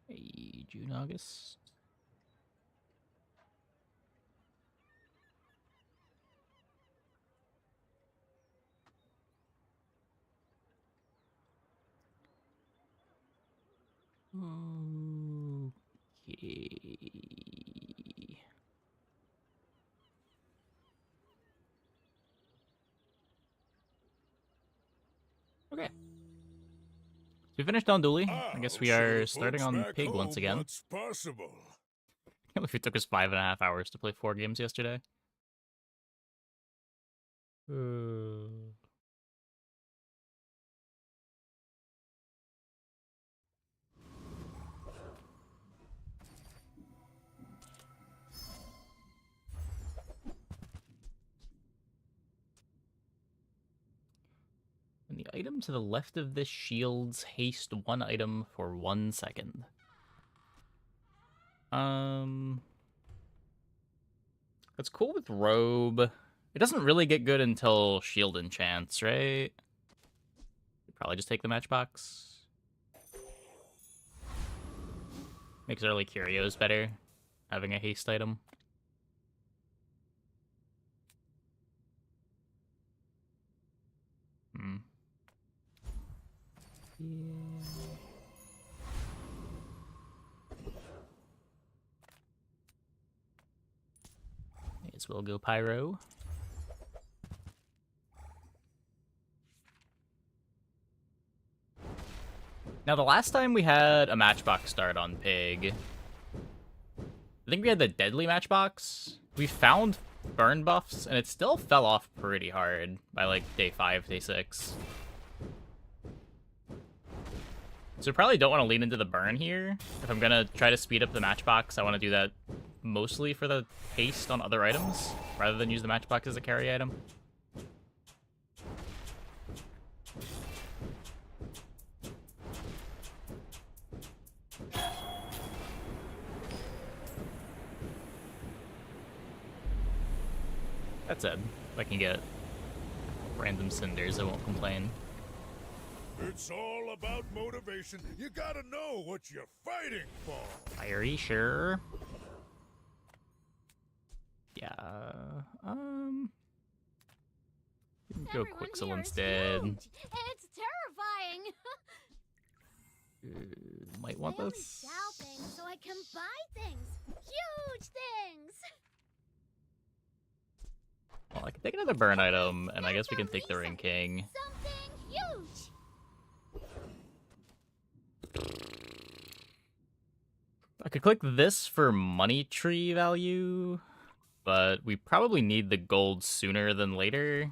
Hey, June, August. Okay. Okay. So we finished on Dooley. I guess I'll we show are the starting folks on back Pig once home again. what's possible. Can't believe it took us 5.5 hours to play 4 games yesterday. And the item to the left of this shields haste 1 item for 1 second. That's cool with Robe. It doesn't really get good until Shield enchants, right? Probably just take the Matchbox. Makes early Curios better, having a haste item. Hmm. Yeah. May as well go Pyro. Now, the last time we had a Matchbox start on Pig, I think we had the Deadly Matchbox. We found burn buffs, and it still fell off pretty hard by, like, day 5, day 6. So probably don't want to lean into the burn here. If I'm going to try to speed up the Matchbox, I want to do that mostly for the haste on other items, rather than use the Matchbox as a carry item. That said, if I can get random cinders, I won't complain. It's all about motivation. You gotta know what you're fighting for. Fiery, sure. Yeah. Go Quixel instead. It's terrifying. Might want I only this. sell things so I can buy things. Huge things. Well, I can take another burn item, and I guess we can take the Ring King. Something huge. I could click this for money tree value, but we probably need the gold sooner than later.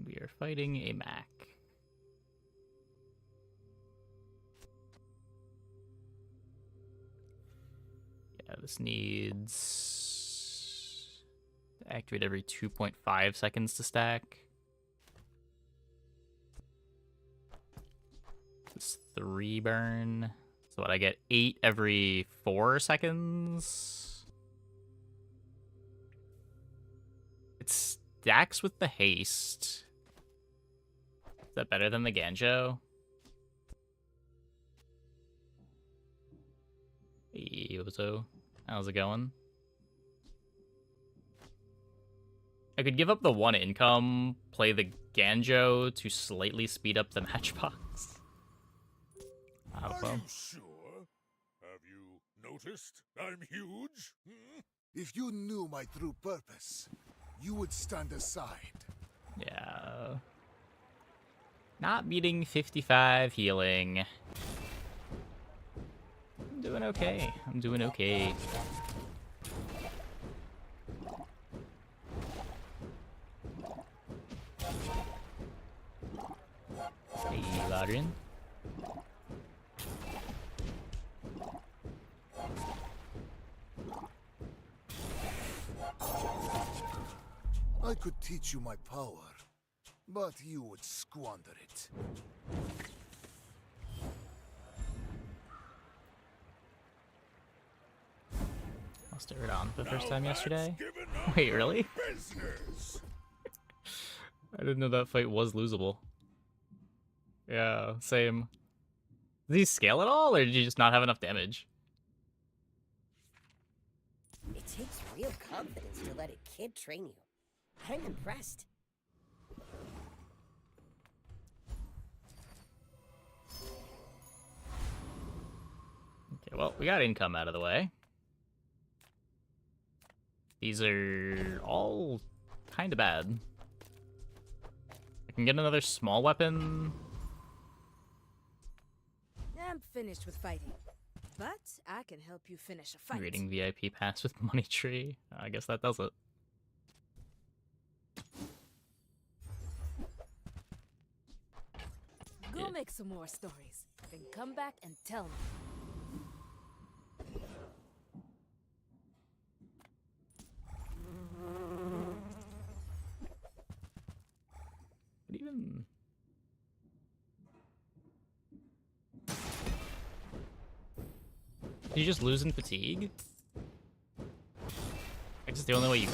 We are fighting a Mac. Yeah, this needs to activate every 2.5 seconds to stack. This 3 burn. So what, I get 8 every 4 seconds? It stacks with the haste. Is that better than the Ganjo? Hey, Yozo. How's it going? I could give up the 1 income, play the Ganjo to slightly speed up the Matchbox. Are you sure? Have you noticed I'm huge? Hmm? If you knew my true purpose, you would stand aside. Yeah. Not beating 55 healing. I'm doing okay. I'm doing okay. Hey, Ladrin. I could teach you my power, but you would squander it. Lost it right on for the first time Now yesterday. that's giving up Wait, your really? Business. I didn't know that fight was losable. Yeah, same. Did he scale at all, or did you just not have enough damage? It takes real confidence to let a kid train you. I'm impressed. Okay, well, we got income out of the way. These are all kind of bad. I can get another small weapon. I'm finished with fighting, but I can help you finish a fight. Reading VIP pass with money tree. I guess that does it. Go Yeah. make some more stories, then come back and tell me. What even? Did you just lose in fatigue? I guess it's the only way you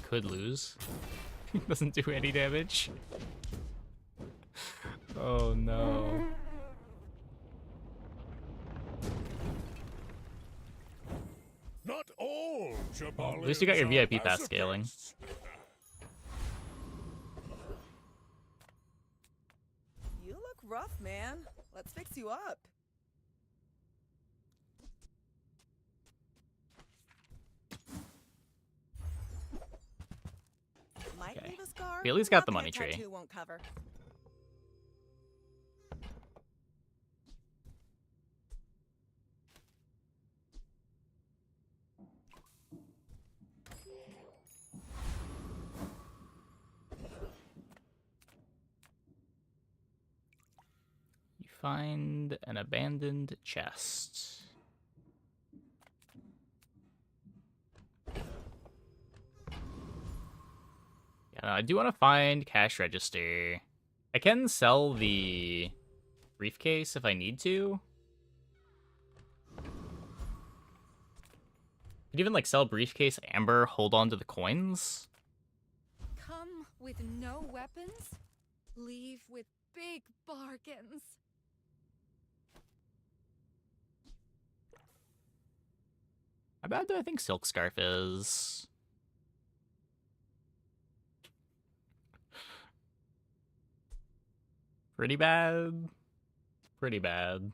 could lose. It doesn't do any damage. Oh no. Not all Jabalians At least you got your are VIP pass scaling. masochists. You look rough, man. Let's fix you up. Might Okay. leave a scar. We at least got the nothing a money tree. tattoo won't cover. You find an abandoned chest. Yeah, I do want to find cash register. I can sell the briefcase if I need to. Could even like sell briefcase, amber, hold on to the coins. Come with no weapons, leave with big bargains. How bad do I think Silk Scarf is? Pretty bad. Pretty bad.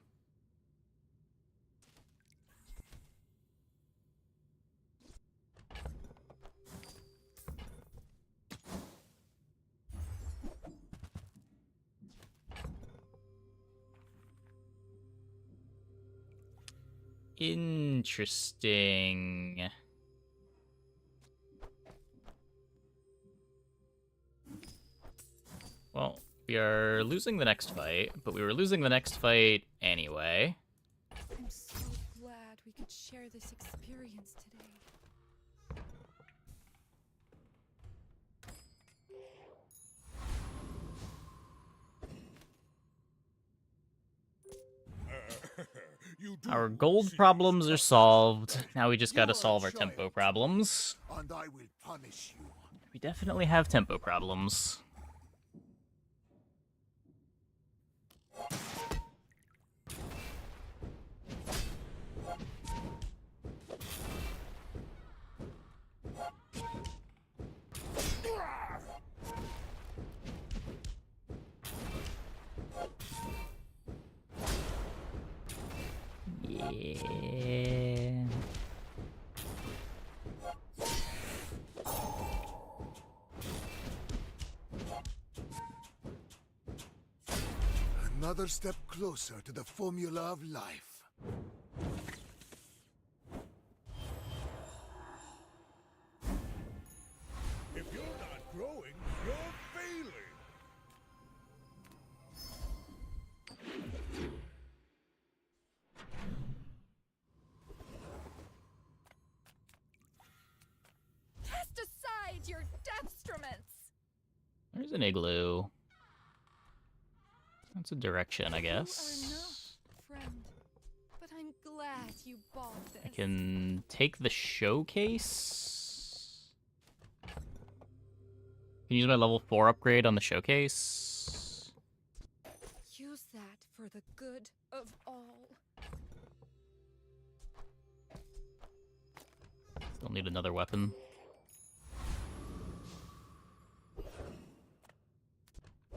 Interesting. Well, we are losing the next fight, but we were losing the next fight anyway. I'm so glad we could share this experience today. You do Our gold see problems are solved. Now we just gotta You're a solve our child. tempo problems. And I will punish you. We definitely have tempo problems. Yeah. Another step closer to the formula of life. If you're not growing, you're failing. Cast aside your destruments! There's an igloo. That's a direction, I You are guess. not, friend, but I'm glad glad you bought this. I can take the showcase. Can use my level 4 upgrade on the showcase. Use that for the good of all. Still need another weapon.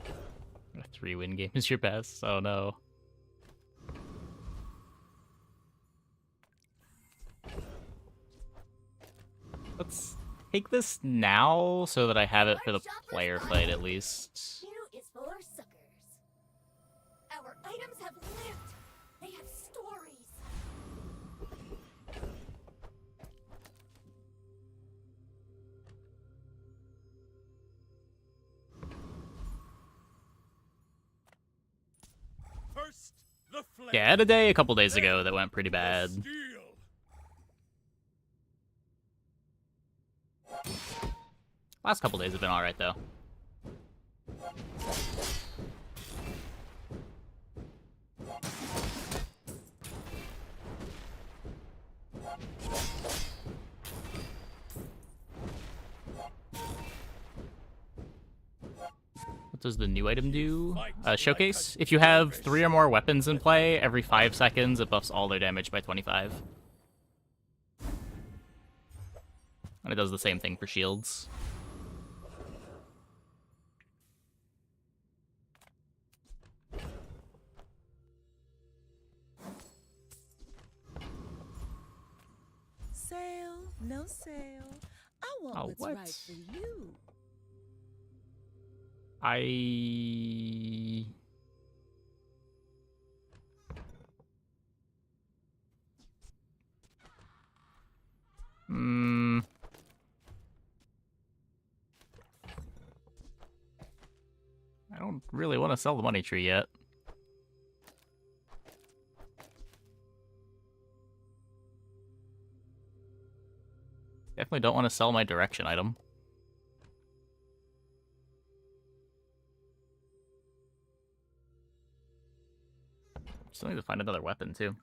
A 3-win game is your best. Oh no. Let's take this now so that I have it for the player fight at least. Q is for suckers. Our items have lived. They have stories. First, the flesh. Yeah, I had a day a couple days ago that went pretty The bad. steel. Last couple days have been alright though. What does the new item do? Showcase. If you have 3 or more weapons in play, every 5 seconds it buffs all their damage by 25. And it does the same thing for shields. Sale, no sale. I want Oh, what's what? right for you. I... I don't really want to sell the money tree yet. Definitely don't want to sell my direction item. Still need to find another weapon, too.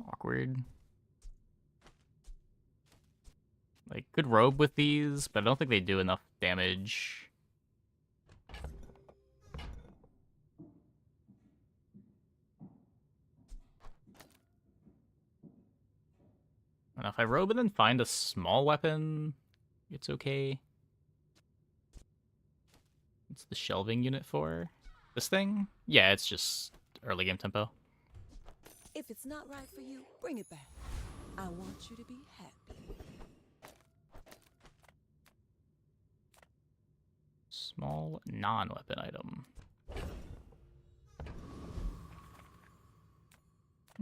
Awkward. Like, could robe with these, but I don't think they do enough damage. And if I robe and then find a small weapon, it's okay. What's the shelving unit for? This thing? Yeah, it's just early game tempo. If it's not right for you, bring it back. I want you to be happy. Small non-weapon item.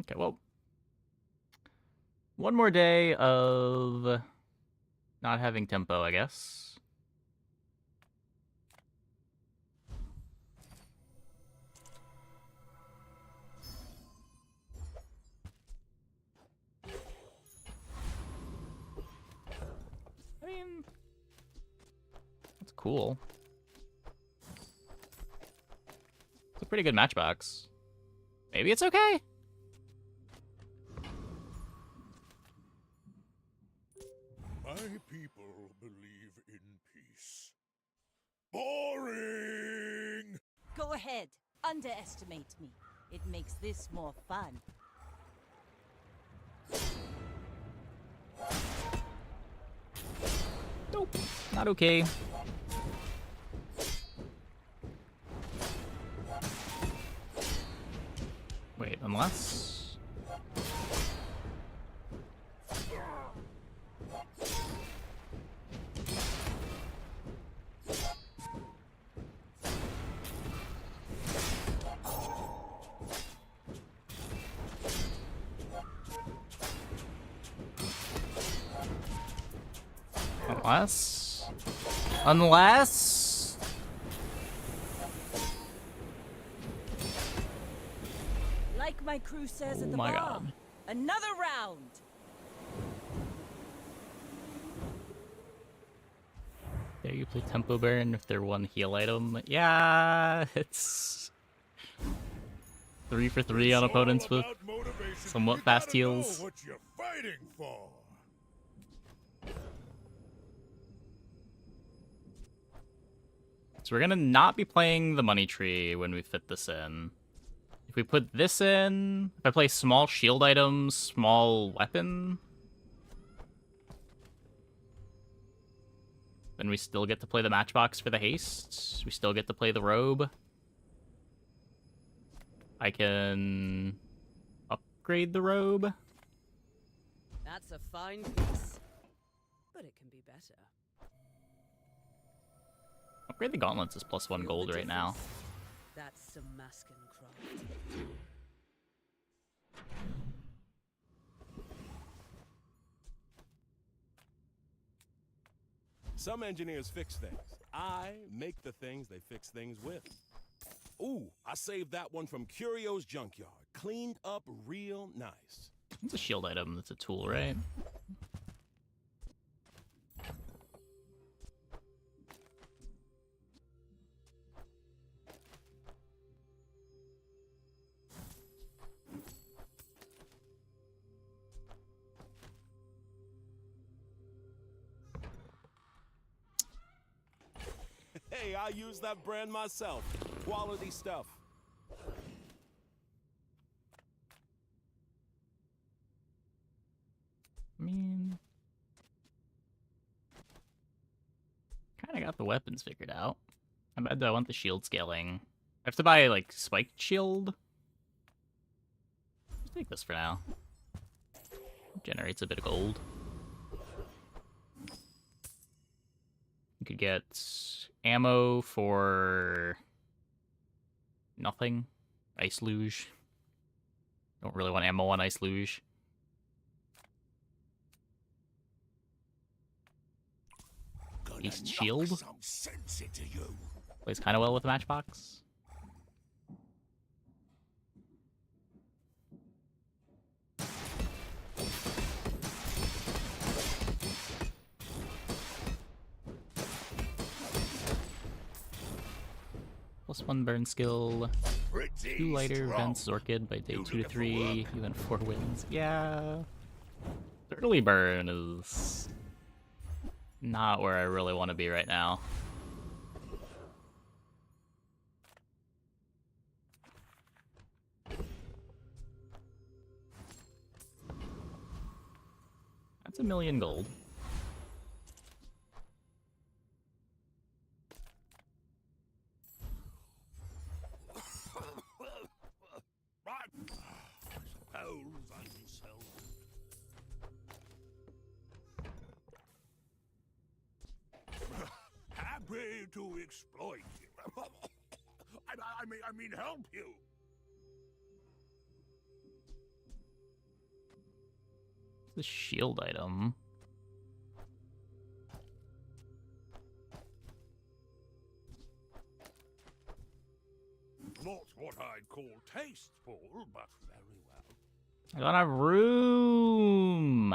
Okay, well. One more day of not having tempo, I guess. I mean, that's cool. It's a pretty good matchbox. Maybe it's okay. My people believe in peace. Boring! Go ahead. Underestimate me. It makes this more fun. Nope, not okay. Wait, unless... Unless... Like my crew says at Oh the my bar. God. Another round. There you play Tempo Burn if they're one heal item. Yeah, it's 3 for 3 on It's opponents all with about motivation. somewhat You fast gotta know heals. what you're fighting for. So we're gonna not be playing the money tree when we fit this in. If we put this in, if I play small shield items, small weapon, then we still get to play the matchbox for the haste. We still get to play the robe. I can upgrade the robe. That's a fine piece. But it can be better. Upgrade the gauntlets is +1 Feel the gold right now. difference? That's some masking craft. Some engineers fix things. I make the things they fix things with. Ooh, I saved that one from Curio's Junkyard. Cleaned up real nice. It's a shield item. That's a tool, right? Hey, I use that brand myself. Quality stuff. I mean, kind of got the weapons figured out. How bad do I want the shield scaling? I have to buy, like, spiked shield? Let's take this for now. Generates a bit of gold. You could get ammo for nothing. Ice luge. Don't really want ammo on ice luge. East shield. Some sense into you. Plays kind of well with the matchbox. +1 burn skill. 2 lighter vents Orchid by day 2 to 3. You win 4 wins. Yeah. The early burn is not where I really want to be right now. That's 1,000,000 gold. Right. Suppose I can sell. Happy to exploit you. I mean, help you. The shield item. Not what I'd call tasteful, but very well. I don't have room.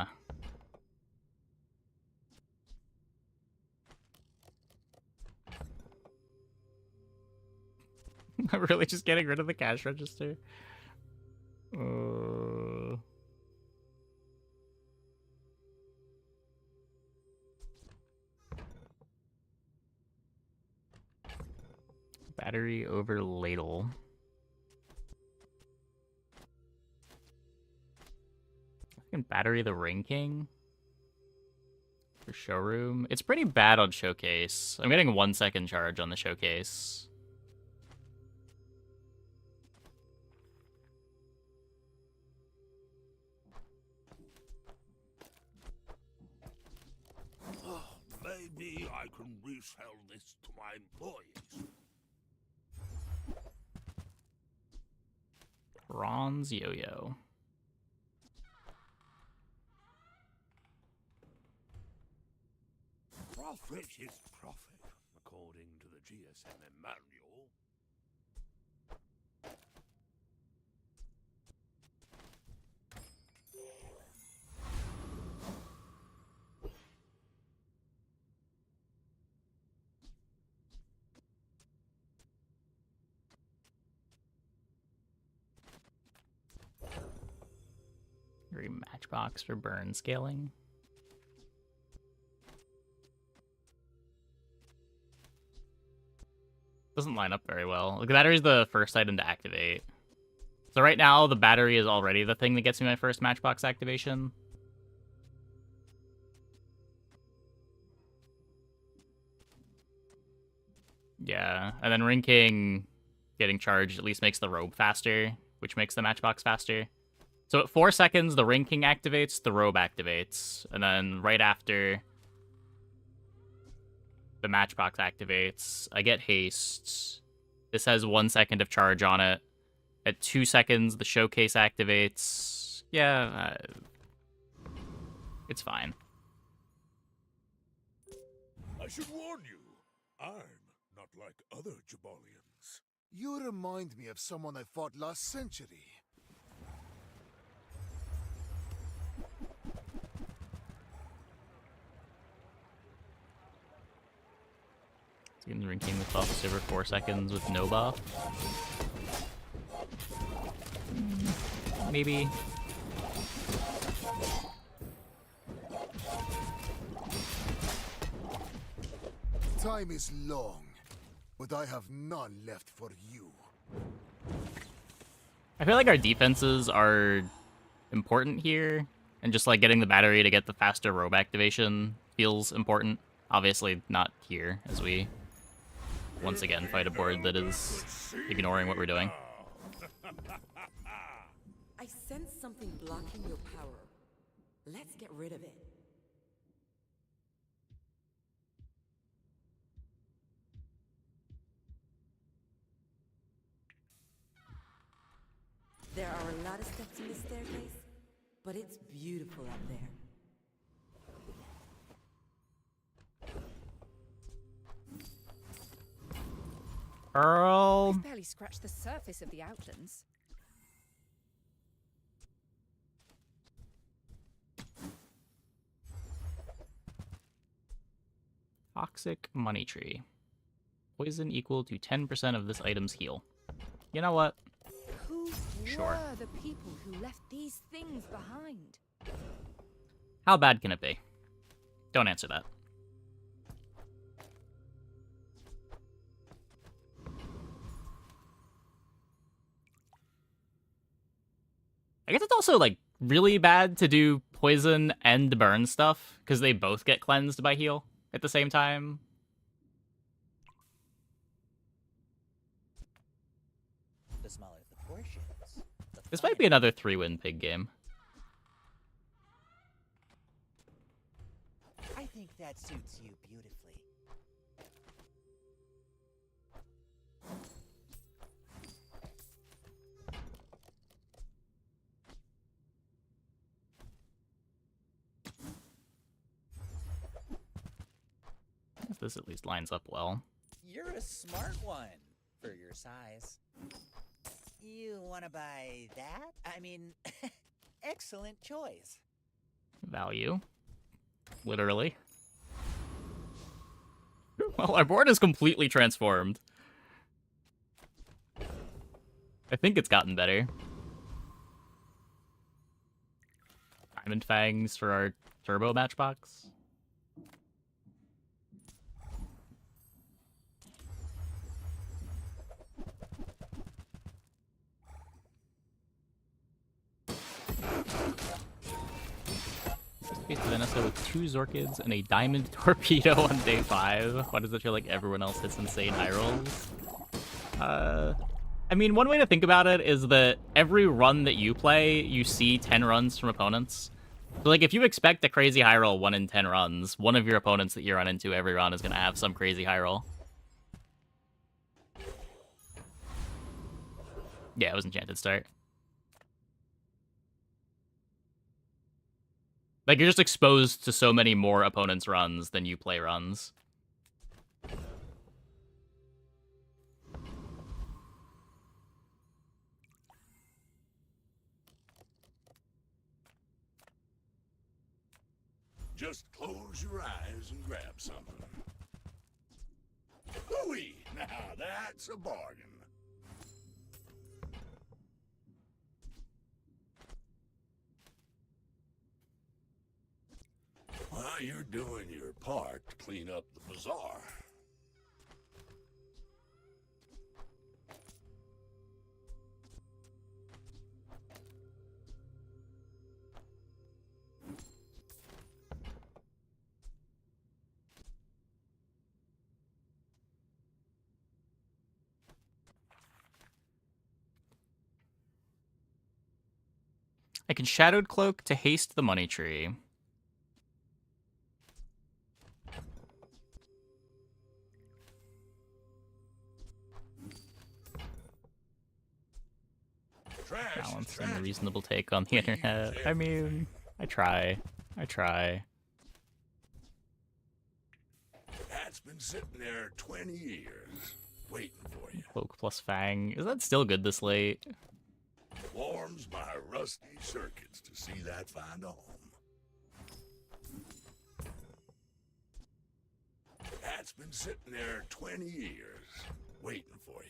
I'm really just getting rid of the cash register. Battery over ladle. I can battery the Ring King for showroom. It's pretty bad on showcase. I'm getting 1 second charge on the showcase. Maybe I can resell this to my employees. Bronze yo-yo. Profit is profit, according to the GSM manual. Every matchbox for burn scaling. Doesn't line up very well. The battery is the first item to activate. So right now, the battery is already the thing that gets me my first matchbox activation. Yeah, and then Ring King getting charged at least makes the robe faster, which makes the matchbox faster. So at 4 seconds, the Ring King activates, the robe activates, and then right after the matchbox activates, I get haste. This has 1 second of charge on it. At 2 seconds, the showcase activates. Yeah, it's fine. I should warn you, I'm not like other Jabalians. You remind me of someone I fought last century. Seems Ring King with buffs over 4 seconds with no buff. Maybe. Time is long, but I have none left for you. I feel like our defenses are important here, and just like getting the battery to get the faster robe activation feels important. Obviously not here, as we once again fight a board that is ignoring what we're doing. I sense something blocking your power. Let's get rid of it. There are a lot of steps in the staircase, but it's beautiful up there. Earl. We've barely scratched the surface of the Outlands. Toxic Money Tree. Poison equal to 10% of this item's heal. You know what? Who Sure. were the people who left these things behind? How bad can it be? Don't answer that. I guess it's also, like, really bad to do poison and burn stuff, because they both get cleansed by heal at the same time. The smaller the portions, This might be another 3-win pig game. I think that suits you beautifully. This at least lines up well. You're a smart one for your size. You want to buy that? I mean, excellent choice. Value. Literally. Well, our board is completely transformed. I think it's gotten better. Diamond Fangs for our turbo matchbox. Faced Vanessa with 2 Zorkids and a Diamond Torpedo on day 5. Why does it feel like everyone else hits insane high rolls? I mean, one way to think about it is that every run that you play, you see 10 runs from opponents. So, like, if you expect a crazy high roll 1 in 10 runs, one of your opponents that you run into every run is going to have some crazy high roll. Yeah, it was Enchanted Start. Like, you're just exposed to so many more opponents' runs than you play runs. Just close your eyes and grab something. Hooey! Now that's a bargain. you're doing your part to clean up the bazaar. I can Shadowed Cloak to haste the money tree. Balance and a reasonable take on the internet. I mean, I try. That's been sitting there 20 years, waiting for you. Cloak plus Fang. Is that still good this late? Warms my rusty circuits to see that find a home. That's been sitting there 20 years, waiting for you.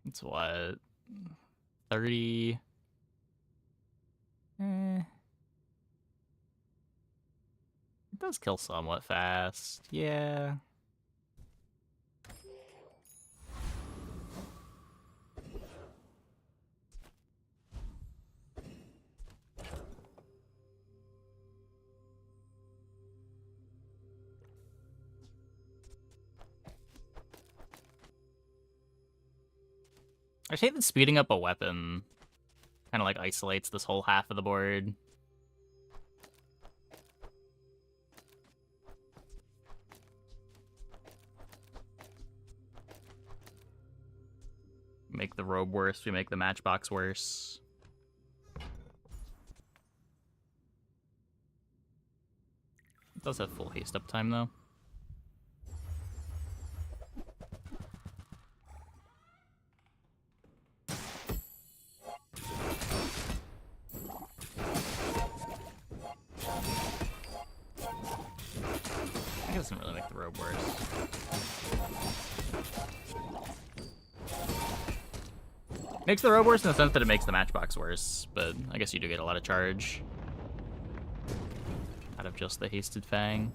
It's what? 30. It does kill somewhat fast. Yeah. I hate that speeding up a weapon kind of like isolates this whole half of the board. Make the robe worse, we make the matchbox worse. It does have full haste up time though. It doesn't really make the robe worse. Makes the robe worse in the sense that it makes the matchbox worse, but I guess you do get a lot of charge out of just the hasted Fang.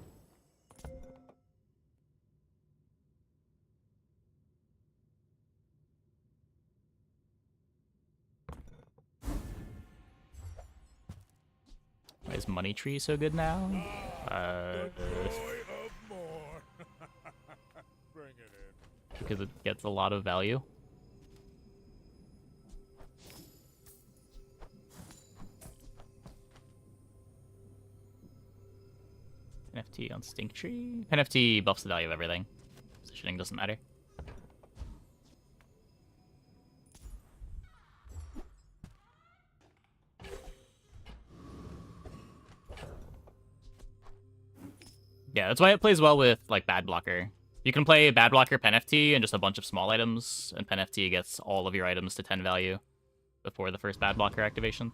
Why is Money Tree so good now? The joy of more. Bring it in. Because it gets a lot of value. NFT on Stink Tree. NFT buffs the value of everything. Positioning doesn't matter. Yeah, that's why it plays well with like Bad Blocker. You can play Bad Blocker Pen FT and just a bunch of small items, and Pen FT gets all of your items to 10 value before the first Bad Blocker activation.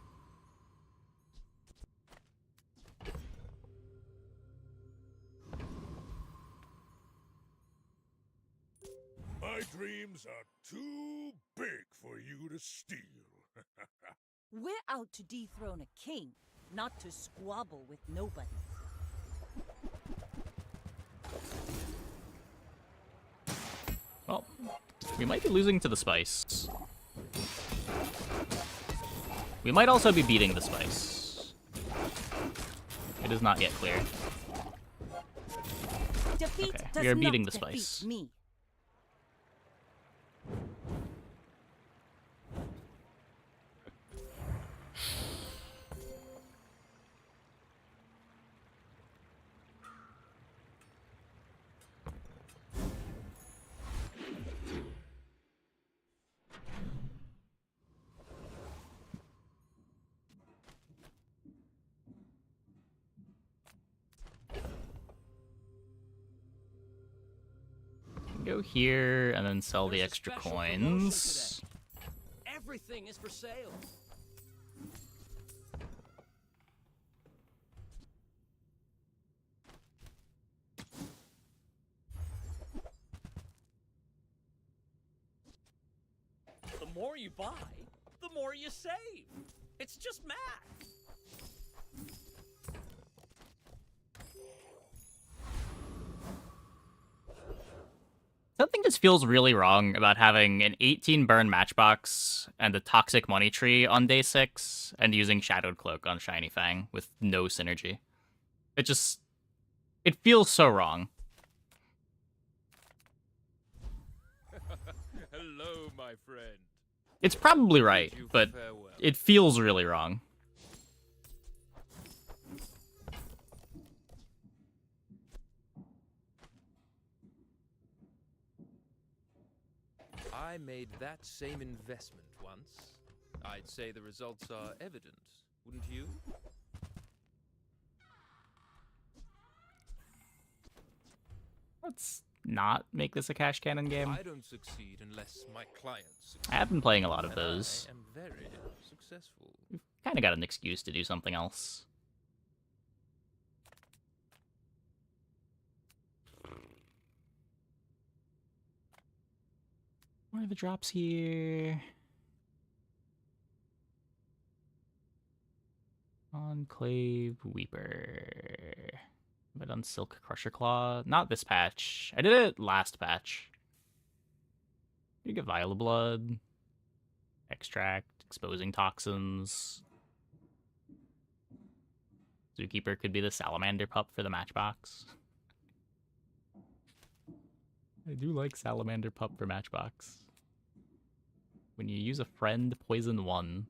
My dreams are too big for you to steal. We're out to dethrone a king, not to squabble with nobody. Well, we might be losing to the Spice. We might also be beating the Spice. It is not yet clear. Defeat Okay, does we are beating not the Spice. defeat me. Go here and then sell the extra coins. Everything is for sale. The more you buy, the more you save. It's just math. Something just feels really wrong about having an 18 burn matchbox and a toxic money tree on day 6 and using Shadowed Cloak on Shiny Fang with no synergy. It feels so wrong. Hello, my friend. It's probably right, but it feels really wrong. I made that same investment once. I'd say the results are evident, wouldn't you? Let's not make this a cash cannon game. I don't succeed unless my clients succeed. I have been playing a lot of those. I am very successful. We've kind of got an excuse to do something else. What are the drops here? Enclave Weeper. Have I done Silk Crusher Claw? Not this patch. I did it last patch. You get Vial of Blood. Extract. Exposing Toxins. Zookeeper could be the Salamander Pup for the Matchbox. I do like Salamander Pup for Matchbox. When you use a friend, poison 1.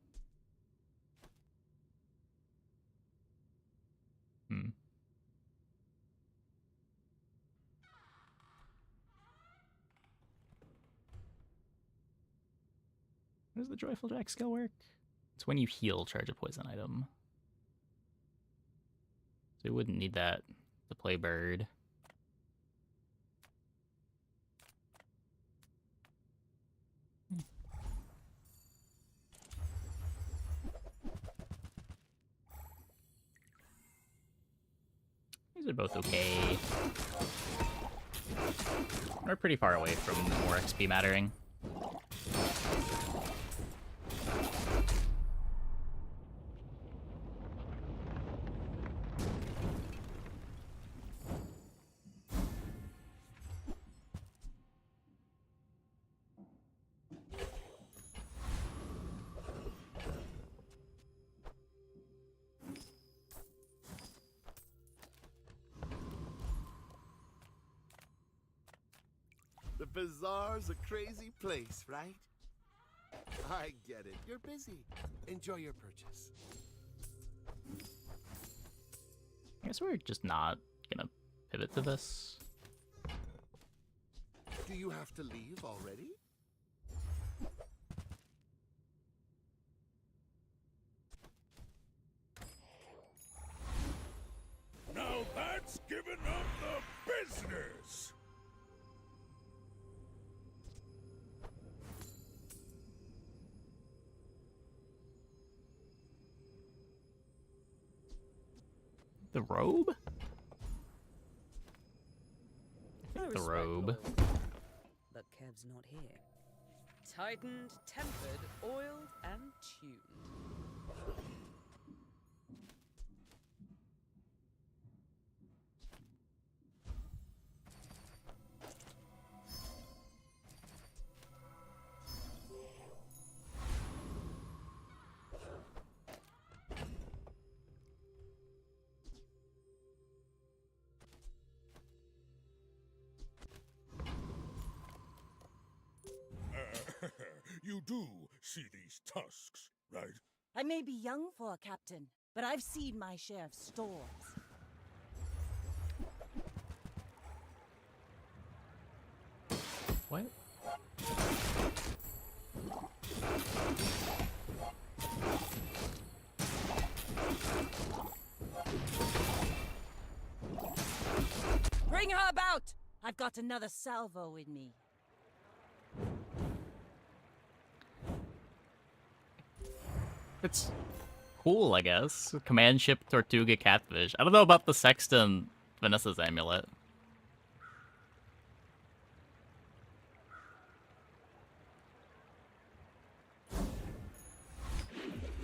How does the Joyful Jack skill work? It's when you heal, charge a poison item. So you wouldn't need that to play Bird. These are both okay. We're pretty far away from more XP mattering. The bazaar's a crazy place, right? I get it. You're busy. Enjoy your purchase. I guess we're just not gonna pivot to this. Do you have to leave already? Now that's giving up the business! The robe? I think the robe. But Kev's not here. Tightened, tempered, oiled, and tuned. You do see these tusks, right? I may be young for a captain, but I've seen my share of storms. What? Bring her about! I've got another salvo in me. It's cool, I guess. Command ship Tortuga Catfish. I don't know about the Sexton Vanessa's amulet.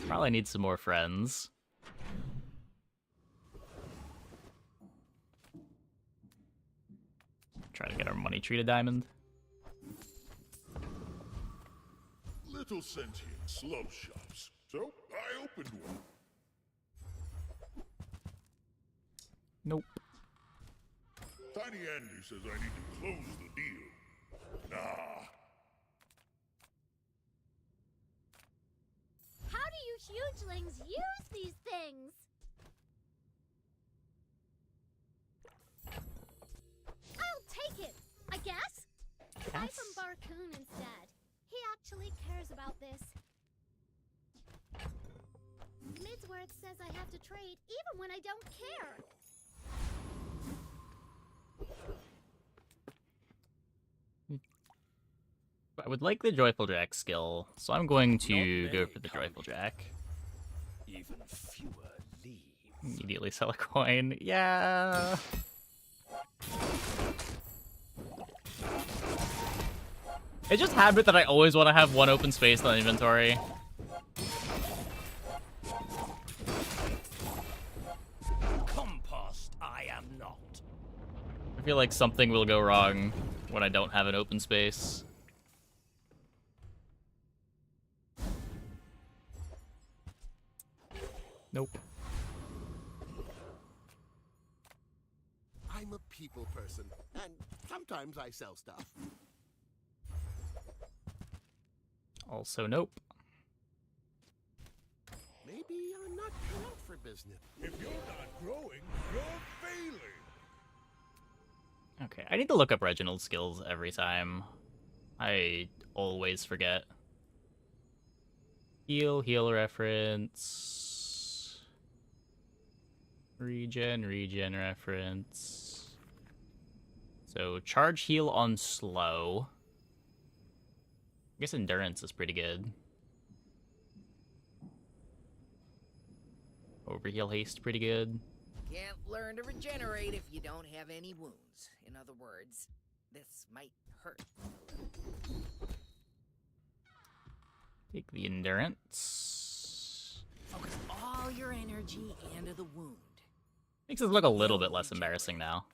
Probably need some more friends. Try to get our money tree to diamond. Little sentience love shops, so I opened one. Nope. Tiny Andy says I need to close the deal. Nah. How do you hugelings use these things? I'll take it, I guess. Buy from Barcoon instead. He actually cares about this. Midsworth says I have to trade even when I don't care. I would like the Joyful Jack skill, so I'm going to go for the Joyful Jack. Even fewer leave. Immediately sell a coin. Yeah. It's just habit that I always want to have one open space on inventory. Compost, I am not. I feel like something will go wrong when I don't have an open space. Nope. I'm a people person, and sometimes I sell stuff. Also, nope. Maybe I'm not cut out for business. If you're not growing, you're failing. Okay, I need to look up Reginald's skills every time. I always forget. Heal reference. Regen reference. So, charge heal on slow. I guess endurance is pretty good. Overheal haste pretty good. Can't learn to regenerate if you don't have any wounds. In other words, this might hurt. Take the endurance. Focus all your energy into the wound. Makes it look a little bit less embarrassing now.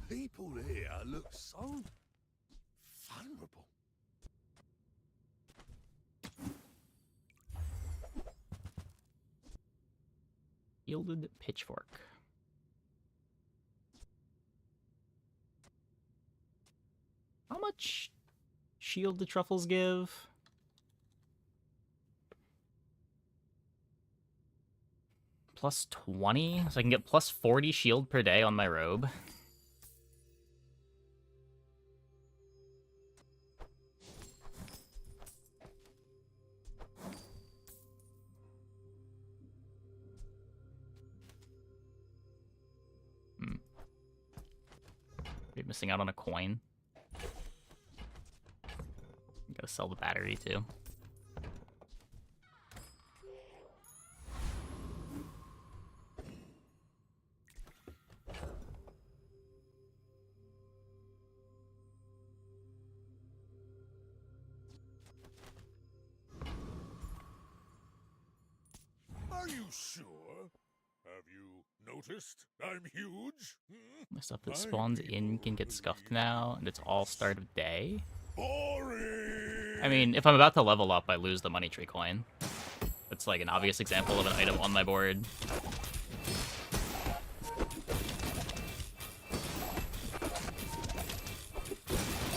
People here look so vulnerable. Yielded pitchfork. How much shield do truffles give? Plus 20? So I can get plus 40 shield per day on my robe. You're missing out on a coin. Gotta sell the battery too. Are you sure? Have you noticed I'm huge? The stuff that spawns in can get scuffed now, and it's all start of day. Boring. I mean, if I'm about to level up, I lose the money tree coin. It's like an obvious example of an item on my board.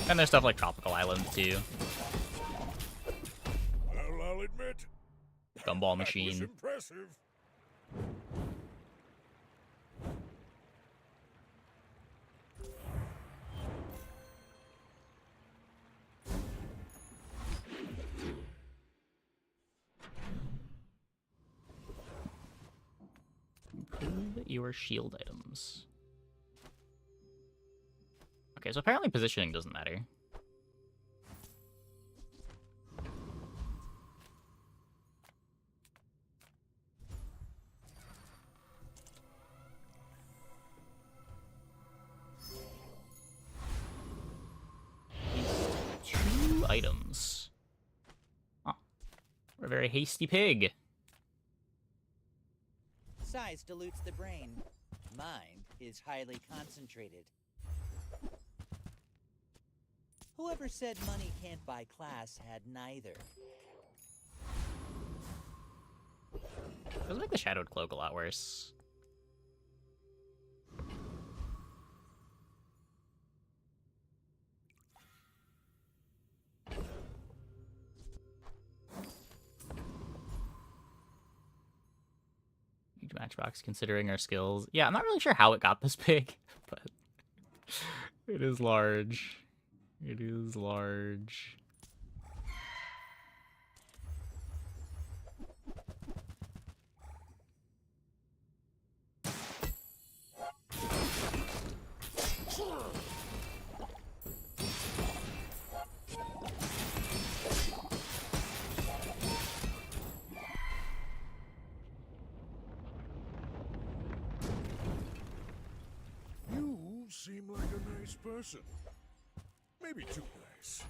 And there's stuff like Tropical Island too. Well, I'll admit, Gumball that was machine. impressive. Improve your shield items. Okay, so apparently positioning doesn't matter. Two items. Huh. We're a very hasty pig. Size dilutes the brain. Mind is highly concentrated. Whoever said money can't buy class had neither. Does make the Shadowed Cloak a lot worse. Huge Matchbox considering our skills. Yeah, I'm not really sure how it got this big, but it is large. It is large. You seem like a nice person. Maybe too nice.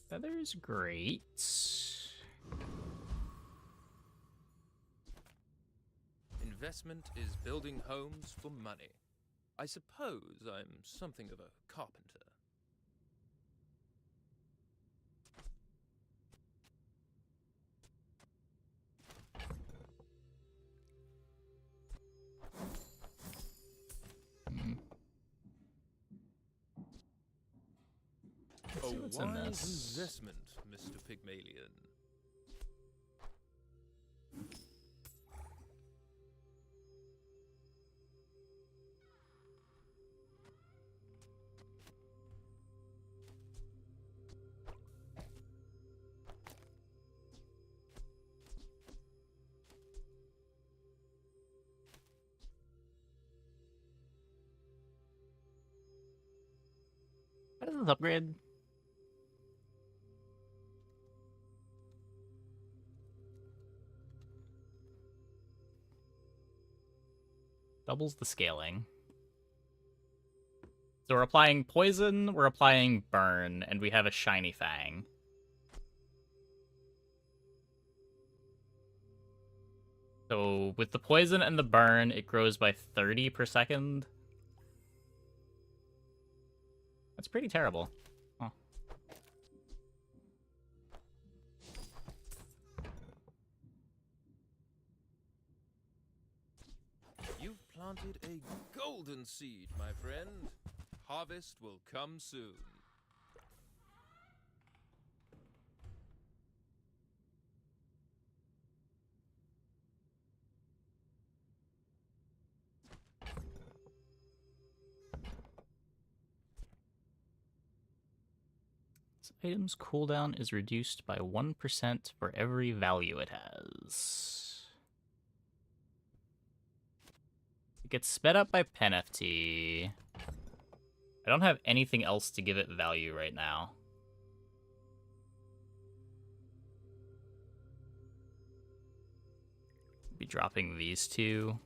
Feather's great. Investment is building homes for money. I suppose I'm something of a carpenter. A see what's in wise this. investment, Mr. Pygmalion. How does this upgrade? Doubles the scaling. So we're applying poison, we're applying burn, and we have a shiny fang. So with the poison and the burn, it grows by 30 per second. That's pretty terrible. Huh. You've planted a golden seed, my friend. Harvest will come soon. This item's cooldown is reduced by 1% for every value it has. It gets sped up by Pen FT. I don't have anything else to give it value right now. Be dropping these two.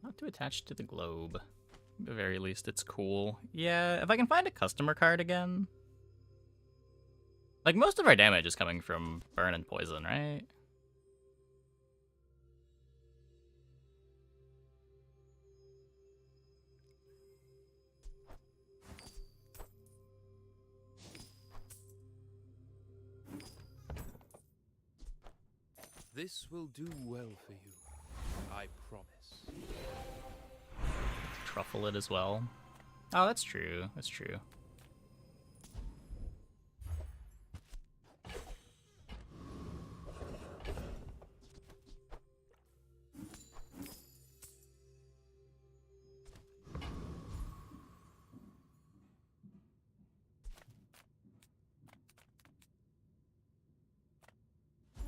Not to attach to the globe. At the very least, it's cool. Yeah, if I can find a customer card again. Like, most of our damage is coming from burn and poison, right? This will do well for you. I promise. Truffle it as well. Oh, that's true. That's true.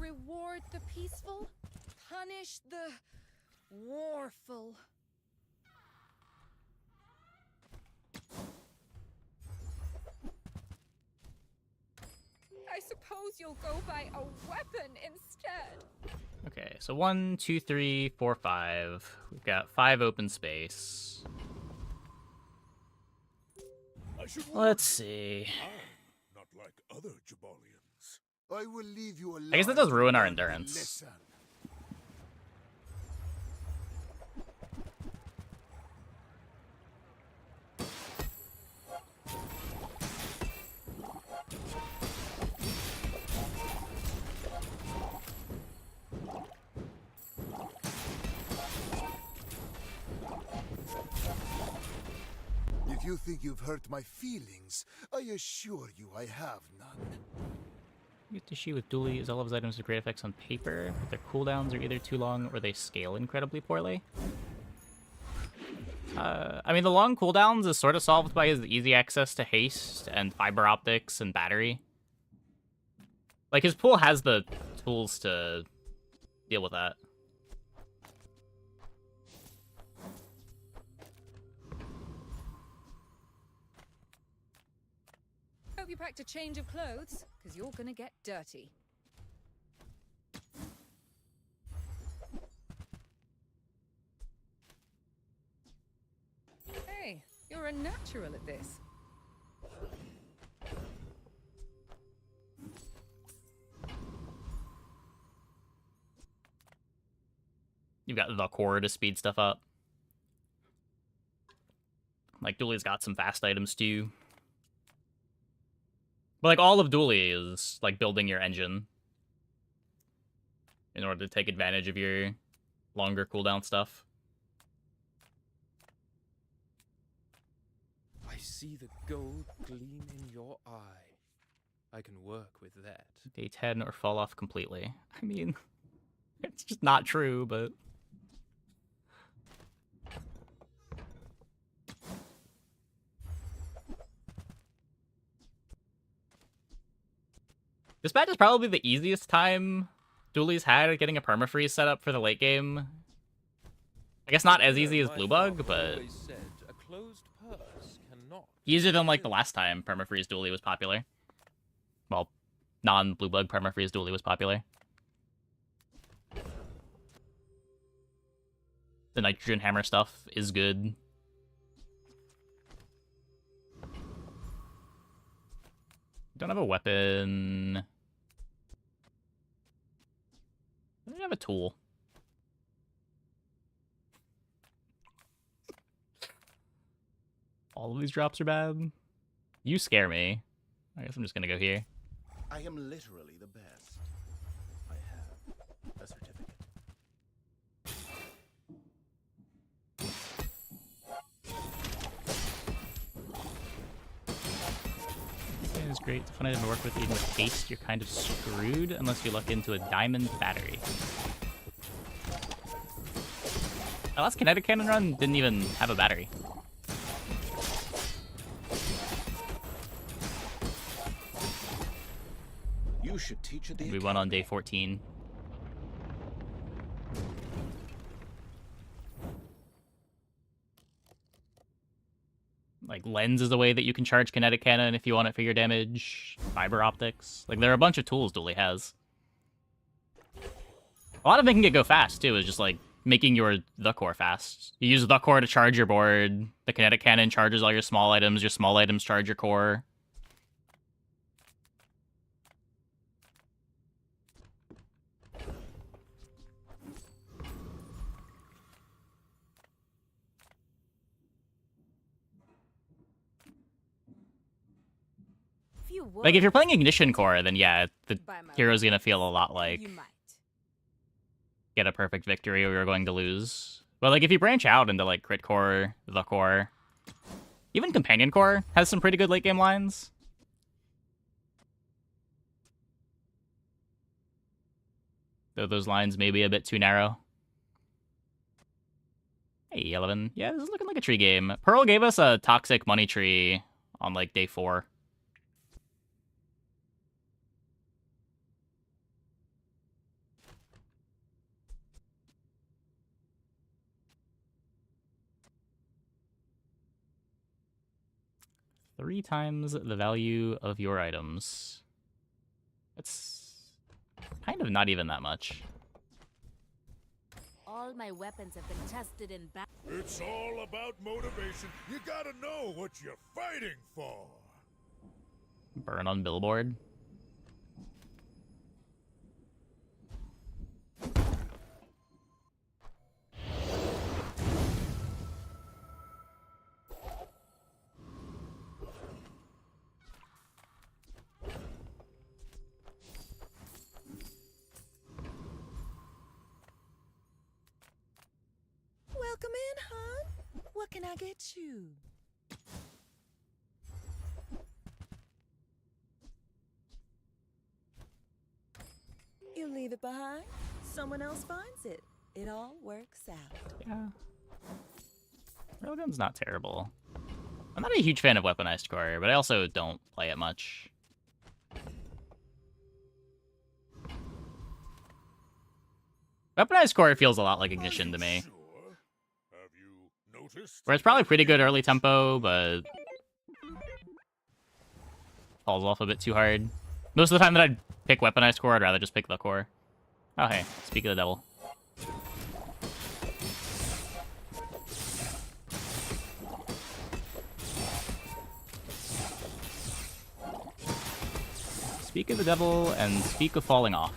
reward the peaceful, punish the warful. I suppose you'll go by a weapon instead. Okay, so 1, 2, 3, 4, 5. We've got 5 open space. Let's see. Not like other Jabalians. I will leave you alone. I guess that does ruin our endurance. Listen. If you think you've hurt my feelings, I assure you I have none. You get to shoot with Dooley is all of his items with great effects on paper, but their cooldowns are either too long or they scale incredibly poorly. I mean, the long cooldowns is sort of solved by his easy access to haste and fiber optics and battery. Like, his pool has the tools to deal with that. Hope you packed a change of clothes, because you're gonna get dirty. Hey, you're a natural at this. You've got the core to speed stuff up. Like, Dooley's got some fast items too. But like, all of Dooley is like building your engine in order to take advantage of your longer cooldown stuff. I see the gold gleam in your eye. I can work with that. Day 10 or fall off completely. I mean, it's just not true, but... This match is probably the easiest time Dooley's had at getting a permafreeze set up for the late game. I guess not as easy as Blue Bug, but easier than like the last time permafreeze Dooley was popular. Well, non-Blue Bug permafreeze Dooley was popular. The nitrogen hammer stuff is good. Don't have a weapon. I don't have a tool. All of these drops are bad. You scare me. I guess I'm just gonna go here. I am literally the best. I have a certificate. It is great. It's a fun item to work with. Even with haste, you're kind of screwed unless you luck into a diamond battery. My last kinetic cannon run didn't even have a battery. You should teach at the We went on day 14. Like, lens is a way that you can charge kinetic cannon if you want it for your damage. Fiber optics. Like, there are a bunch of tools Dooley has. A lot of making it go fast, too, is just, like, making the core fast. You use the core to charge your board. The kinetic cannon charges all your small items charge your core. Like, if you're playing Ignition Core, then yeah, the hero's gonna feel a lot like get a perfect victory or you're going to lose. But, like, if you branch out into, like, Crit Core, the Core, even Companion Core has some pretty good late-game lines. Though those lines may be a bit too narrow. Hey, 11. Yeah, this is looking like a tree game. Pearl gave us a toxic money tree on, like, day 4. 3 times the value of your items. That's kind of not even that much. All my weapons have been tested in battle. It's all about motivation. You gotta know what you're fighting for. Burn on billboard. Welcome in, hon. What can I get you? You leave it behind, someone else finds it. It all works out. Yeah. Railgun's not terrible. I'm not a huge fan of weaponized core, but I also don't play it much. Weaponized core feels a lot like Ignition to me. Have you noticed? Where it's probably pretty good early tempo, but falls off a bit too hard. Most of the time that I'd pick weaponized core, I'd rather just pick the core. Oh hey, speak of the devil. Speak of the devil and speak of falling off.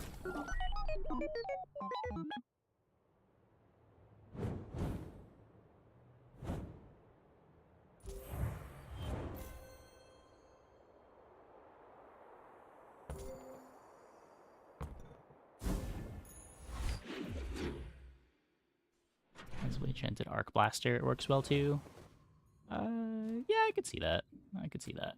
Enchanted Arc Blaster, it works well too. Yeah, I could see that. I could see that.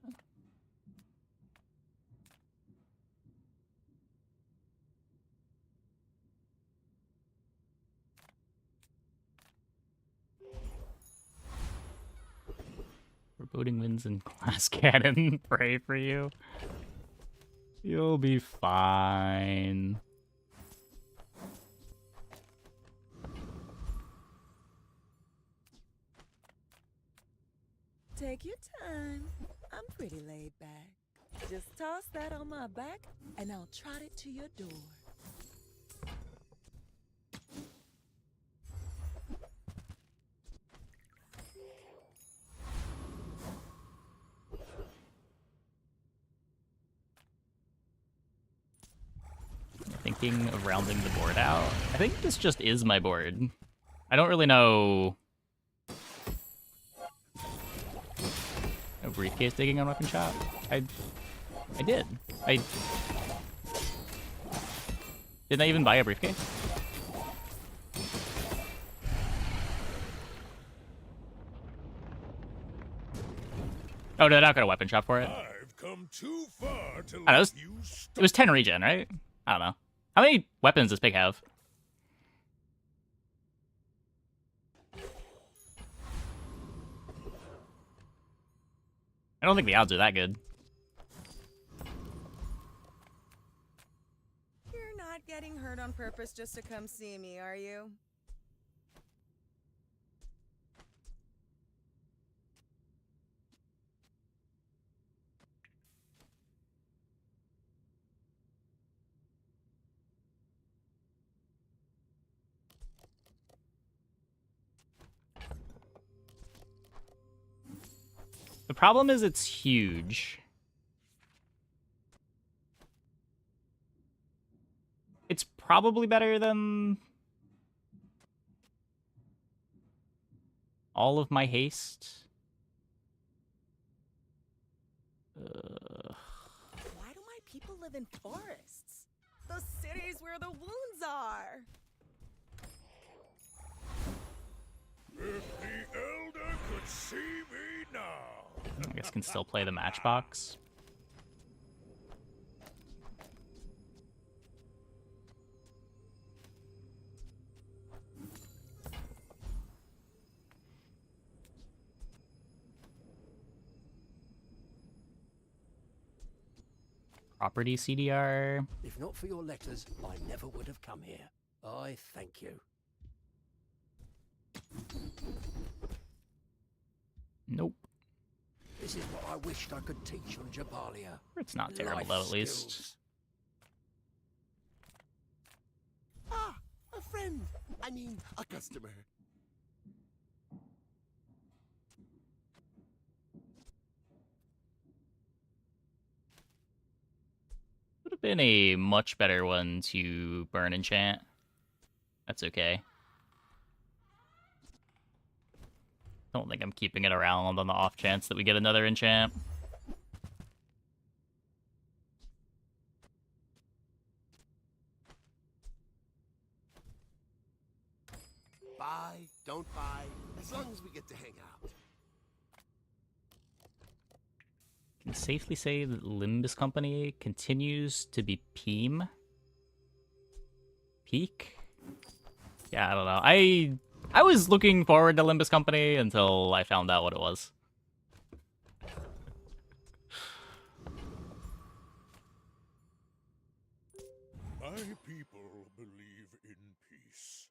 Foreboding winds and glass cannon, pray for you. You'll be fine. Take your time. I'm pretty laid back. Just toss that on my back, and I'll trot it to your door. Thinking of rounding the board out. I think this just is my board. I don't really know. No briefcase digging on weapon shop. I did. Didn't I even buy a briefcase? Oh, did I not go to weapon shop for it? I've come too far to I don't know, let you it was 10 regen, right? I don't know. How many weapons does Pig have? I don't think the odds are that good. You're not getting hurt on purpose just to come see me, are you? The problem is it's huge. It's probably better than all of my haste. Why do my people live in forests? The cities where the wounds are. If the Elder could see me now. I guess can still play the matchbox. Property CDR. If not for your letters, I never would have come here. I thank you. Nope. This This is what I wished I could teach on Jabalia. It's not terrible, Life though, at least. skills. Ah, a friend. I mean, a customer. Would have been a much better one to burn enchant. That's okay. Don't think I'm keeping it around on the off chance that we get another enchant. Buy, don't buy, as long as we get to hang out. Can safely say that Limbus Company continues to be Peem. Peak? Yeah, I don't know. I was looking forward to Limbus Company until I found out what it was. My people believe in peace.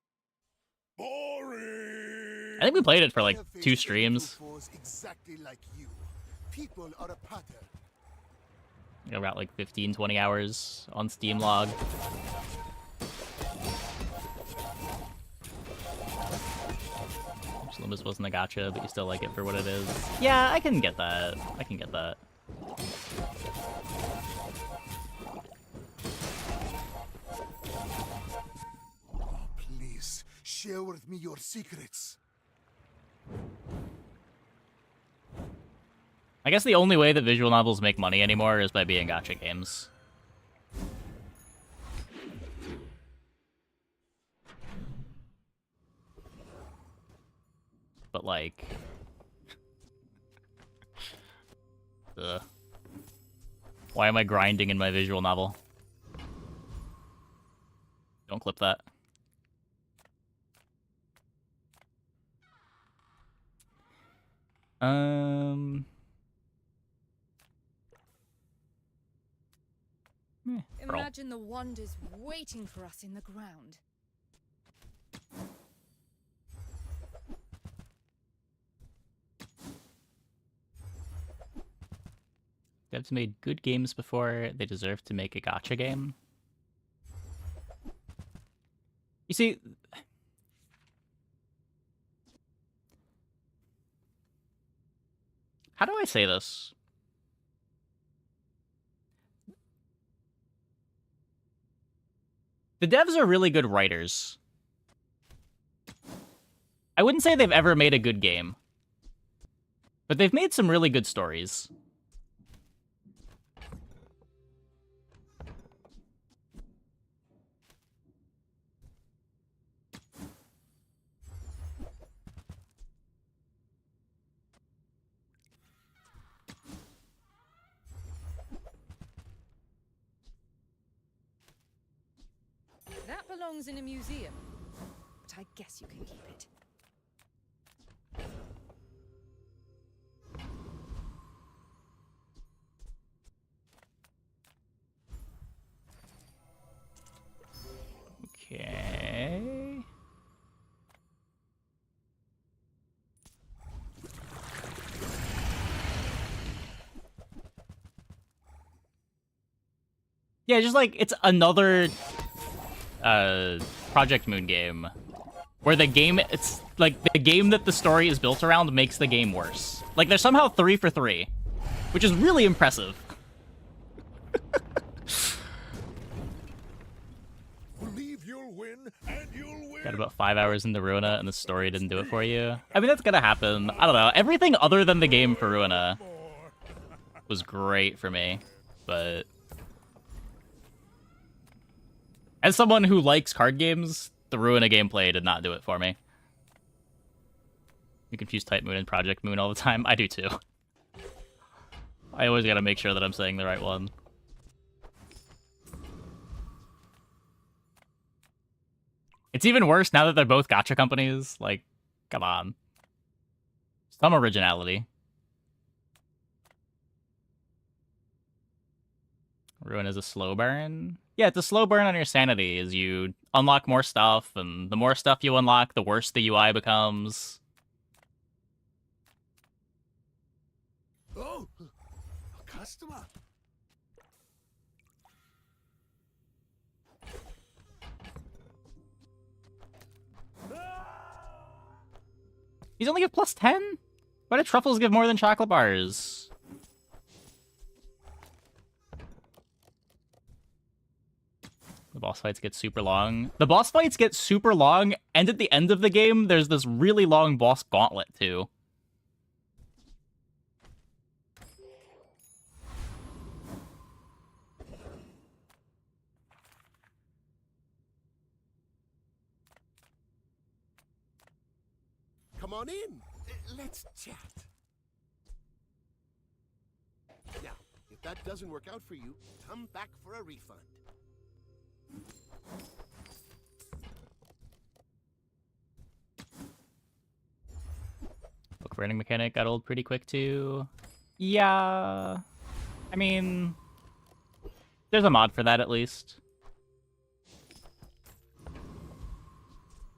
Boring! I think we played it for like I have 2 faced streams. UFOs exactly like you. People are a pattern. About like 15, 20 hours on Steam log. Limbus wasn't a gacha, but you still like it for what it is. Yeah, I can get that. I can get that. Please, share with me your secrets. I guess the only way that visual novels make money anymore is by being gacha games. But like... Ugh. Why am I grinding in my visual novel? Don't clip that. Pearl. Imagine the wonders waiting for us in the ground. Devs made good games before. They deserve to make a gacha game. You see... How do I say this? The devs are really good writers. I wouldn't say they've ever made a good game. But they've made some really good stories. That belongs in a museum, but I guess you can keep it. Okay. Yeah, just like it's another Project Moon game where the game, it's like the game that the story is built around makes the game worse. Like they're somehow 3 for 3, which is really impressive. Believe you'll win, and you'll win. Got about 5 hours into Ruina and the story didn't do it for you. I mean, that's gonna happen. I don't know. Everything other than the game for Ruina was great for me, but as someone who likes card games, the Ruina gameplay did not do it for me. You confuse Type Moon and Project Moon all the time. I do too. I always gotta make sure that I'm saying the right one. It's even worse now that they're both gacha companies. Like, come on. Some originality. Ruin is a slow burn. Yeah, it's a slow burn on your sanity as you unlock more stuff, and the more stuff you unlock, the worse the UI becomes. Oh, customer. He's only give plus 10? Why do truffles give more than chocolate bars? The boss fights get super long. The boss fights get super long, and at the end of the game, there's this really long boss gauntlet, too. Come on in. Let's chat. Now, if that doesn't work out for you, come back for a refund. Book running mechanic got old pretty quick, too. Yeah. I mean, there's a mod for that, at least.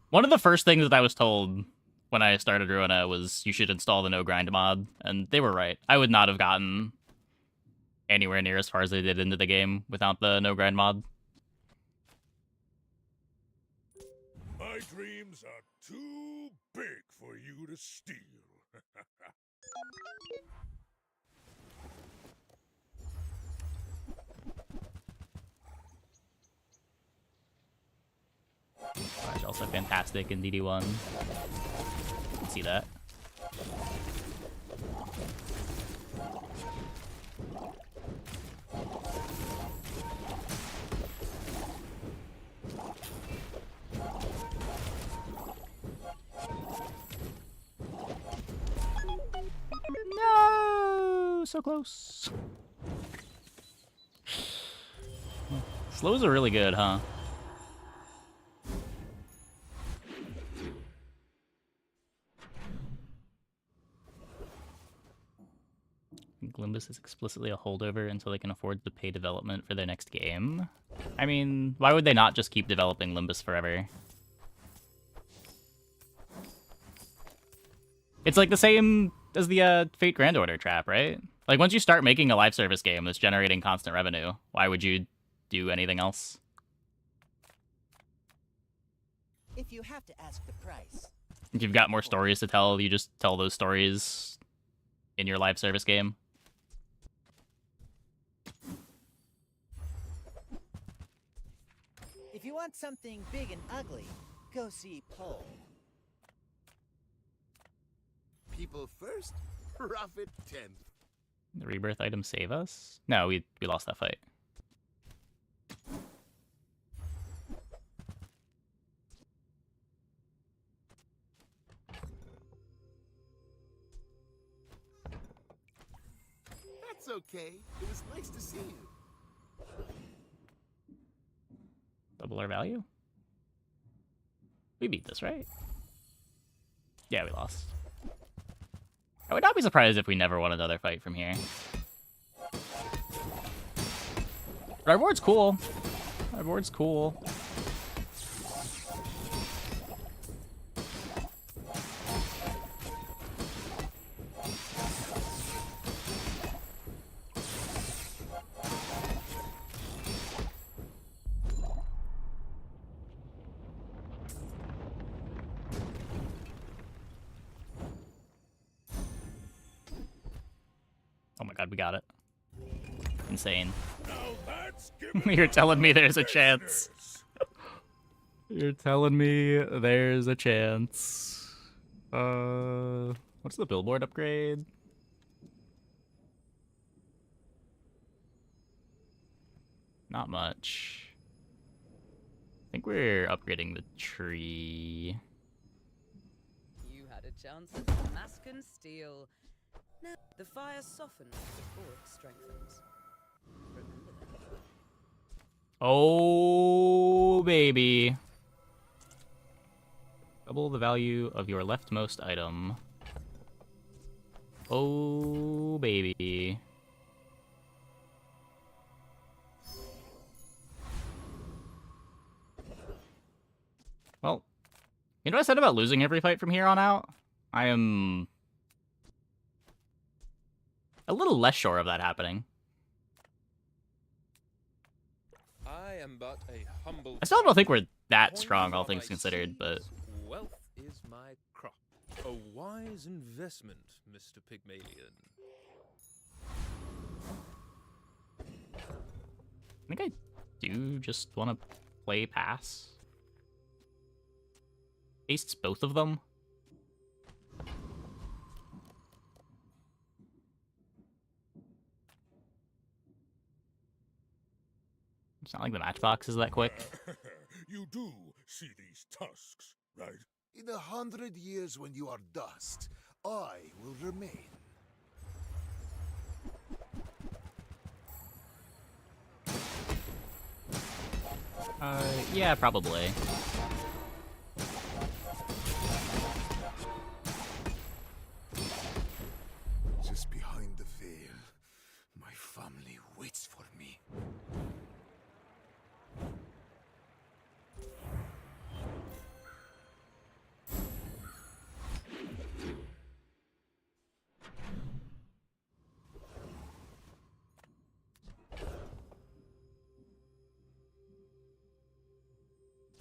One of the first things that I was told when I started Ruina was you should install the no grind mod, and they were right. I would not have gotten anywhere near as far as I did into the game without the no grind mod. My dreams are too big for you to steal. Gosh, also fantastic in DD1. You can see that. No, so close. Slows are really good, huh? Limbus is explicitly a holdover until they can afford to pay development for their next game. I mean, why would they not just keep developing Limbus forever? It's like the same as the Fate Grand Order trap, right? Like, once you start making a live service game that's generating constant revenue, why would you do anything else? If you have to ask the price. If you've got more stories to tell, you just tell those stories in your live service game. If you want something big and ugly, go see Pole. People first, profit 10th. The rebirth items save us? No, we lost that fight. That's okay. It was nice to see you. Double our value? We beat this, right? Yeah, we lost. I would not be surprised if we never won another fight from here. But our board's cool. Our board's cool. Oh my god, we got it. Insane. You're telling me there's a chance. You're telling me there's a chance. What's the billboard upgrade? Not much. I think we're upgrading the tree. You had a chance at Damascus steel. Now the fire softens before it strengthens. Remember that. Oh, baby. Double the value of your leftmost item. Oh, baby. Well, you know what I said about losing every fight from here on out? I am a little less sure of that happening. I am but a humble. I still don't think we're that Coin strong, all from things my considered, but seas, wealth is my crop. A wise investment, Mr. Pygmalion. I think I do just want to play pass. Tastes both of them. It's not like the matchbox is that quick. You do see these tusks, right? In 100 years when you are dust, I will remain. Yeah, probably. Just behind the veil, my family waits for me.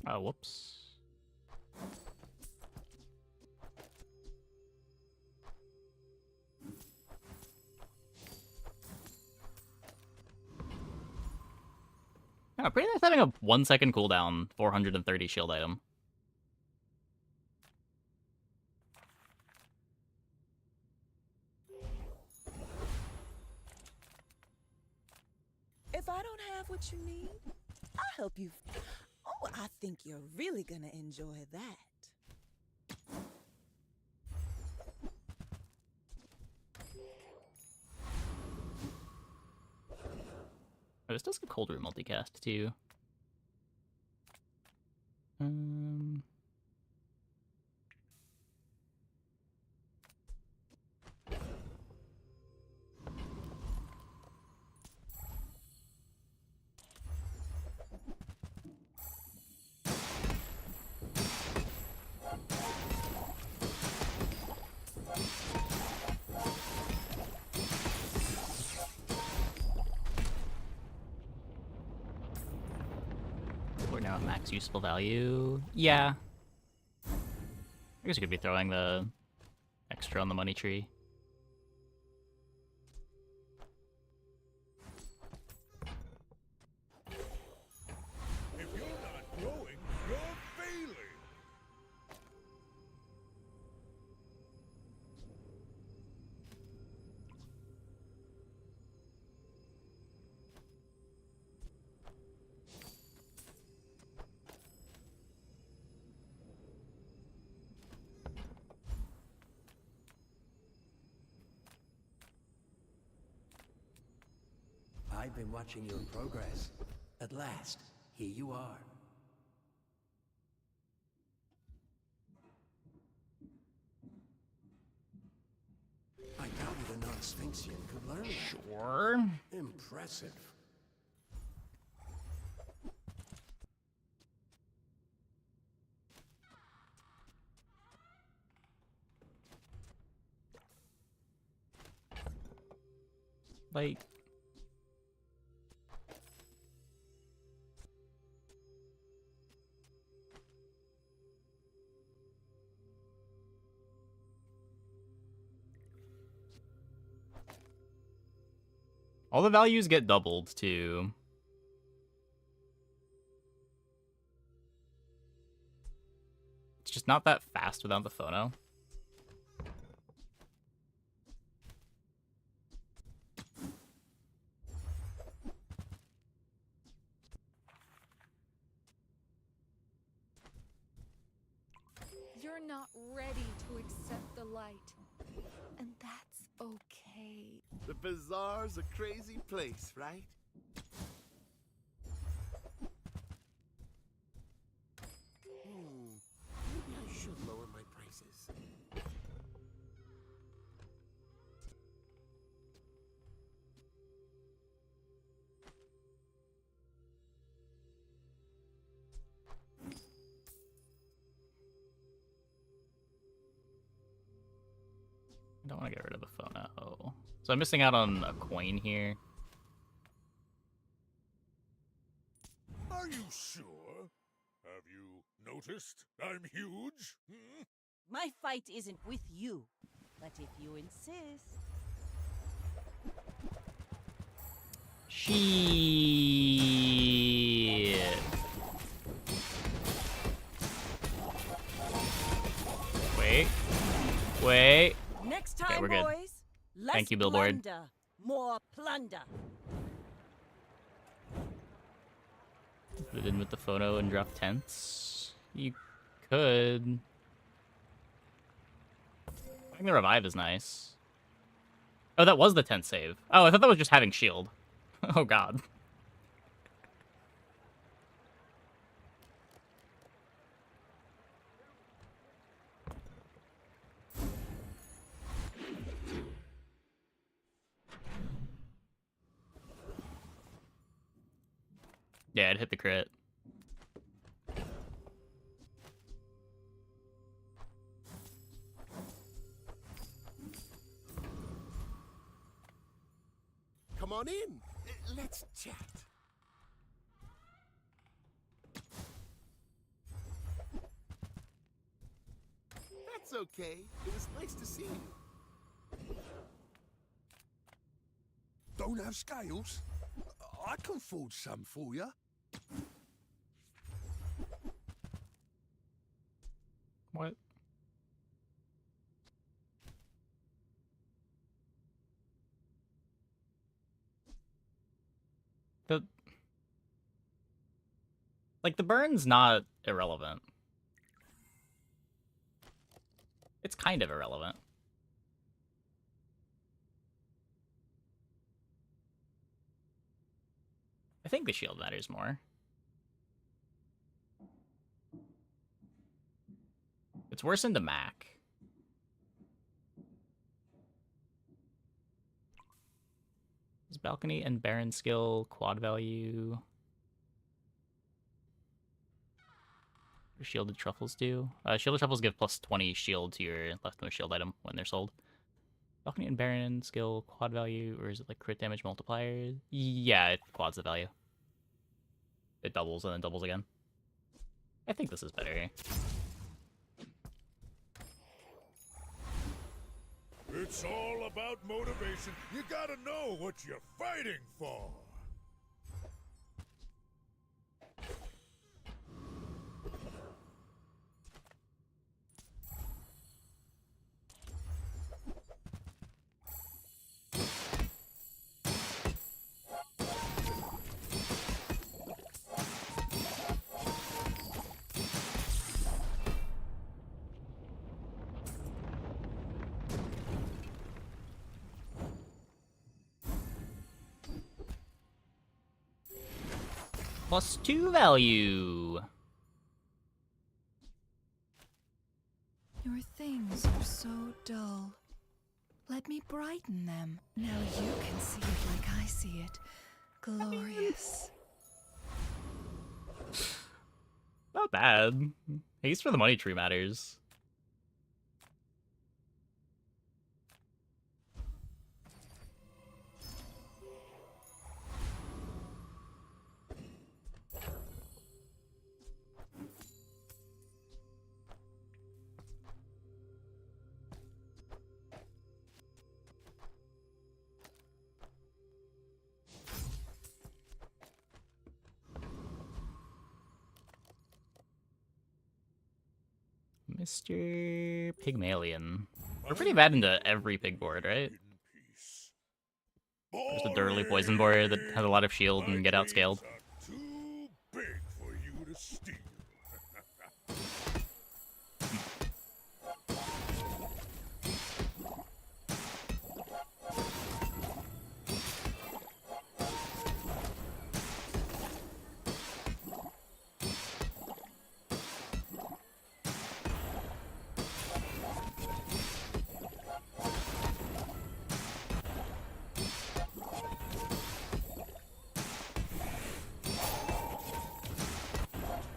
Oh, whoops. Yeah, pretty nice having a 1 second cooldown, 430 shield item. If I don't have what you need, I'll help you. Oh, I think you're really gonna enjoy that. Oh, this does get cold room multicast too. We're now at max useful value. Yeah. I guess we could be throwing the extra on the money tree. If you're not growing, you're failing. I've been watching your progress. At last, here you are. I doubted a non-Sphinxian could learn that. Sure. Impressive. Like, all the values get doubled too. It's just not that fast without the phono. You're not ready to accept the light. And that's okay. The bazaar's a crazy place, right? Maybe I should lower my prices. I don't want to get rid of the phono. So I'm missing out on a coin here. Are you sure? Have you noticed I'm huge? Hmm? My fight isn't with you, but if you insist. Shit. Wait. Next Okay, time, we're good. boys. Less Thank you, Billboard. Plunder, more plunder. Put it in with the photo and drop tents. You could. I think the revive is nice. Oh, that was the tent save. Oh, I thought that was just having shield. Oh god. Yeah, it hit the crit. Come on in. Let's chat. That's okay. It was nice to see you. Don't have scales? I can forge some for you. What? The burn's not irrelevant. It's kind of irrelevant. I think the shield matters more. It's worse into Mac. Is Balcony and Baron skill quad value? What do shielded truffles do? Shielded truffles give plus 20 shield to your leftmost shield item when they're sold. Balcony and Baron skill quad value, or is it like crit damage multiplier? Yeah, it quads the value. It doubles and then doubles again. I think this is better. It's all about motivation. You gotta know what you're fighting for. +2 value. Your things are so dull. Let me brighten them. Now you can see it like I see it. Glorious. Not bad. Haste for the money tree matters. Mr. Pygmalion. We're pretty bad into every pig board, right? There's the Durley Poison board that has a lot of shield and get outscaled. Too big for you to steal.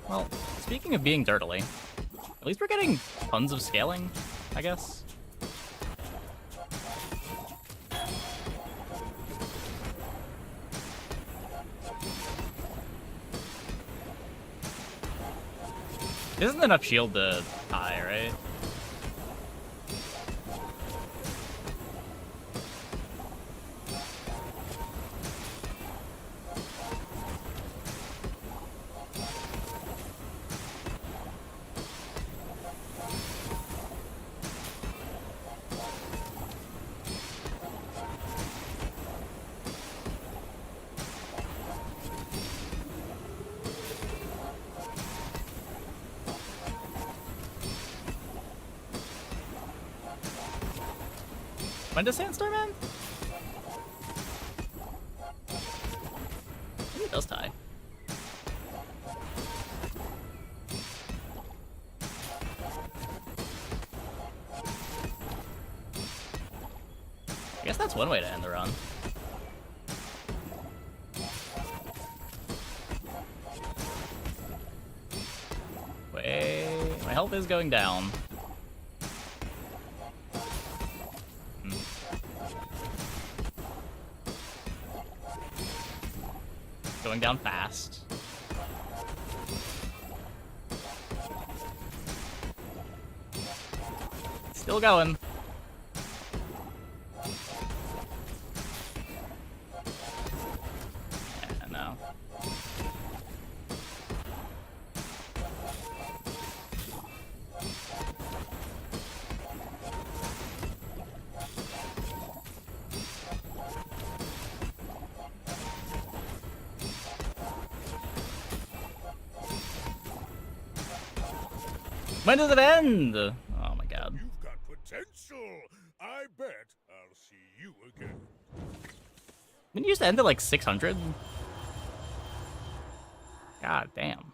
Well, speaking of being dirtily, at least we're getting tons of scaling, I guess. There isn't enough shield to tie, right? When does Sandstorm end? I think it does tie. I guess that's one way to end the run. Wait, my health is going down. Going down fast. Still going. Yeah, no. When does it end? Oh my god. You've got potential. I bet I'll see you again. Didn't you used to end at like 600? God damn.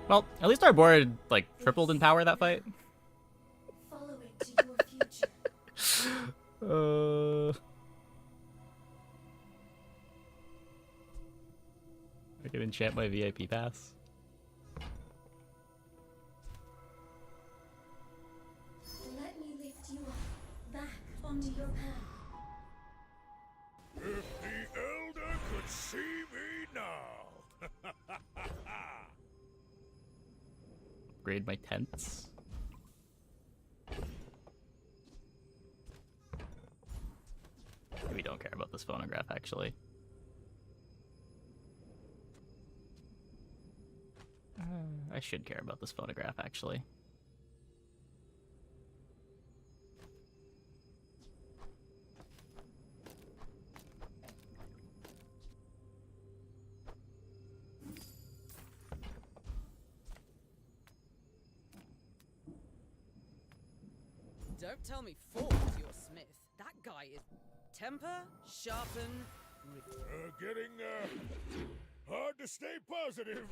Well, at least our board like tripled in power that fight. Follow it to your future. I can enchant my VIP pass. Let me lift you up, back onto your path. If the Elder could see me now. Upgrade my tents. Maybe don't care about this phonograph actually. I should care about this phonograph, actually. Don't tell me Ford is your Smith. That guy is temper, sharpen, Getting hard to stay positive.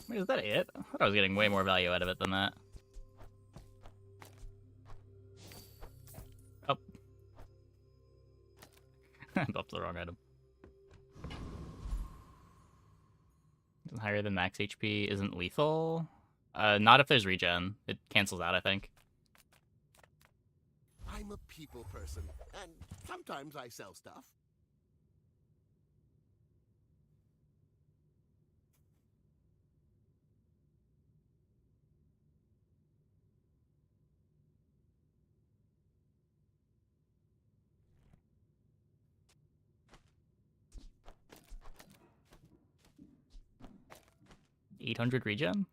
Wait, is that it? I thought I was getting way more value out of it than that. Oh. I bumped the wrong item. Higher than max HP isn't lethal. Not if there's regen. It cancels out, I think. I'm a people person, and sometimes I sell stuff. $800 regen?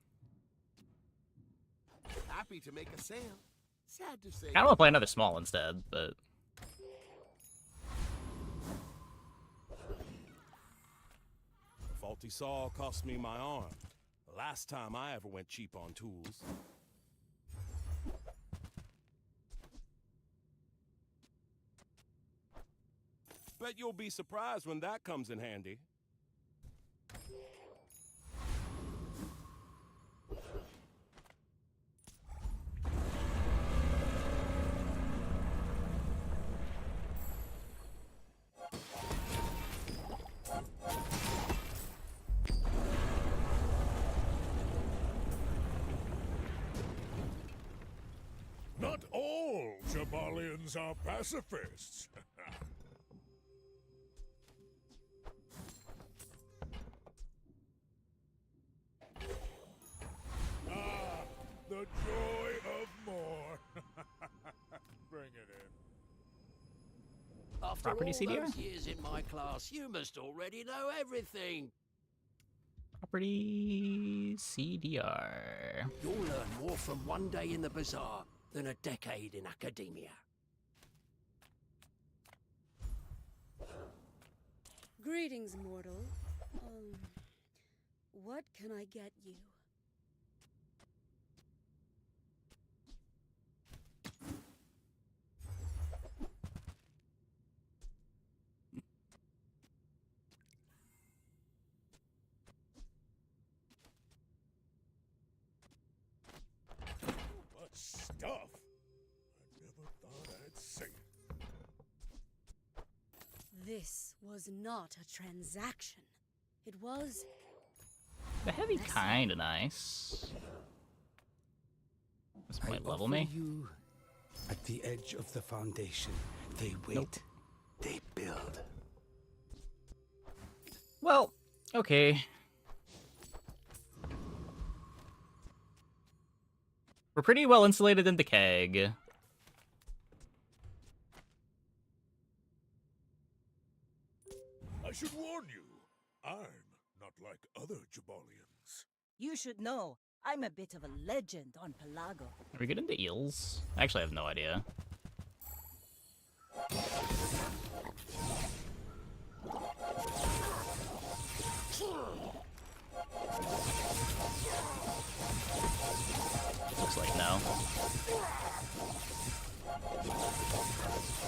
Happy to make a sale. Sad to say. I don't want to play another small instead, but... Faulty saw cost me my arm. The last time I ever went cheap on tools. Bet you'll be surprised when that comes in handy. Jabalians are pacifists. Ah, the joy of more. Bring it in. After Property all CDR? those years in my class, you must already know everything. Property CDR. You'll learn more from one day in the bazaar than a decade in academia. Greetings, mortal. What can I get you? What stuff! I never thought I'd say it. This was not a transaction. It was... The heavy kinda nice. This I might level offer me. you at the edge of the foundation. They wait. They build. Well, okay. We're pretty well insulated in the keg. I should warn you, I'm not like other Jabalians. You should know, I'm a bit of a legend on Pelago. Are we good into eels? I actually have no idea. Looks like no.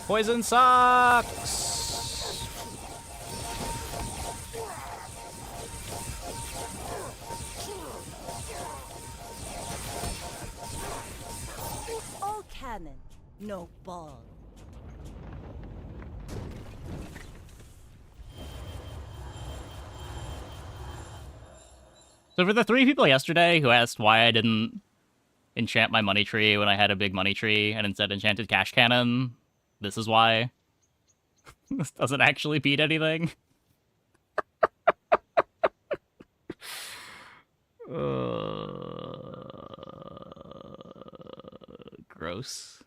Poison sucks! All cannon, no ball. So for the 3 people yesterday who asked why I didn't enchant my money tree when I had a big money tree and instead enchanted cash cannon, this is why. This doesn't actually beat anything. Gross.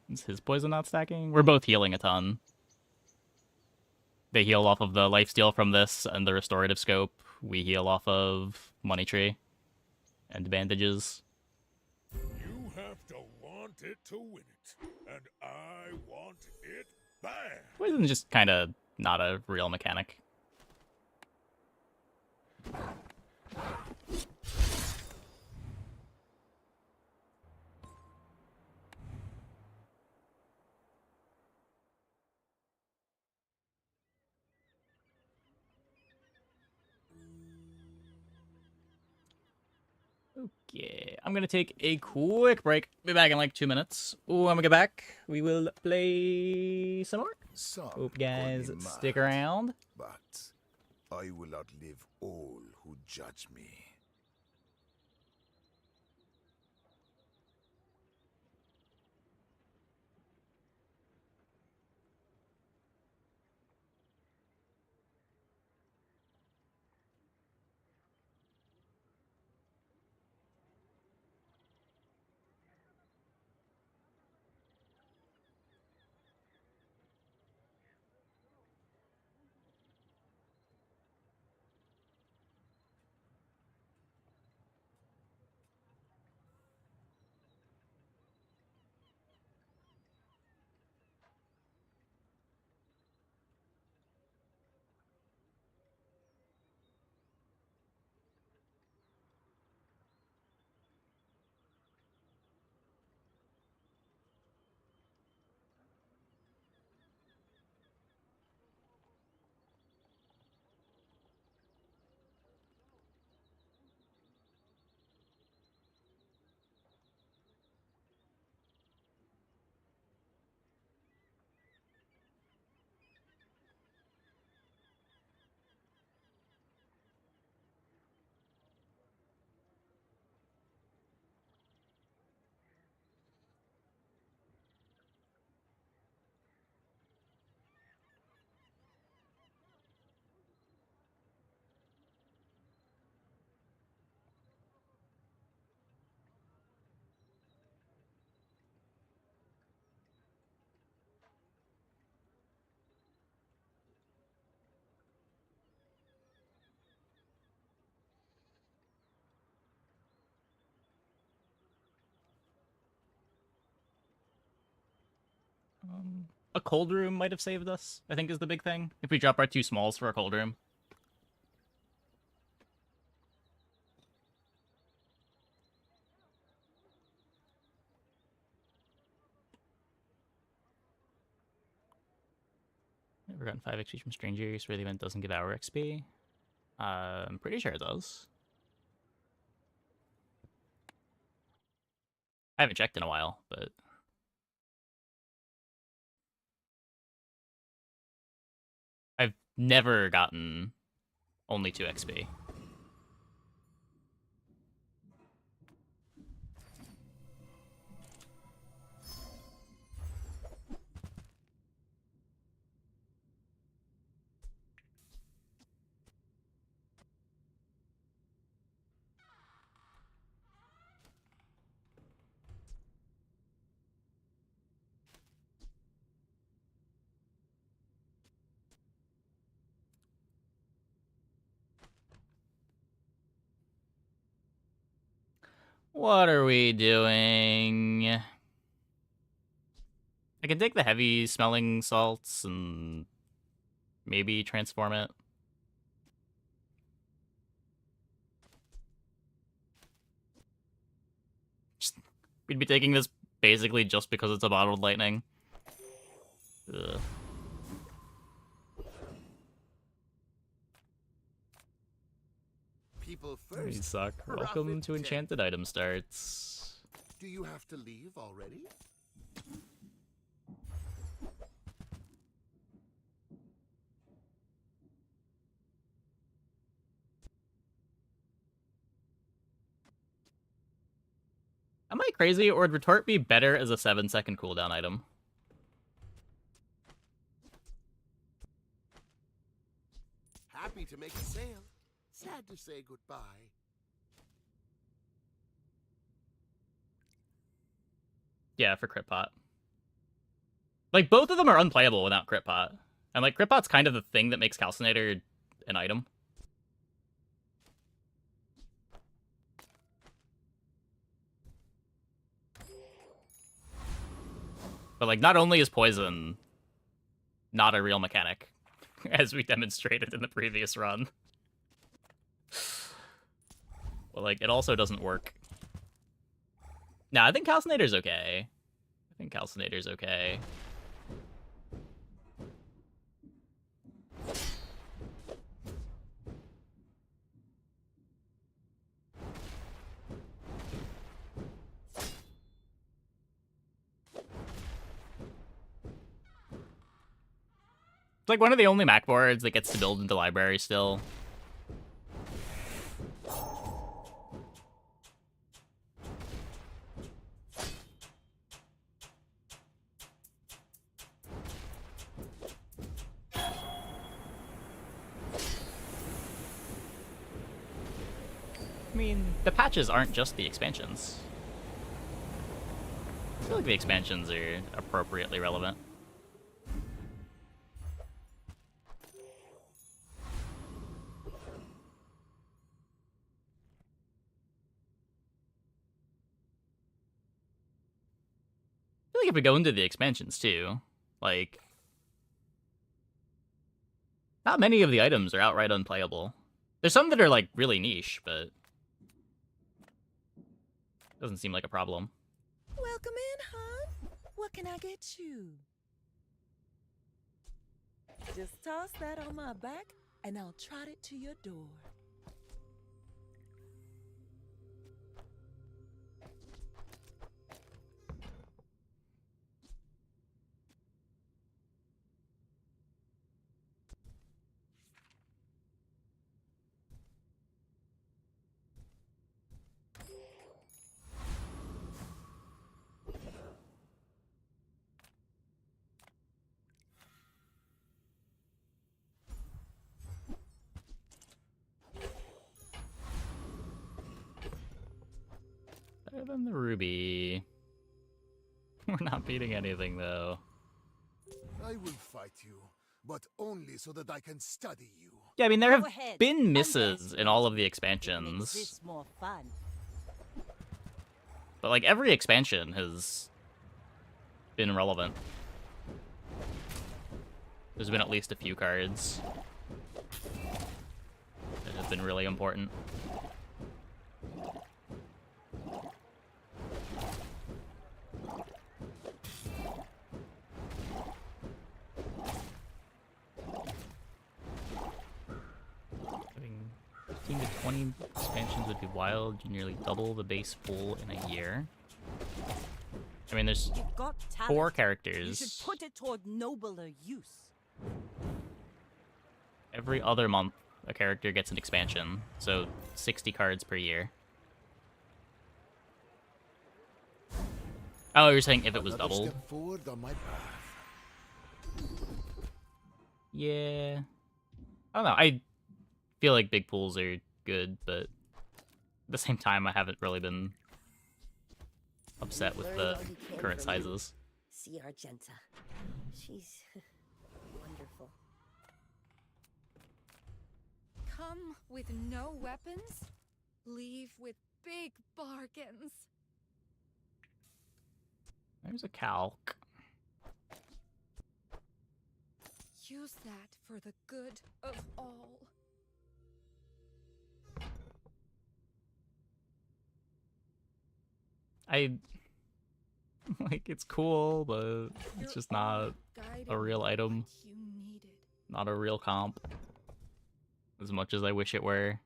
Is his poison not stacking? We're both healing a ton. They heal off of the lifesteal from this and the restorative scope. We heal off of money tree and bandages. You have to want it to win it, and I want it bad. Poison's just kind of not a real mechanic. Okay, I'm gonna take a quick break. Be back in like 2 minutes. Ooh, when we get back, we will play some more. Hope you guys stick around. But I will outlive all who judge me. A cold room might have saved us, I think is the big thing. If we drop our 2 smalls for a cold room. Never gotten 5 XP from strangers where the event doesn't give our XP. I'm pretty sure it does. I haven't checked in a while, but... I've never gotten only 2 XP. What are we doing? I can take the heavy smelling salts and maybe transform it. We'd be taking this basically just because it's a bottled lightning. Ugh. People We first. suck. Welcome to Enchanted Item Starts. Do you have to leave already? Am I crazy, or would Retort be better as a 7-second cooldown item? Happy to make a sale. Sad to say goodbye. Yeah, for Crit Pot. Like, both of them are unplayable without Crit Pot. And, like, Crit Pot's kind of the thing that makes Calcinator an item. But, like, not only is Poison not a real mechanic, as we demonstrated in the previous run, but, like, it also doesn't work. Nah, I think Calcinator's okay. I think Calcinator's okay. It's like one of the only Mac boards that gets to build into library still. I mean, the patches aren't just the expansions. I feel like the expansions are appropriately relevant. I feel like if we go into the expansions too, like, not many of the items are outright unplayable. There's some that are, like, really niche, but doesn't seem like a problem. Welcome in, hon. What can I get you? Just toss that on my back, and I'll trot it to your door. Better than the Ruby. We're not beating anything, though. I will fight you, but only so that I can study you. Yeah, I mean, there Go have ahead. been misses in all of the Makes expansions. this more fun. But, like, every expansion has been relevant. There's been at least a few cards that have been really important. Having 15 to 20 expansions would be wild. You nearly double the base pool in a year. I mean, there's You've got talent. 4 You characters. should put it toward nobler use. Every other month, a character gets an expansion, so 60 cards per year. Oh, you're saying if it was Another doubled? step forward on my path. Yeah. I don't know. I feel like big pools are good, but at the same time, I haven't really been upset with Learn the all you can current from me. sizes. See Argenta. She's wonderful. Come with no weapons, leave with big bargains. There's a calc. Use that for the good of all. Like, it's cool, but it's just not a real item. You needed. Not a real comp. As much as I wish it were.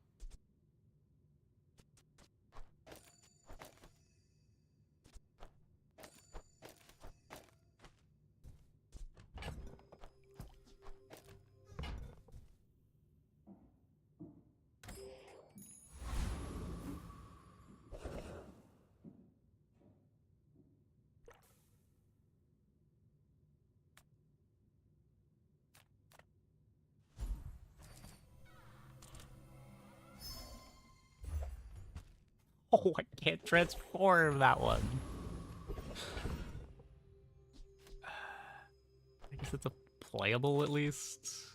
Oh, I can't transform that one. I guess it's a playable at least.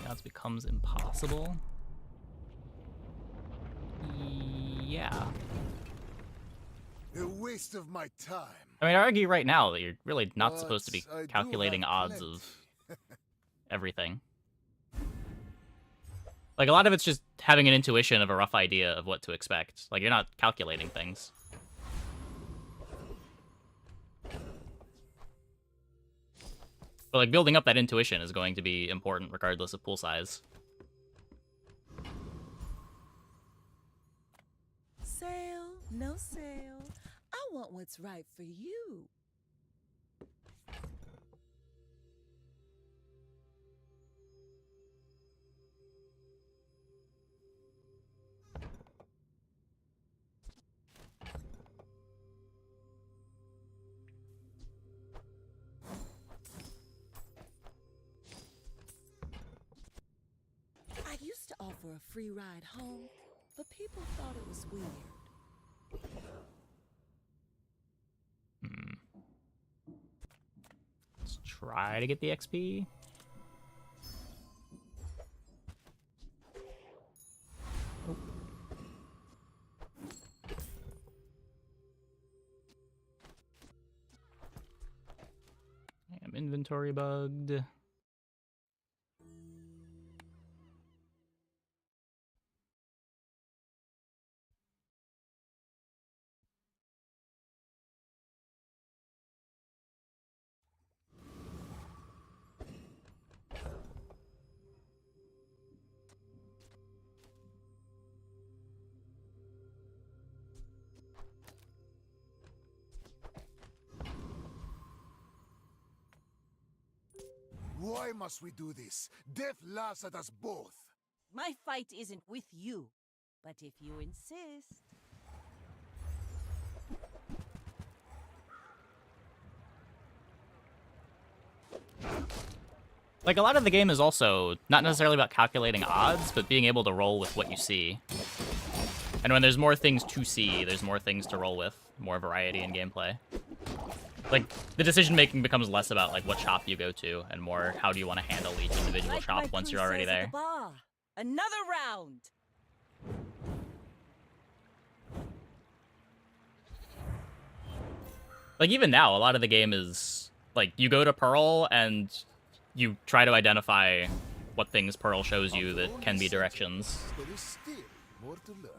Now it becomes impossible. Yeah. A waste of my time. I mean, I argue right now that you're really not But supposed to be I do calculating have odds plenty. of everything. Like, a lot of it's just having an intuition of a rough idea of what to expect. Like, you're not calculating things. But, like, building up that intuition is going to be important regardless of pool size. Sale, no sale. I want what's right for you. I used to offer a free ride home, but people thought it was weird. Let's try to get the XP. Nope. I'm inventory bugged. Why must we do this? Death laughs at us both. My fight isn't with you, but if you insist. Like, a lot of the game is also not necessarily about calculating odds, but being able to roll with what you see. And when there's more things to see, there's more things to roll with, more variety in gameplay. Like, the decision-making becomes less about, like, what shop you go to, and more how do you want to handle each individual Like shop my once crew you're already says at there. the bar, another round. Like, even now, a lot of the game is, like, you go to Pearl, and you try to identify what things Pearl shows you that can be directions. There is still more to learn.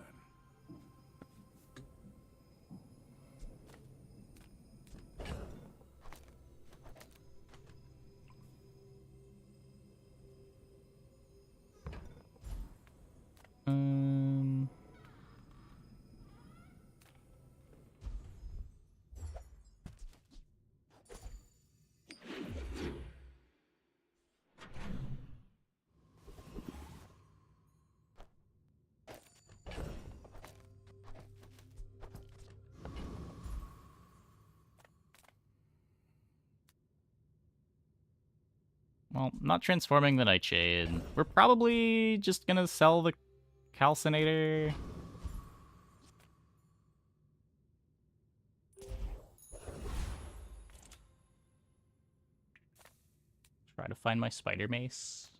Well, not transforming the Nightshade. We're probably just gonna sell the Calcinator. Try to find my Spider Mace.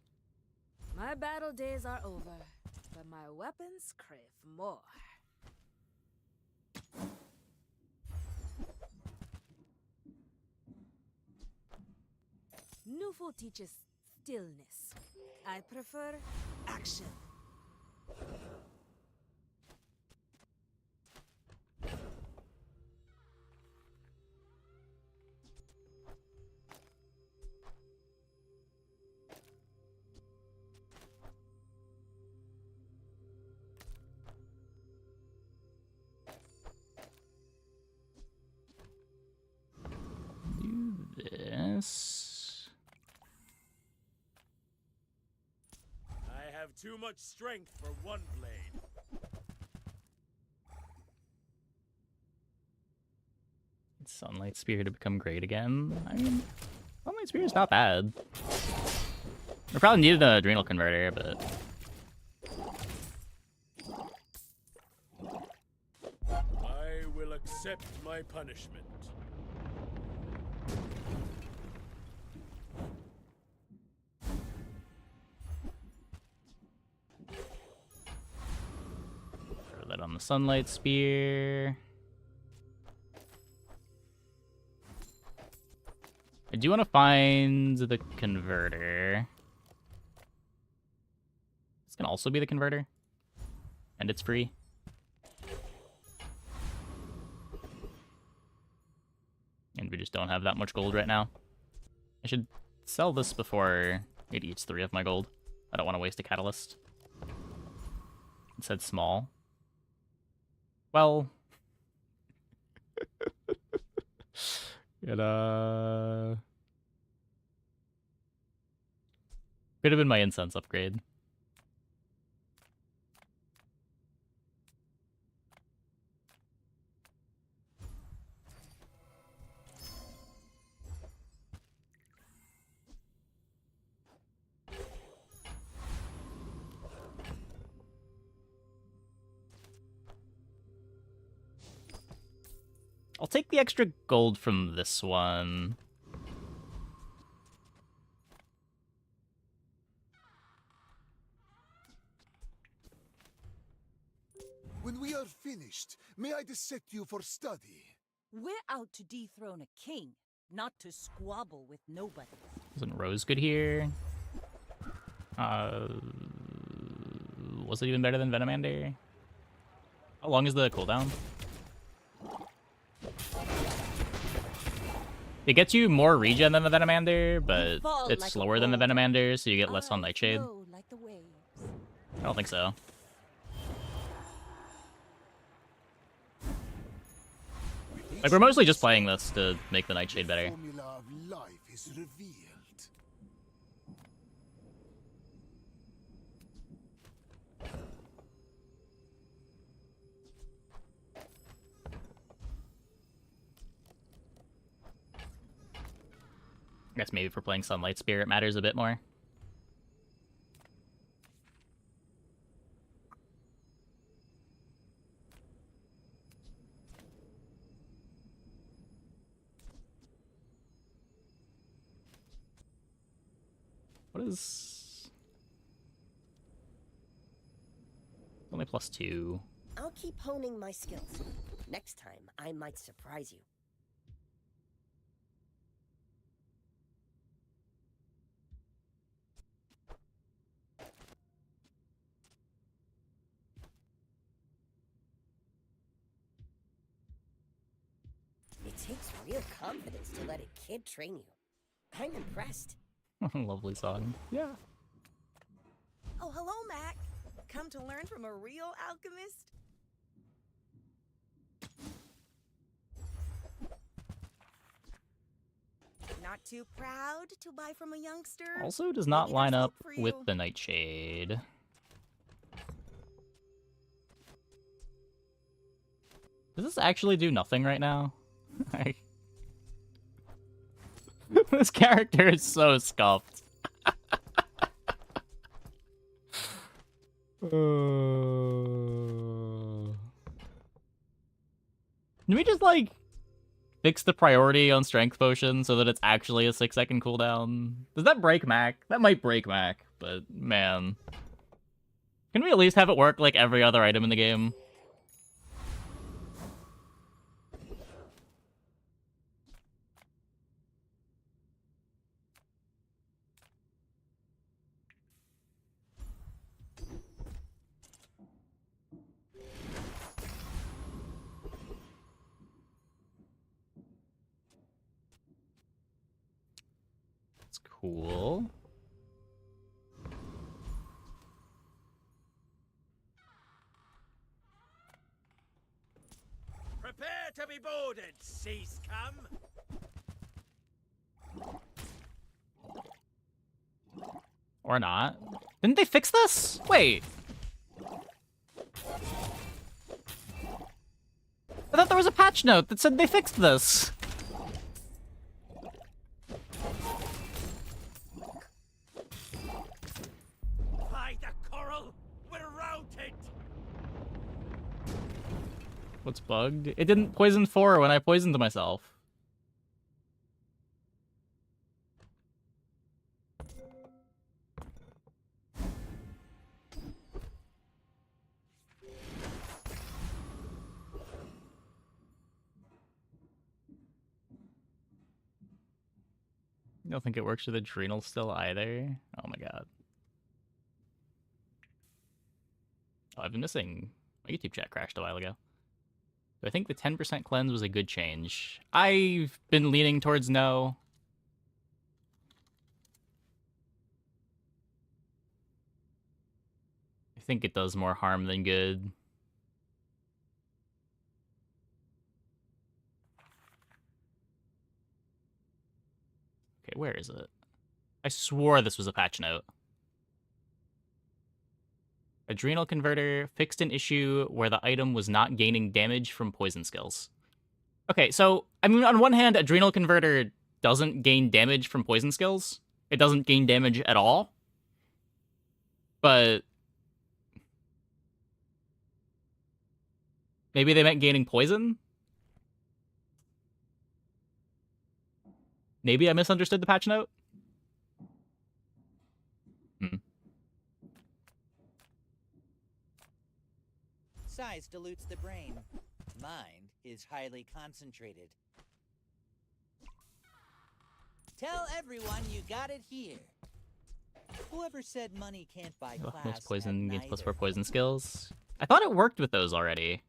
My battle days are over, but my weapons crave more. Nufo teaches stillness. I prefer action. Do this. I have too much strength for one blade. Sunlight Spear to become great again. I mean, Sunlight Spear is not bad. We probably needed an Adrenal Converter, but I will accept my punishment. throw that on the Sunlight Spear. I do want to find the converter. This can also be the converter. And it's free. And we just don't have that much gold right now. I should sell this before it eats 3 of my gold. I don't want to waste a catalyst. It said small. Well... Could have been my incense upgrade. I'll take the extra gold from this one. When we are finished, may I dissect you for study? We're out to dethrone a king, not to squabble with nobody. Isn't Rose good here? Was it even better than Venomander? How long is the cooldown? It gets you more regen than the Venomander, but it's slower than the Venomander, so you get less on Nightshade. I don't think so. Like, we're mostly just playing this to make the Nightshade better. Formula of life is revealed. guess maybe for playing Sunlight Spirit matters a bit more. What is... Only +2. I'll keep honing my skills. Next time, I might surprise you. It takes real confidence to let a kid train you. I'm impressed. Lovely song. Yeah. Oh, hello, Mac. Come to learn from a real alchemist? Not too proud to buy from a youngster? Also does not line up for with you. the Nightshade. Does this actually do nothing right now? This character is so scuffed. Can we just, like, fix the priority on Strength Potion so that it's actually a 6-second cooldown? Does that break Mac? That might break Mac, but man. Can we at least have it work like every other item in the game? That's cool. Prepare to be boarded, sea scum! Or not. Didn't they fix this? Wait. I thought there was a patch note that said they fixed this. By the coral, we're routed! What's bugged? It didn't poison 4 when I poisoned myself. I don't think it works with Adrenal still either. Oh my god. Oh, I've been missing... My YouTube chat crashed a while ago. So I think the 10% cleanse was a good change. I've been leaning towards no. I think it does more harm than good. Okay, where is it? I swore this was a patch note. Adrenal Converter fixed an issue where the item was not gaining damage from poison skills. Okay, so, I mean, on one hand, Adrenal Converter doesn't gain damage from poison skills. It doesn't gain damage at all. But... maybe they meant gaining poison? Maybe I misunderstood the patch note? Size dilutes the brain. Mind is highly concentrated. Tell everyone you got it here. Whoever said money can't buy Oh, class makes poison had gains neither. +4 poison skills. I thought it worked with those already.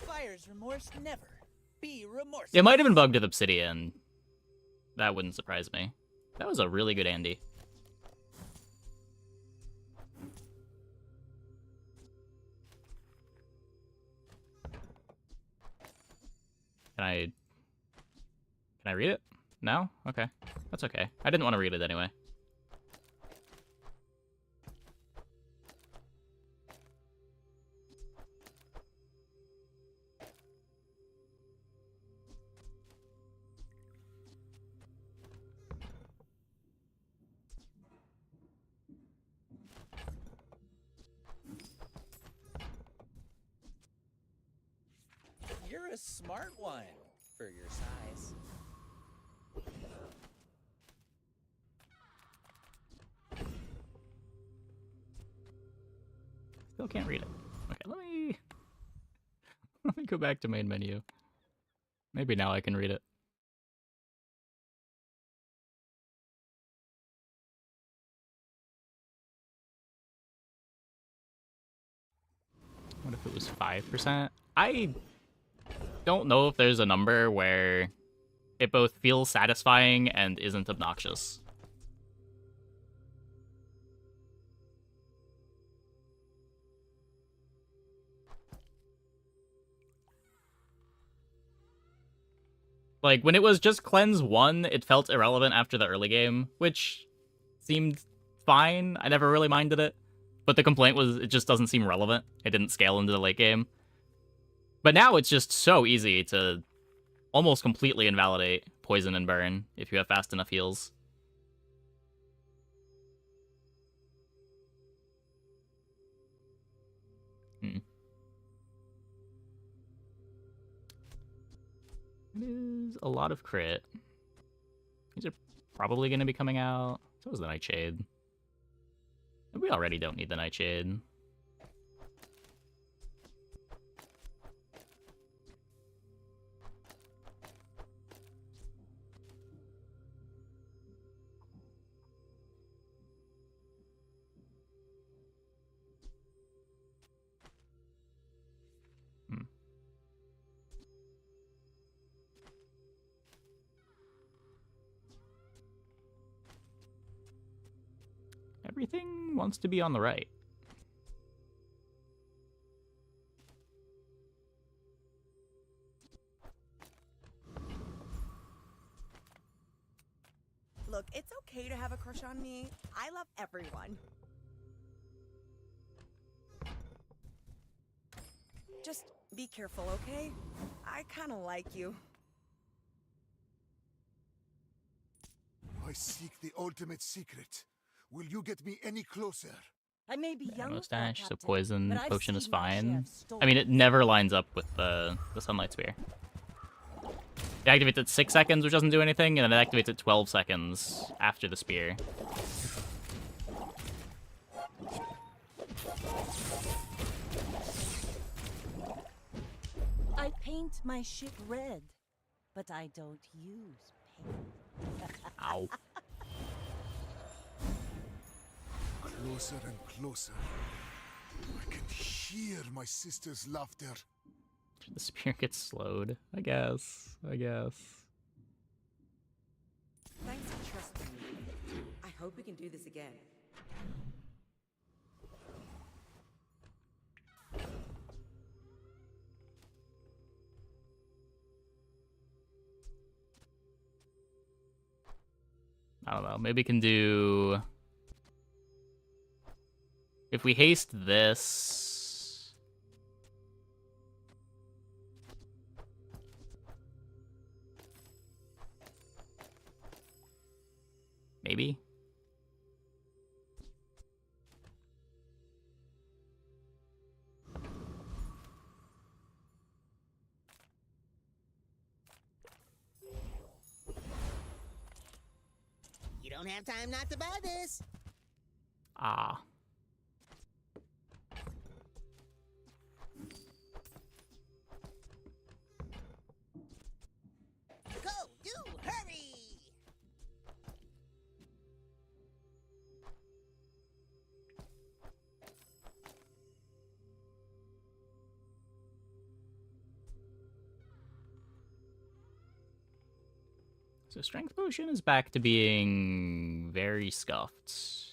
Fire's remorse never. Be remorseful. It might have been bugged with Obsidian. That wouldn't surprise me. That was a really good Andy. Can I read it? No? Okay. That's okay. I didn't want to read it anyway. a smart one for your size. Still can't read it. Okay, let me go back to main menu. Maybe now I can read it. What if it was 5%? I don't know if there's a number where it both feels satisfying and isn't obnoxious. Like, when it was just Cleanse 1, it felt irrelevant after the early game, which seemed fine. I never really minded it. But the complaint was it just doesn't seem relevant. It didn't scale into the late game. But now it's just so easy to almost completely invalidate Poison and Burn if you have fast enough heals. It is a lot of crit. These are probably going to be coming out. So is the Nightshade. We already don't need the Nightshade. Everything wants to be on the right. Look, it's okay to have a crush on me. I love everyone. Just be careful, okay? I kind of like you. I seek the ultimate secret. Will you get me any closer? I may be young, Mustache, so Captain, Poison, but I've Potion is seen my share fine. of stories. I mean, it never lines up with the Sunlight Spear. It activates at 6 seconds, which doesn't do anything, and then it activates at 12 seconds after the spear. I paint my ship red, but I don't use paint. Ow. Closer and closer. I can hear my sister's laughter. The spear gets slowed. I guess. Thanks for trusting me. I hope we can do this again. I don't know. Maybe we can do... If we haste this... Maybe? You don't have time not to buy this. Ah. Go, do, hurry! So Strength Potion is back to being very scuffed.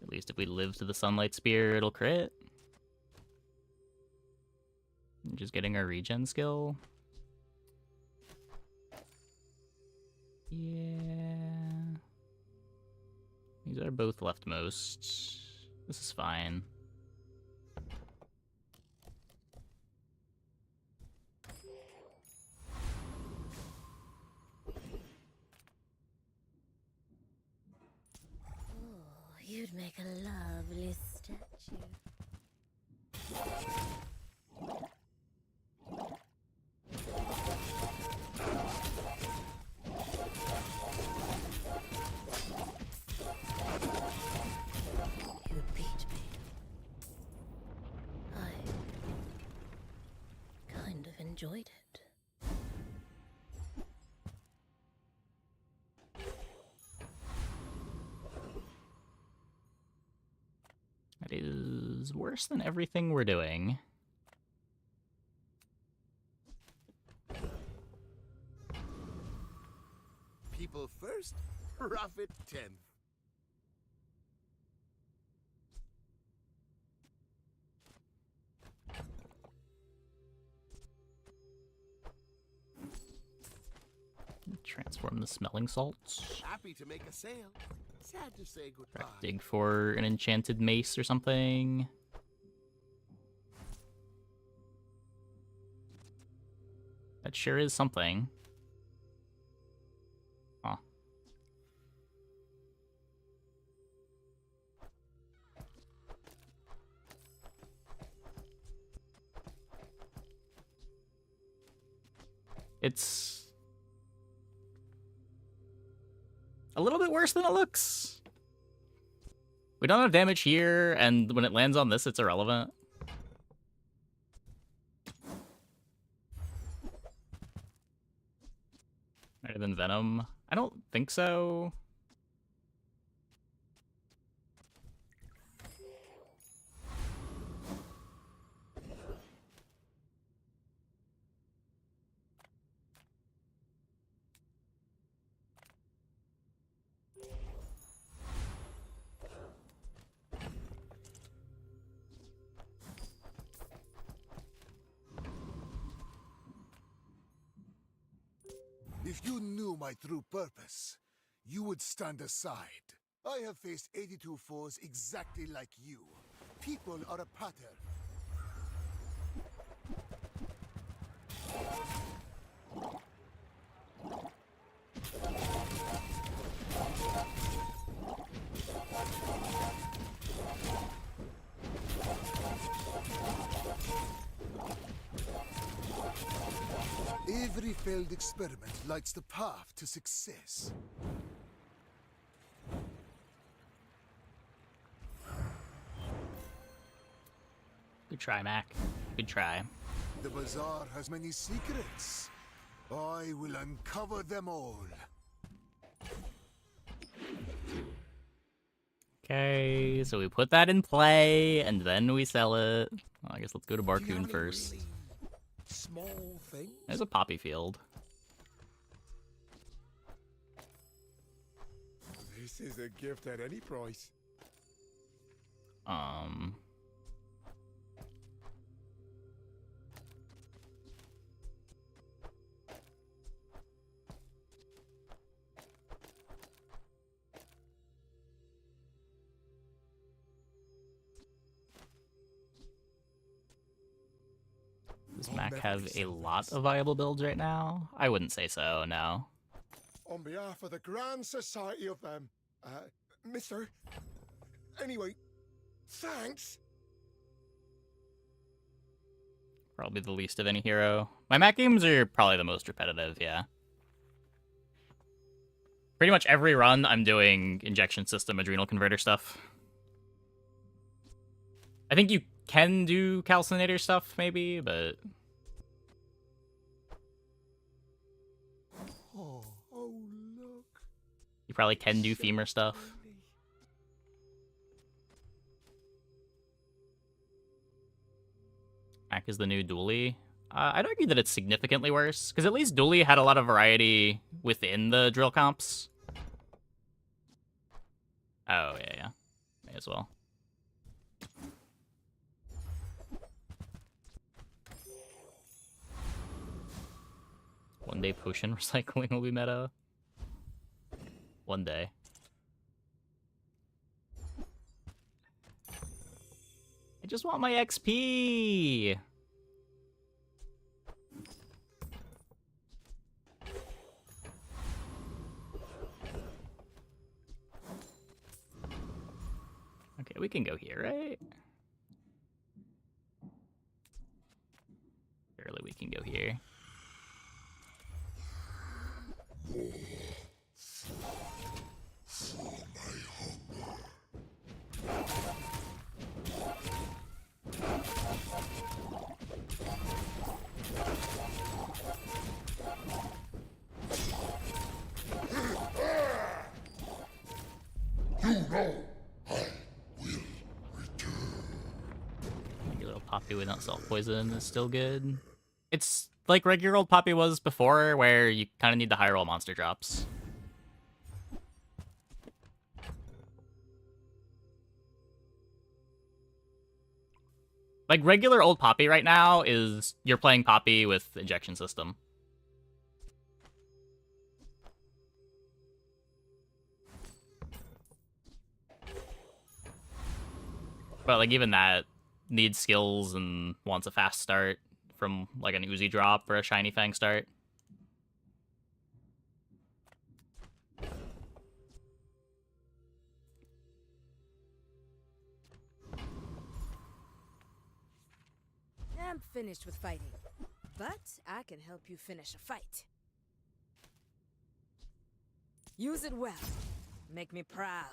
At least if we live to the Sunlight Spear, it'll crit. Just getting our regen skill. Yeah. These are both leftmost. This is fine. would make a lovely statue. You beat me. I kind of enjoyed it. That is worse than everything we're doing. People first, profit 10th. Transform the smelling salts. Happy to make a sale. Sad to say goodbye. Dig for an enchanted mace or something. That sure is something. Huh. It's a little bit worse than it looks. We don't have damage here, and when it lands on this, it's irrelevant. Better than Venom? I don't think so. If you knew my true purpose, you would stand aside. I have faced 82 foes exactly like you. People are a pattern. Every failed experiment lights the path to success. Good try, Mac. Good try. The bazaar has many secrets. I will uncover them all. Okay, so we put that in play, and then we sell it. Well, I guess let's go to Barcoon first. Small thing. There's a poppy field. This is a gift at any price. Does Mac have a lot of viable builds right now? I wouldn't say so, no. On behalf of the Grand Society of Mister. Anyway, thanks. Probably the least of any hero. My Mac games are probably the most repetitive, yeah. Pretty much every run, I'm doing injection system, adrenal converter stuff. I think you can do calcinator stuff, maybe, but... Oh, look. You probably can do femur stuff. Mac is the new Dually. I'd argue that it's significantly worse, because at least Dually had a lot of variety within the drill comps. Oh, yeah. May as well. One day potion recycling will be meta. One day. I just want my XP! Okay, we can go here, right? Surely we can go here. Regular old Poppy without self-poison is still good. It's like regular old Poppy was before, where you kind of need the high roll monster drops. Like regular old Poppy right now is you're playing Poppy with injection system. But like even that needs skills and wants a fast start from like an Uzi drop or a Shiny Fang start. I'm finished with fighting, but I can help you finish a fight. Use it well. Make me proud.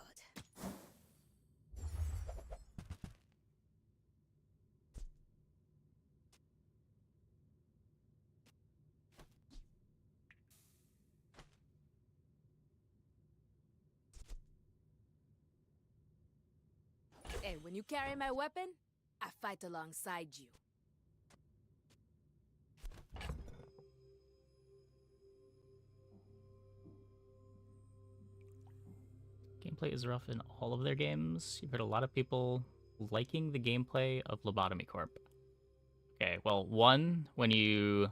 Hey, when you carry my weapon, I fight alongside you. Gameplay is rough in all of their games. You've heard a lot of people liking the gameplay of Lobotomy Corp. Okay, well, one, when you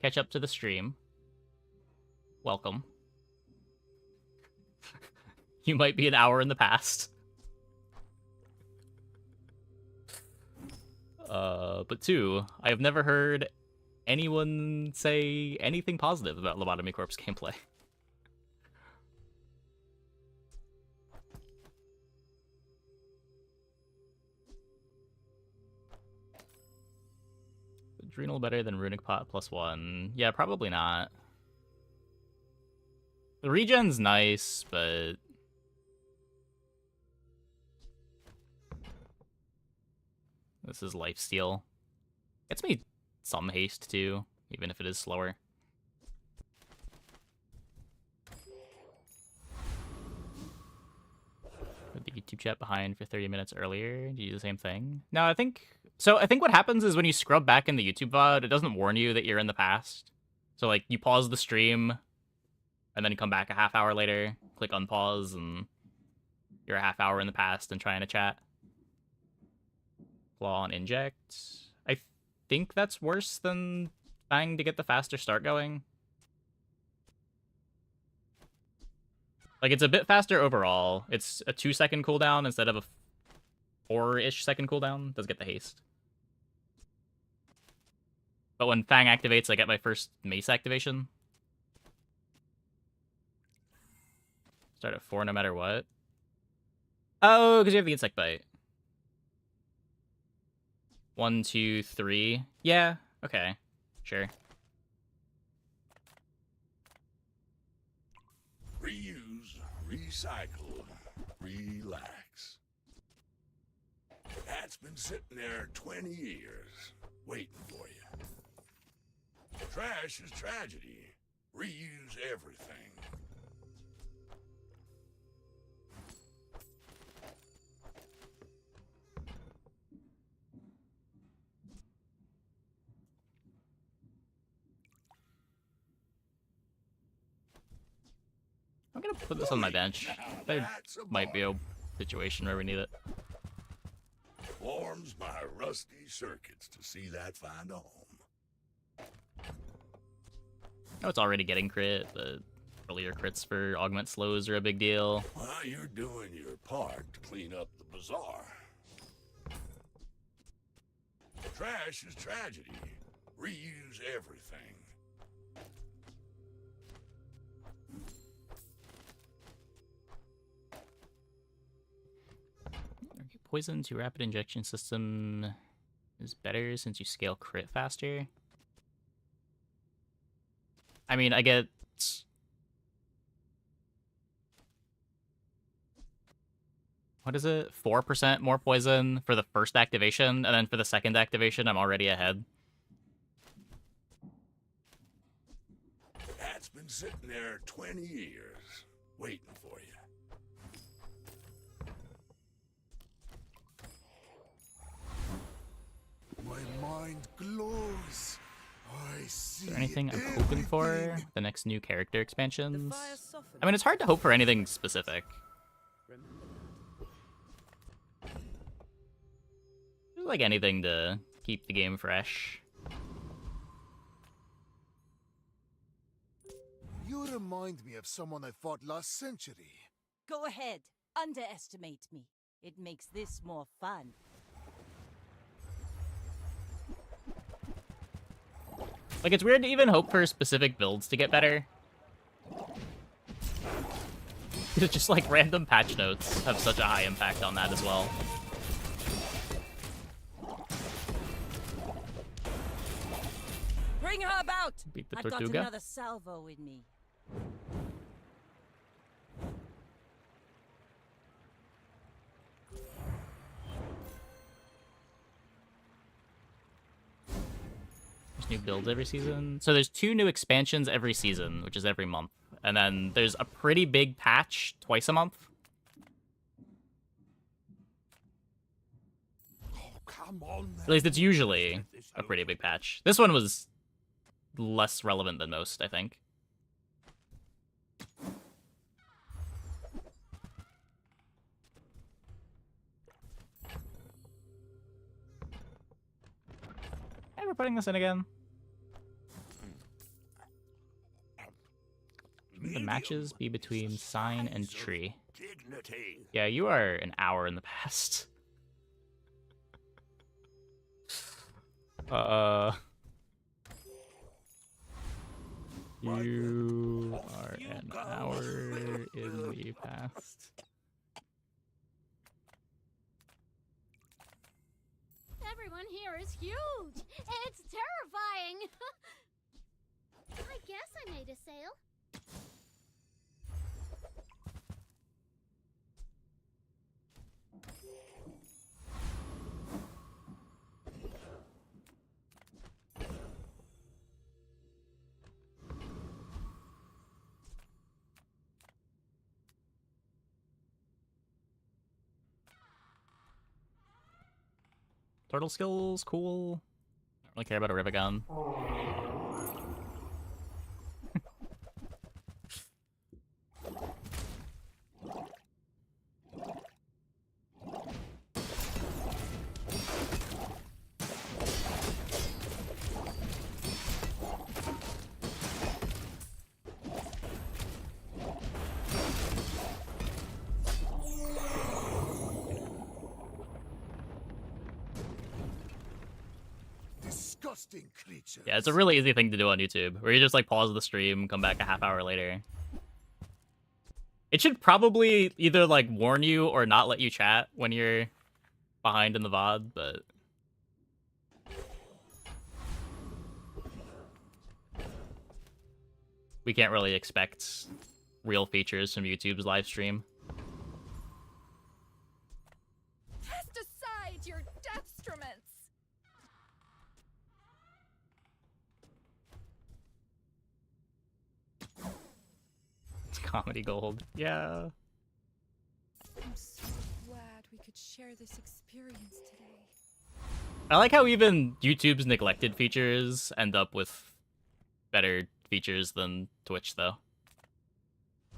catch up to the stream, welcome. You might be an hour in the past. But two, I have never heard anyone say anything positive about Lobotomy Corp's gameplay. Adrenal better than Runic Pot +1? Yeah, probably not. The regen's nice, but this is lifesteal. Gets me some haste too, even if it is slower. Put the YouTube chat behind for 30 minutes earlier. Do you do the same thing? No, I think what happens is when you scrub back in the YouTube VOD, it doesn't warn you that you're in the past. So like you pause the stream and then you come back a half hour later, click unpause, and you're a half hour in the past and trying to chat. Claw and inject. I think that's worse than Fang to get the faster start going. Like, it's a bit faster overall. It's a 2-second cooldown instead of a 4-ish second cooldown. Does get the haste. But when Fang activates, I get my first mace activation. Start at 4 no matter what. Oh, because you have the insect bite. 1, 2, 3. Yeah, okay. Sure. Reuse, recycle, relax. That's been sitting there 20 years, waiting for you. Trash is tragedy. Reuse everything. I'm gonna put this on my bench. There might be a situation where we need it. Forms my rusty circuits to see that find a home. I know it's already getting crit, but earlier crits for augment slows are a big deal. Well, you're doing your part to clean up the bazaar. Trash is tragedy. Reuse everything. poison to rapid injection system is better since you scale crit faster. I mean, I get... What is it? 4% more poison for the first activation, and then for the second activation, I'm already ahead. That's been sitting there 20 years, waiting for you. My mind glows. I see. Is there anything I'm hoping for? The next new character expansions? fire softens. I mean, it's hard to hope for anything specific. Just like anything to keep the game fresh. You remind me of someone I fought last century. Go ahead. Underestimate me. It makes this more fun. Like, it's weird to even hope for specific builds to get better. It's just like random patch notes have such a high impact on that as well. Bring her about! Beat the I've got Tortuga. another salvo in me. There's new builds every season. So there's 2 new expansions every season, which is every month. And then there's a pretty big patch twice a month. Oh, come on. At least it's usually a pretty big patch. This one was less relevant than most, I think. And we're putting this in again. The matches be between Sign and Tree. Dignity. Yeah, you are an hour in the past. You are an hour in the past. Everyone here is huge. It's terrifying. I guess I made a sale. Turtle skills, cool. I don't really care about a rivet gun. Disgusting creature. Yeah, it's a really easy thing to do on YouTube, where you just like pause the stream, come back a half hour later. It should probably either like warn you or not let you chat when you're behind in the VOD, but we can't really expect real features from YouTube's live stream. Cast aside your deathstruments! It's comedy gold. Yeah. I'm so glad we could share this experience today. I like how even YouTube's neglected features end up with better features than Twitch, though.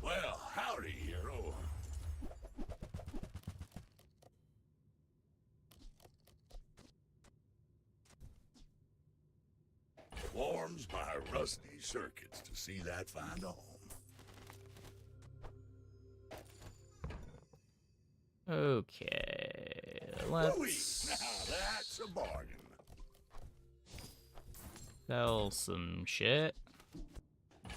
Well, howdy, hero. Warms my rusty circuits to see that find a home. Okay, Louise, let's now that's a bargain. sell some shit.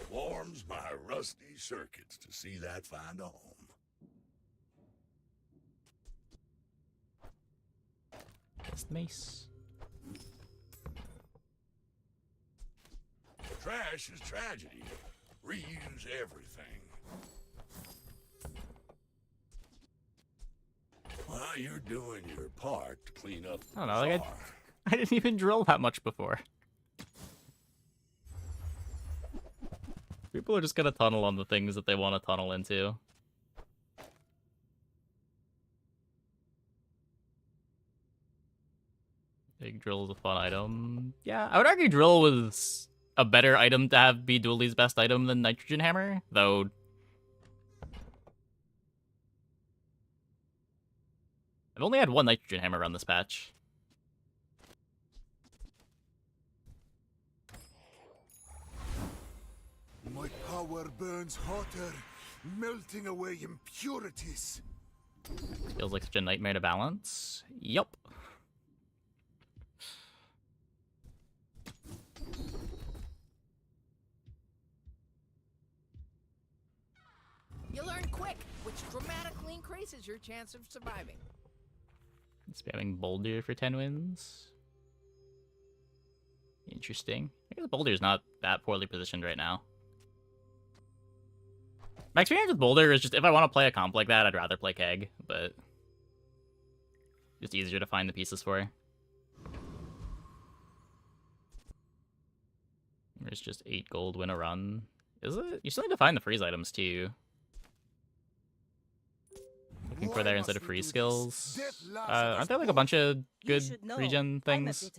Warms my rusty circuits to see that find a home. Cast mace. Trash is tragedy. Reuse everything. Well, you're doing your part to clean up the I don't know, like bazaar. I didn't even drill that much before. People are just gonna tunnel on the things that they want to tunnel into. Big drill is a fun item. Yeah, I would argue drill was a better item to have be Dooley's best item than nitrogen hammer, though. I've only had one nitrogen hammer on this patch. My power burns hotter, melting away impurities. Feels like such a nightmare to balance. Yup. You learn quick, which dramatically increases your chance of surviving. Spamming Boulder for 10 wins. Interesting. I guess Boulder's not that poorly positioned right now. My experience with Boulder is just, if I want to play a comp like that, I'd rather play Keg, but just easier to find the pieces for. There's just 8 gold win a run. Is it? You still need to find the freeze items too. Looking for there instead of freeze skills. Aren't there like a bunch of good regen things?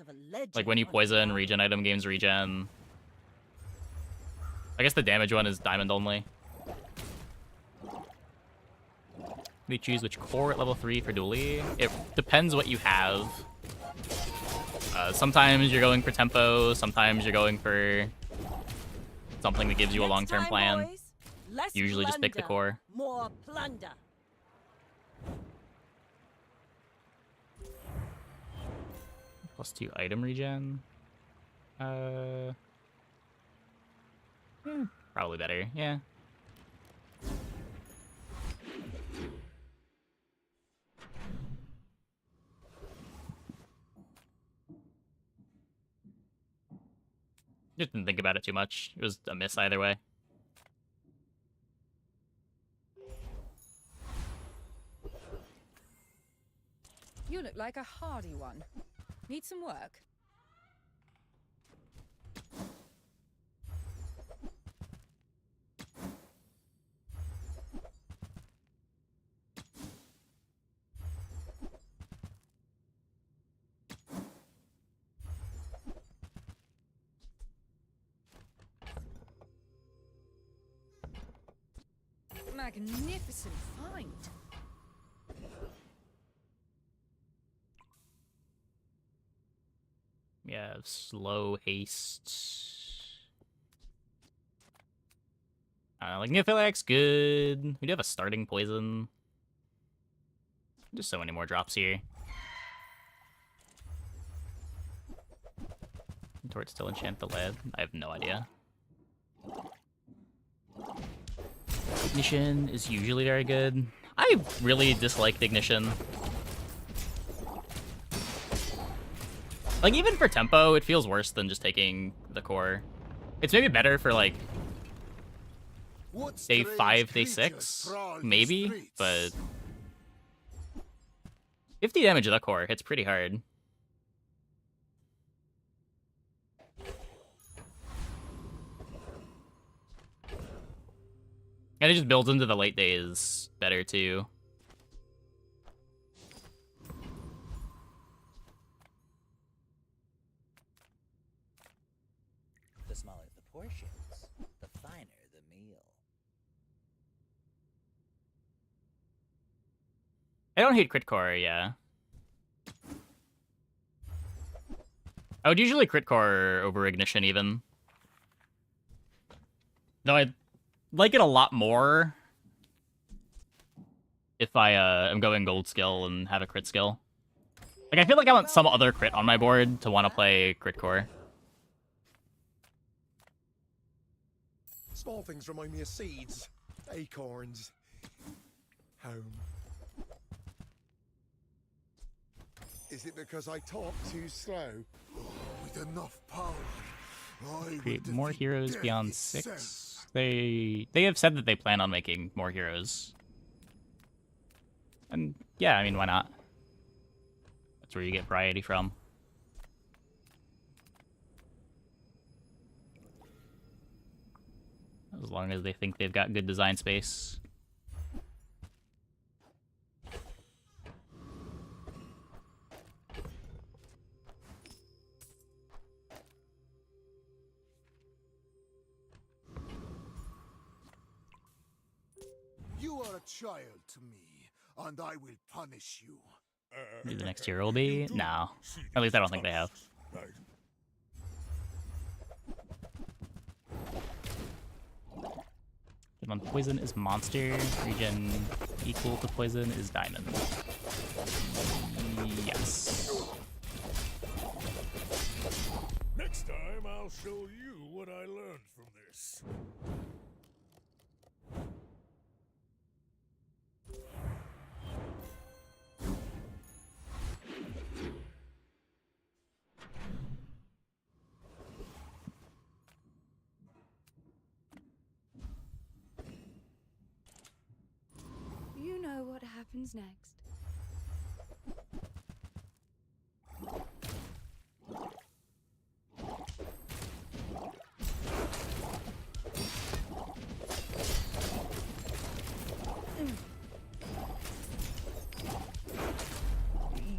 Like when you poison, regen item games regen. I guess the damage one is diamond only. We choose which core at level 3 for Dooley. It depends what you have. Sometimes you're going for tempo, sometimes you're going for something that gives you a long-term plan. Usually just pick the core. More plunder. +2 item regen. Probably better, yeah. Just didn't think about it too much. It was a miss either way. You look like a hardy one. Need some work? Magnificent find. Yeah, slow haste. Like Nifilak's good. We do have a starting poison. Just so many more drops here. Tort still enchant the lead. I have no idea. Ignition is usually very good. I really disliked Ignition. Like, even for tempo, it feels worse than just taking the core. It's maybe better for, like, day 5, day 6, maybe, but 50 damage of the core hits pretty hard. And it just builds into the late days better, too. The smaller the portions, the finer the meal. I don't hate crit core, yeah. I would usually crit core over Ignition, even. Though I like it a lot more if I am going gold skill and have a crit skill. Like, I feel like I want some other crit on my board to want to play crit core. Small things remind me of seeds, acorns, home. Is Is it because I talk too slow? With enough power, I Create will more defeat heroes death beyond itself. 6. They have said that they plan on making more heroes. And yeah, I mean, why not? That's where you get variety from. As long as they think they've got good design space. You are a child to me, and I will punish you. Maybe the next hero will be? No. At least I don't think they have. Regen on poison is monster. Regen equal to poison is diamond. Yes. Next time, I'll show you what I learned from this. You know what happens next.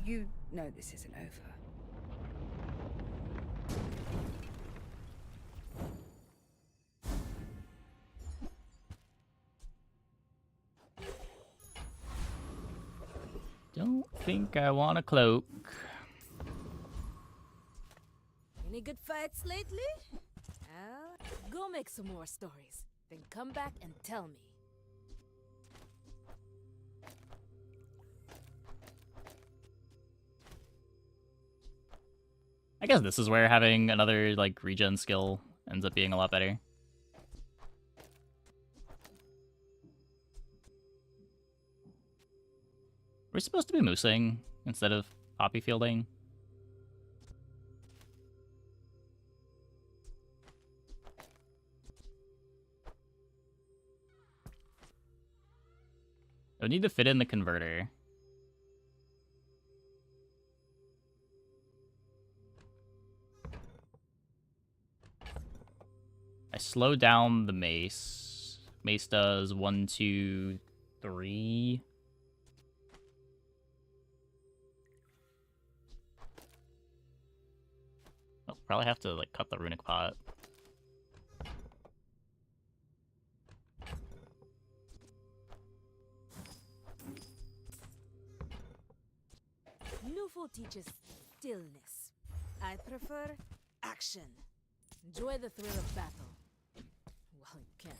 You know this isn't over. Don't think I want a cloak. Any good fights lately? Well, go make some more stories. Then come back and tell me. I guess this is where having another like regen skill ends up being a lot better. We're supposed to be moosing instead of poppy fielding. I would need to fit in the converter. I slow down the mace. Mace does 1, 2, 3. I'll probably have to like cut the runic pot. Newful teaches stillness. I prefer action. Enjoy the thrill of battle. While you can.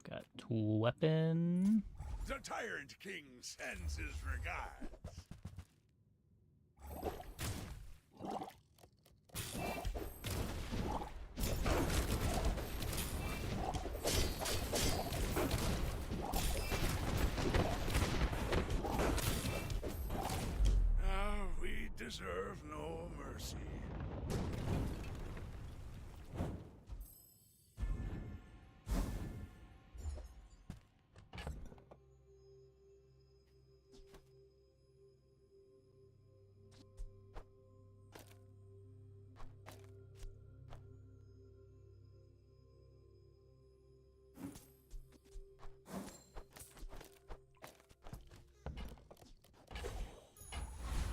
Got tool weapon. The Tyrant King sends his regards. We deserve no mercy.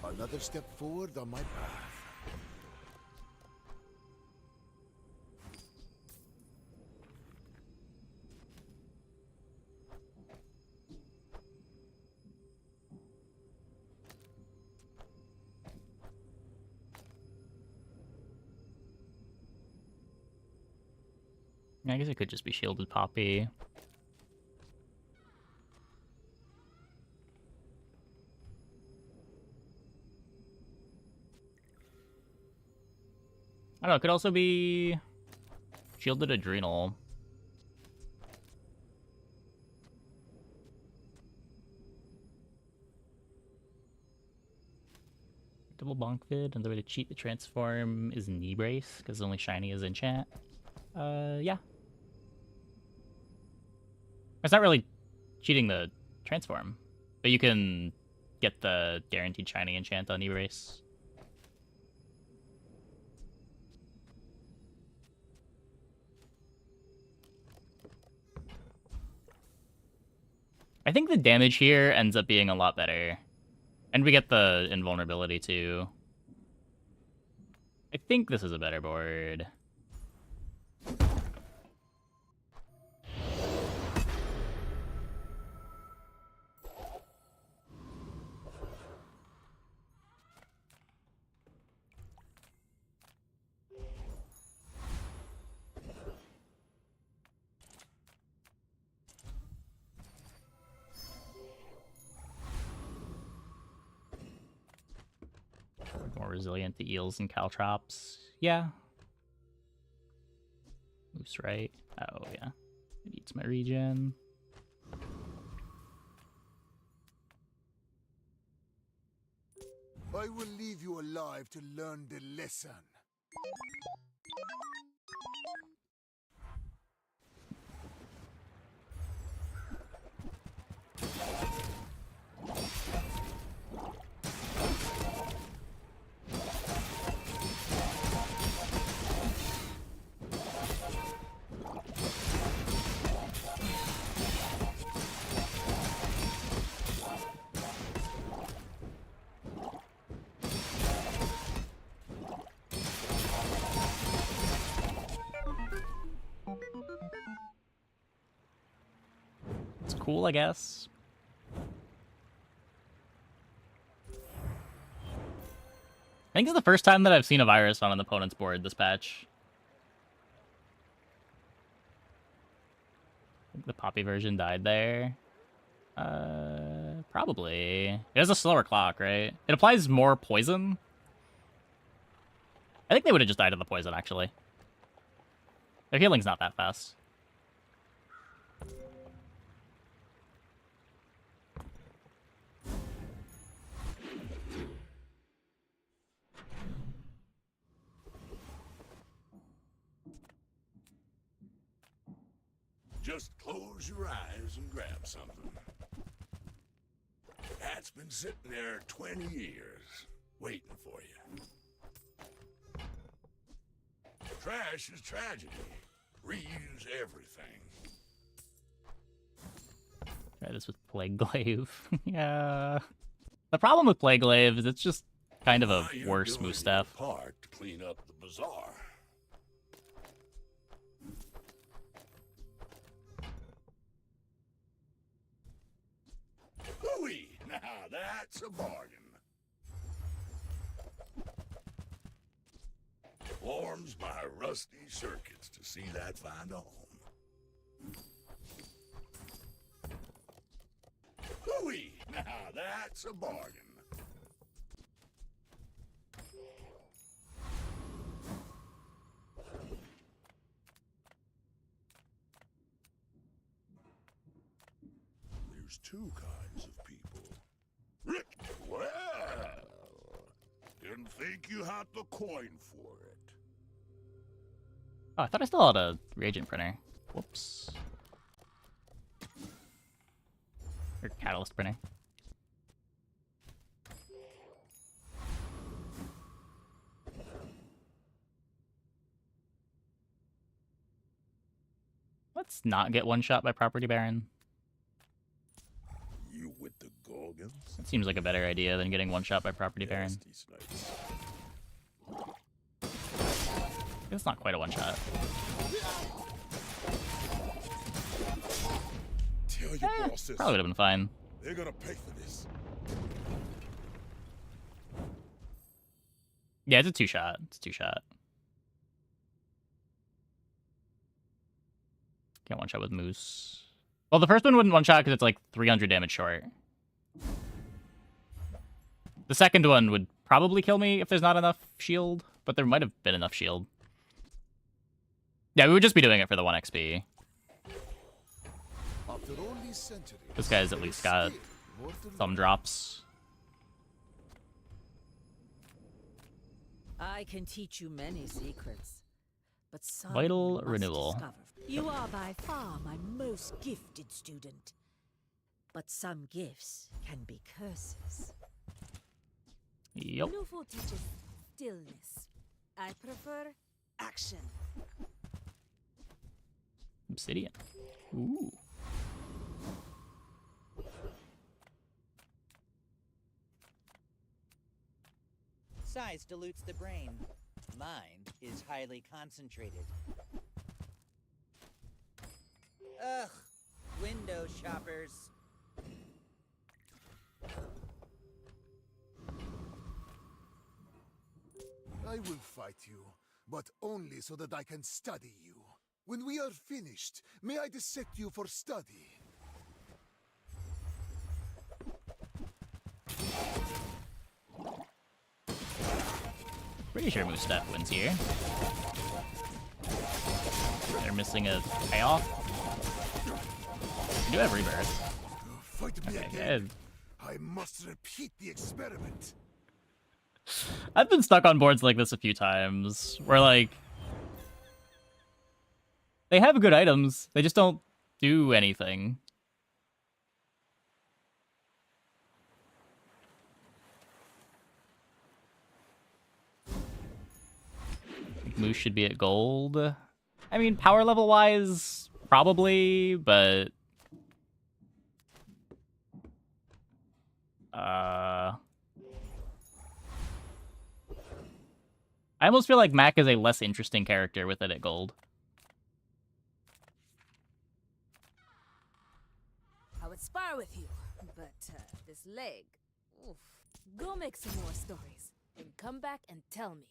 Another step forward on my path. I guess it could just be shielded poppy. I don't know, it could also be shielded adrenal. Double bonk vid. Another way to cheat the transform is knee brace, because only shiny is enchant. Yeah. It's not really cheating the transform, but you can get the guaranteed shiny enchant on knee brace. I think the damage here ends up being a lot better. And we get the invulnerability too. I think this is a better board. More resilient to eels and caltrops. Yeah. Moose right. Oh, yeah. It eats my regen. I will leave you alive to learn the lesson. It's cool, I guess. I think it's the first time that I've seen a virus on an opponent's board this patch. I think the Poppy version died there. Probably. It has a slower clock, right? It applies more poison. I think they would have just died of the poison, actually. Their healing's not that fast. Just close your eyes and grab something. That's been sitting there 20 years, waiting for you. Trash is tragedy. Reuse everything. Try this with Plague Glaive. Yeah. The problem with Plague Glaive is it's just kind of a worse move staff. Part to clean up the bazaar. Hooey! Now that's a bargain. Warms my rusty circuits to see that find a home. Hooey! Now that's a bargain. There's two kinds of people. Well, didn't think you had the coin for it. Oh, I thought I still had a reagent printer. Whoops. Or catalyst printer. Let's not get one shot by Property Baron. You with the Gorgons? That seems like a better idea than getting one shot by Property Baron. It's not quite a one shot. Tell your bosses. Probably would have been fine. They're gonna pay for this. Yeah, it's a two shot. It's a two shot. Can't one shot with Moose. Well, the first one wouldn't one shot because it's like 300 damage short. The second one would probably kill me if there's not enough shield, but there might have been enough shield. Yeah, we would just be doing it for the 1 XP. After all these centuries, This guy's at least got some drops. I can teach you many secrets, but some Vital you must renewal. discover. You are by far my most gifted student, but some gifts can be curses. Yup. Nufo teaches stillness. I prefer action. Obsidian. Ooh. Size dilutes the brain. Mine is highly concentrated. Ugh, window shoppers. I will fight you, but only so that I can study you. When we are finished, may I dissect you for study? Pretty sure Mustaf wins here. They're missing a payoff. You do have rebirth. Fight me Okay, again. good. I must repeat the experiment. I've been stuck on boards like this a few times, where like they have good items, they just don't do anything. Moose should be at gold. I mean, power level wise, probably, but I almost feel like Mac is a less interesting character with it at gold. I would spar with you, but this leg. Oof. Go make some more stories, and come back and tell me.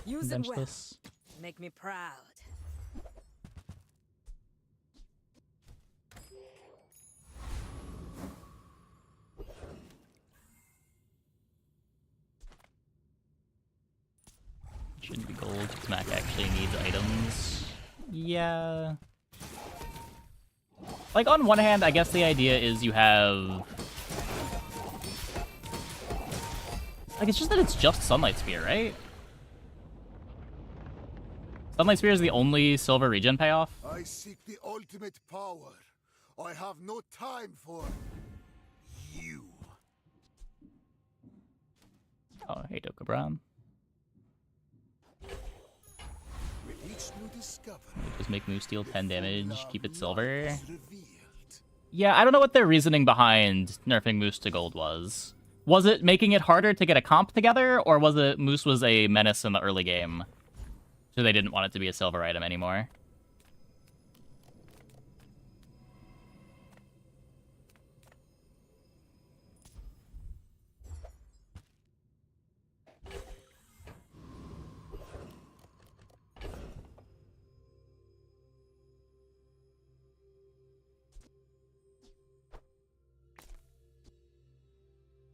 Use it well. Benchless. Make me proud. Shouldn't be gold, because Mac actually needs items. Yeah. Like, on one hand, I guess the idea is you have... Like, it's just that it's just Sunlight Spear, right? Sunlight Spear is the only silver regen payoff. I seek the ultimate power. I have no time for you. Oh, hey, Doka Brown. With each new discovery, Just make Moose deal 10 damage, keep it silver. is revealed. Yeah, I don't know what their reasoning behind nerfing Moose to gold was. Was it making it harder to get a comp together, or was it Moose was a menace in the early game? So they didn't want it to be a silver item anymore.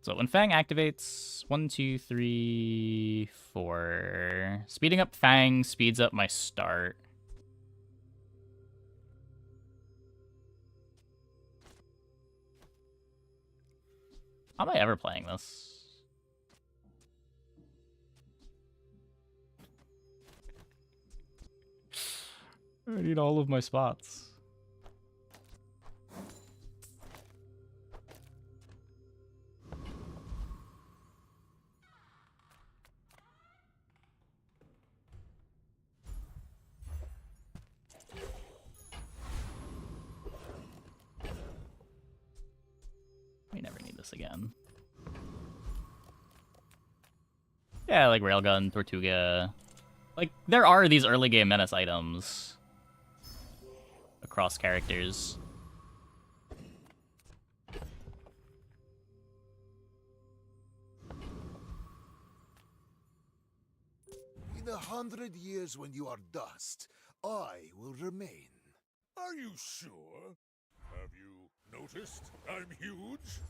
So when Fang activates, 1, 2, 3, 4. Speeding up Fang speeds up my start. How am I ever playing this? I need all of my spots. We never need this again. Yeah, like Railgun, Tortuga. Like, there are these early game menace items across characters. In 100 years when you are dust, I will remain. Are you sure? Have you noticed I'm huge?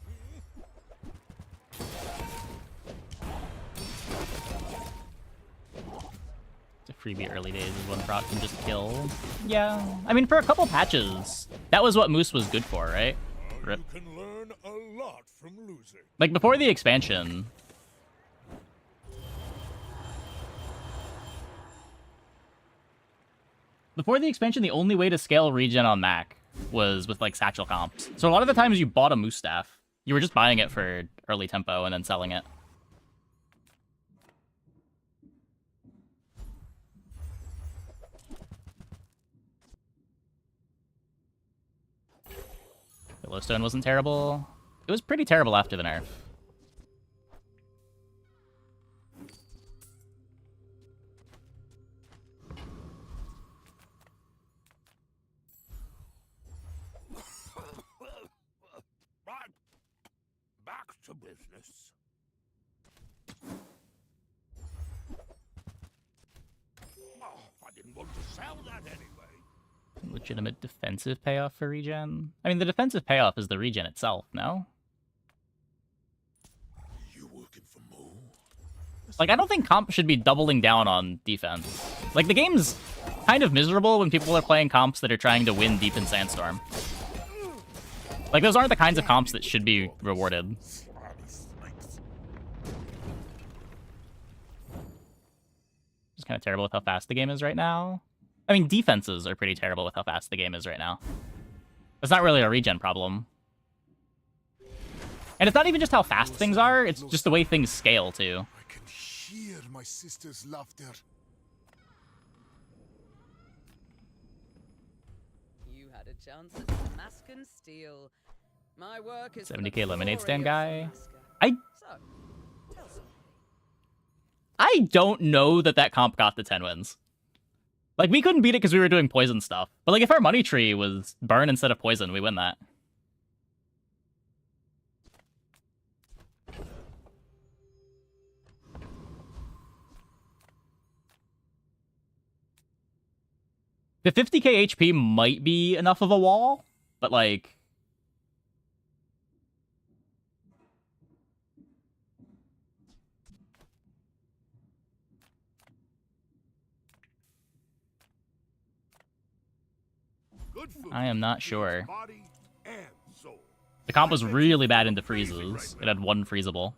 It's a freebie early days is when proc can just kill. Yeah, I mean, for a couple patches, that was what Moose was good for, right? Rip. You can learn a lot from losing. Like, before the expansion, Before the expansion, the only way to scale regen on Mac was with like satchel comps. So a lot of the times you bought a moose staff, you were just buying it for early tempo and then selling it. Yellowstone wasn't terrible. It was pretty terrible after the nerf. Back to business. Oh, I didn't want to sell that anyway. Legitimate defensive payoff for regen. I mean, the defensive payoff is the regen itself, no? You working for more? Like, I don't think comp should be doubling down on defense. Like, the game's kind of miserable when people are playing comps that are trying to win deep in Sandstorm. Like, those aren't the kinds of comps that should be rewarded. Just kind of terrible with how fast the game is right now. I mean, defenses are pretty terrible with how fast the game is right now. It's not really a regen problem. And it's not even just how fast things are, it's just the way things scale, too. I can hear my sister's laughter. You had a chance at Damascus Steel. My work is 70k lemonade stand glory guy. of Damascus. So, I don't know that comp got the 10 wins. Like, we couldn't beat it because we were doing poison stuff. But, like, if our money tree was burn instead of poison, we win that. The 50k HP might be enough of a wall, but, like... I am not sure. The comp was really bad into freezes. It had one freezable.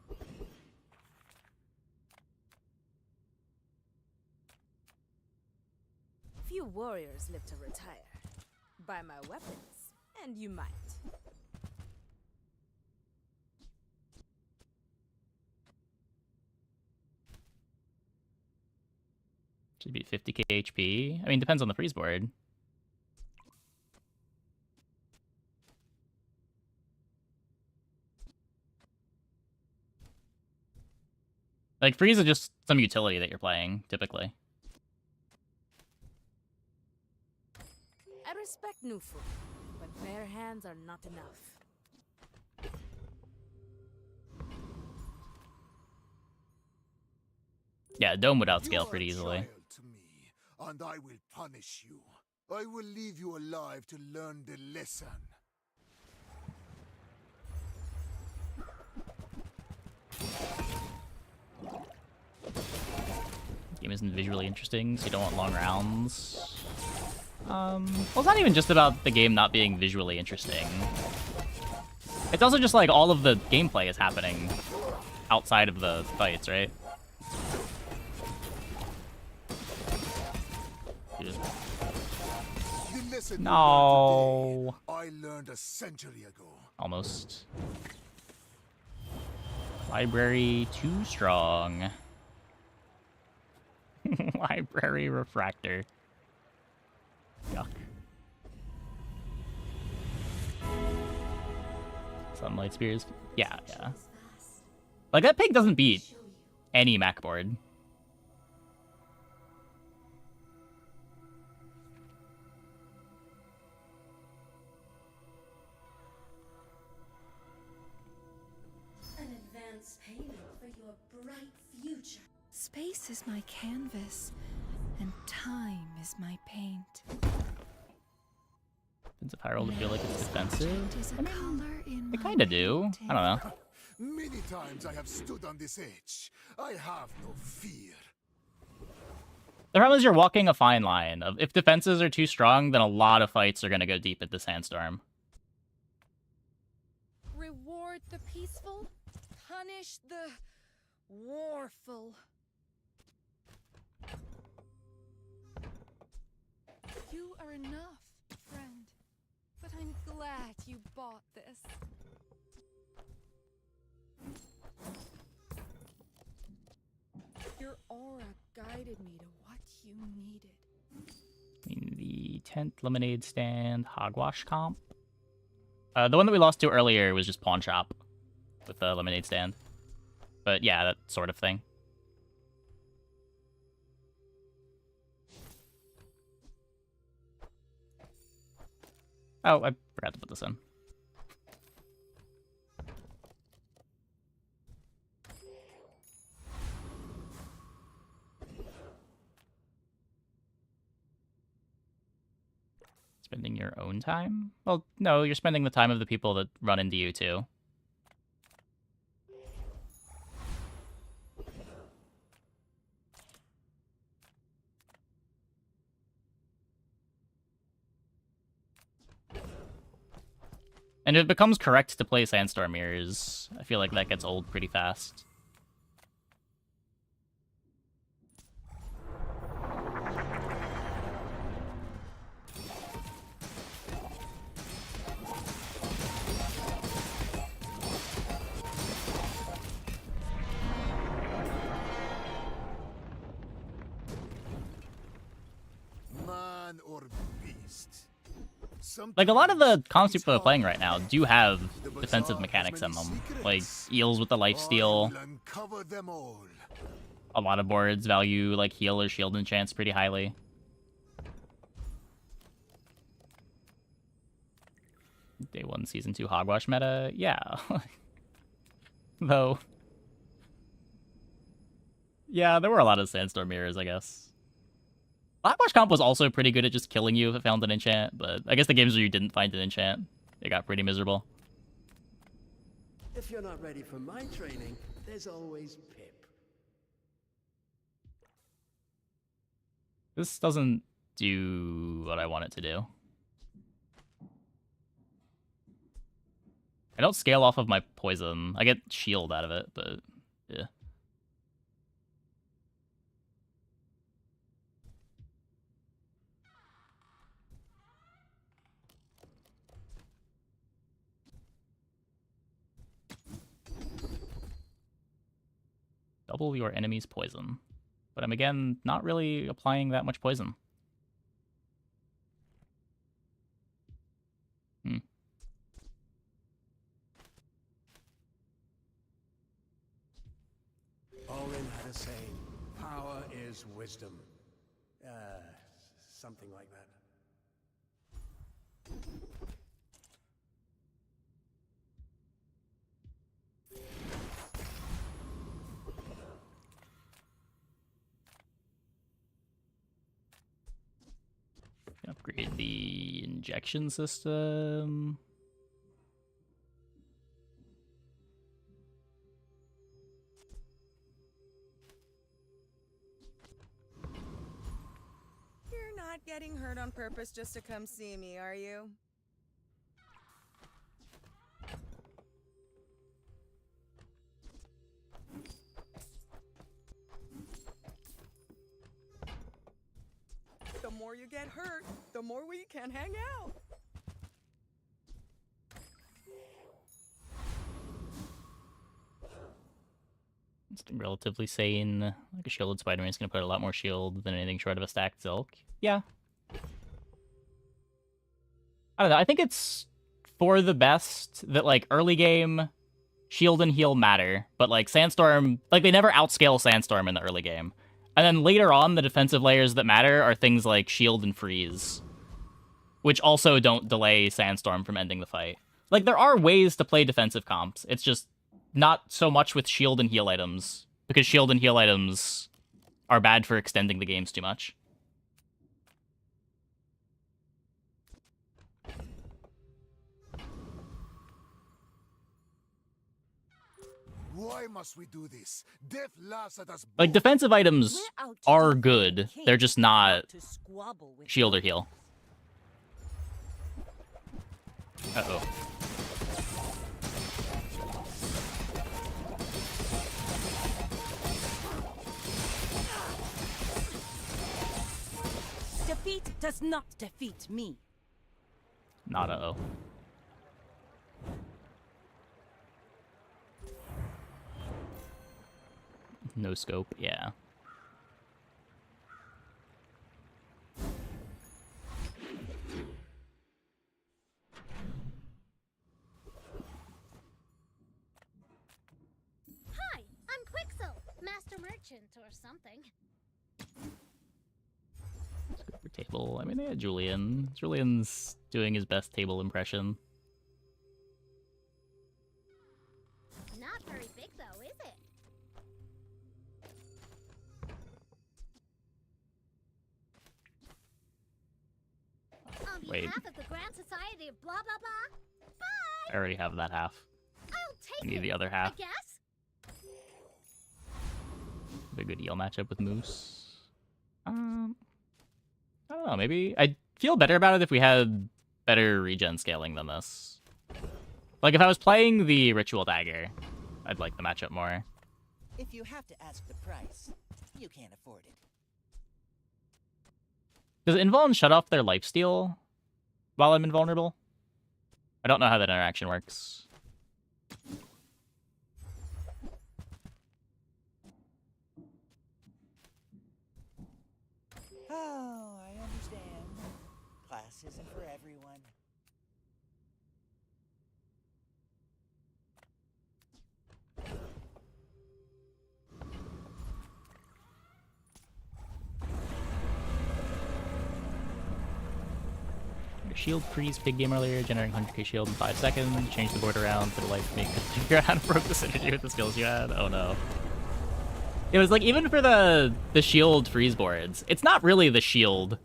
Few warriors live to retire. Buy my weapons, and you might. Should be 50k HP. I mean, depends on the freeze board. Like, freeze is just some utility that you're playing, typically. I respect new food, but bare hands are not enough. Yeah, Dome would outscale pretty easily. To me, and I will punish you. I will leave you alive to learn the lesson. Game isn't visually interesting, so you don't want long rounds. Well, it's not even just about the game not being visually interesting. It's also just like all of the gameplay is happening outside of the fights, right? No. I learned a century ago. Almost. Library too strong. Library refractor. Yuck. Sunlight Spears. Yeah. Like, that pig doesn't beat any Mac board. An advance payment for your bright future. Space is my canvas, and time is my paint. Defensive high roll to feel like it's defensive? Is a color in I kinda do. I don't know. Many times I have stood on this edge. I have no fear. The problem is you're walking a fine line. Of if defenses are too strong, then a lot of fights are going to go deep into Sandstorm. Reward the peaceful, punish the warful. You are enough, friend. But I'm glad you bought this. Your aura guided me to what you needed. In the 10th lemonade stand, hogwash comp. The one that we lost to earlier was just pawn shop with the lemonade stand. But yeah, that sort of thing. Oh, I forgot to put this in. Spending your own time? Well, no, you're spending the time of the people that run into you, too. And it becomes correct to play Sandstorm Mirrors. I feel like that gets old pretty fast. Man or beast. Like, a lot of the comps people are playing right now do have defensive mechanics in them. Like, Eels with the lifesteal. Uncover them all. A lot of boards value, like, heal or shield enchants pretty highly. Day 1, Season 2 Hogwash meta? Yeah. Though. Yeah, there were a lot of Sandstorm Mirrors, I guess. Hogwash comp was also pretty good at just killing you if it found an enchant, but I guess the games where you didn't find an enchant, it got pretty miserable. If you're not ready for my training, there's always Pip. This doesn't do what I want it to do. I don't scale off of my poison. I get shield out of it, but yeah. Double your enemy's poison. But I'm, again, not really applying that much poison. Orin had a saying, power is wisdom. Something like that. Upgrade the injection system. You're not getting hurt on purpose just to come see me, are you? The more you get hurt, the more we can hang out. It's relatively sane. Like a shielded Spider-Man is going to put a lot more shield than anything short of a stacked Zilk. Yeah. I don't know. I think it's for the best that, like, early game, shield and heal matter. But, like, Sandstorm, like, they never outscale Sandstorm in the early game. And then later on, the defensive layers that matter are things like shield and freeze, which also don't delay Sandstorm from ending the fight. Like, there are ways to play defensive comps. It's just not so much with shield and heal items, because shield and heal items are bad for extending the games too much. Why must we do this? Death laughs at us. Like, defensive items are good. They're just not shield or heal. Uh-oh. Defeat Defeat does not defeat me. Not uh-oh. No scope, yeah. Hi, I'm Quixel, Master Merchant or something. For table, I mean, they had Julian. Julian's doing his best table impression. Not very big though, is it? On Wait. behalf of the Grand Society of blah blah blah. Bye. I already have that half. I'll I take need it. the other half. I guess. A good eel matchup with Moose. I don't know, maybe I'd feel better about it if we had better regen scaling than this. Like if I was playing the Ritual Dagger, I'd like the matchup more. If you have to ask the price, you can't afford it. Does Invuln shut off their lifesteal while I'm invulnerable? I don't know how that interaction works. Oh, I understand. Class isn't for everyone. Your shield freeze pig game earlier, generating 100k shield in 5 seconds. Change the board around for the life to make it figure out how to broke the synergy with the skills you had. Oh no. It was like, even for the shield freeze boards, it's not really the shield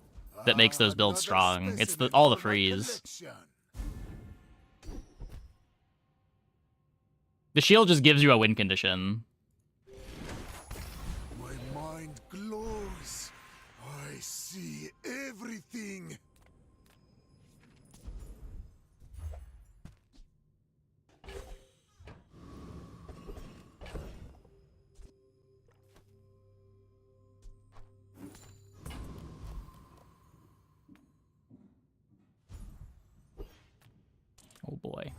that makes those builds strong. It's all the freeze. The shield just gives you a win condition. My mind glows. I see everything. Oh boy.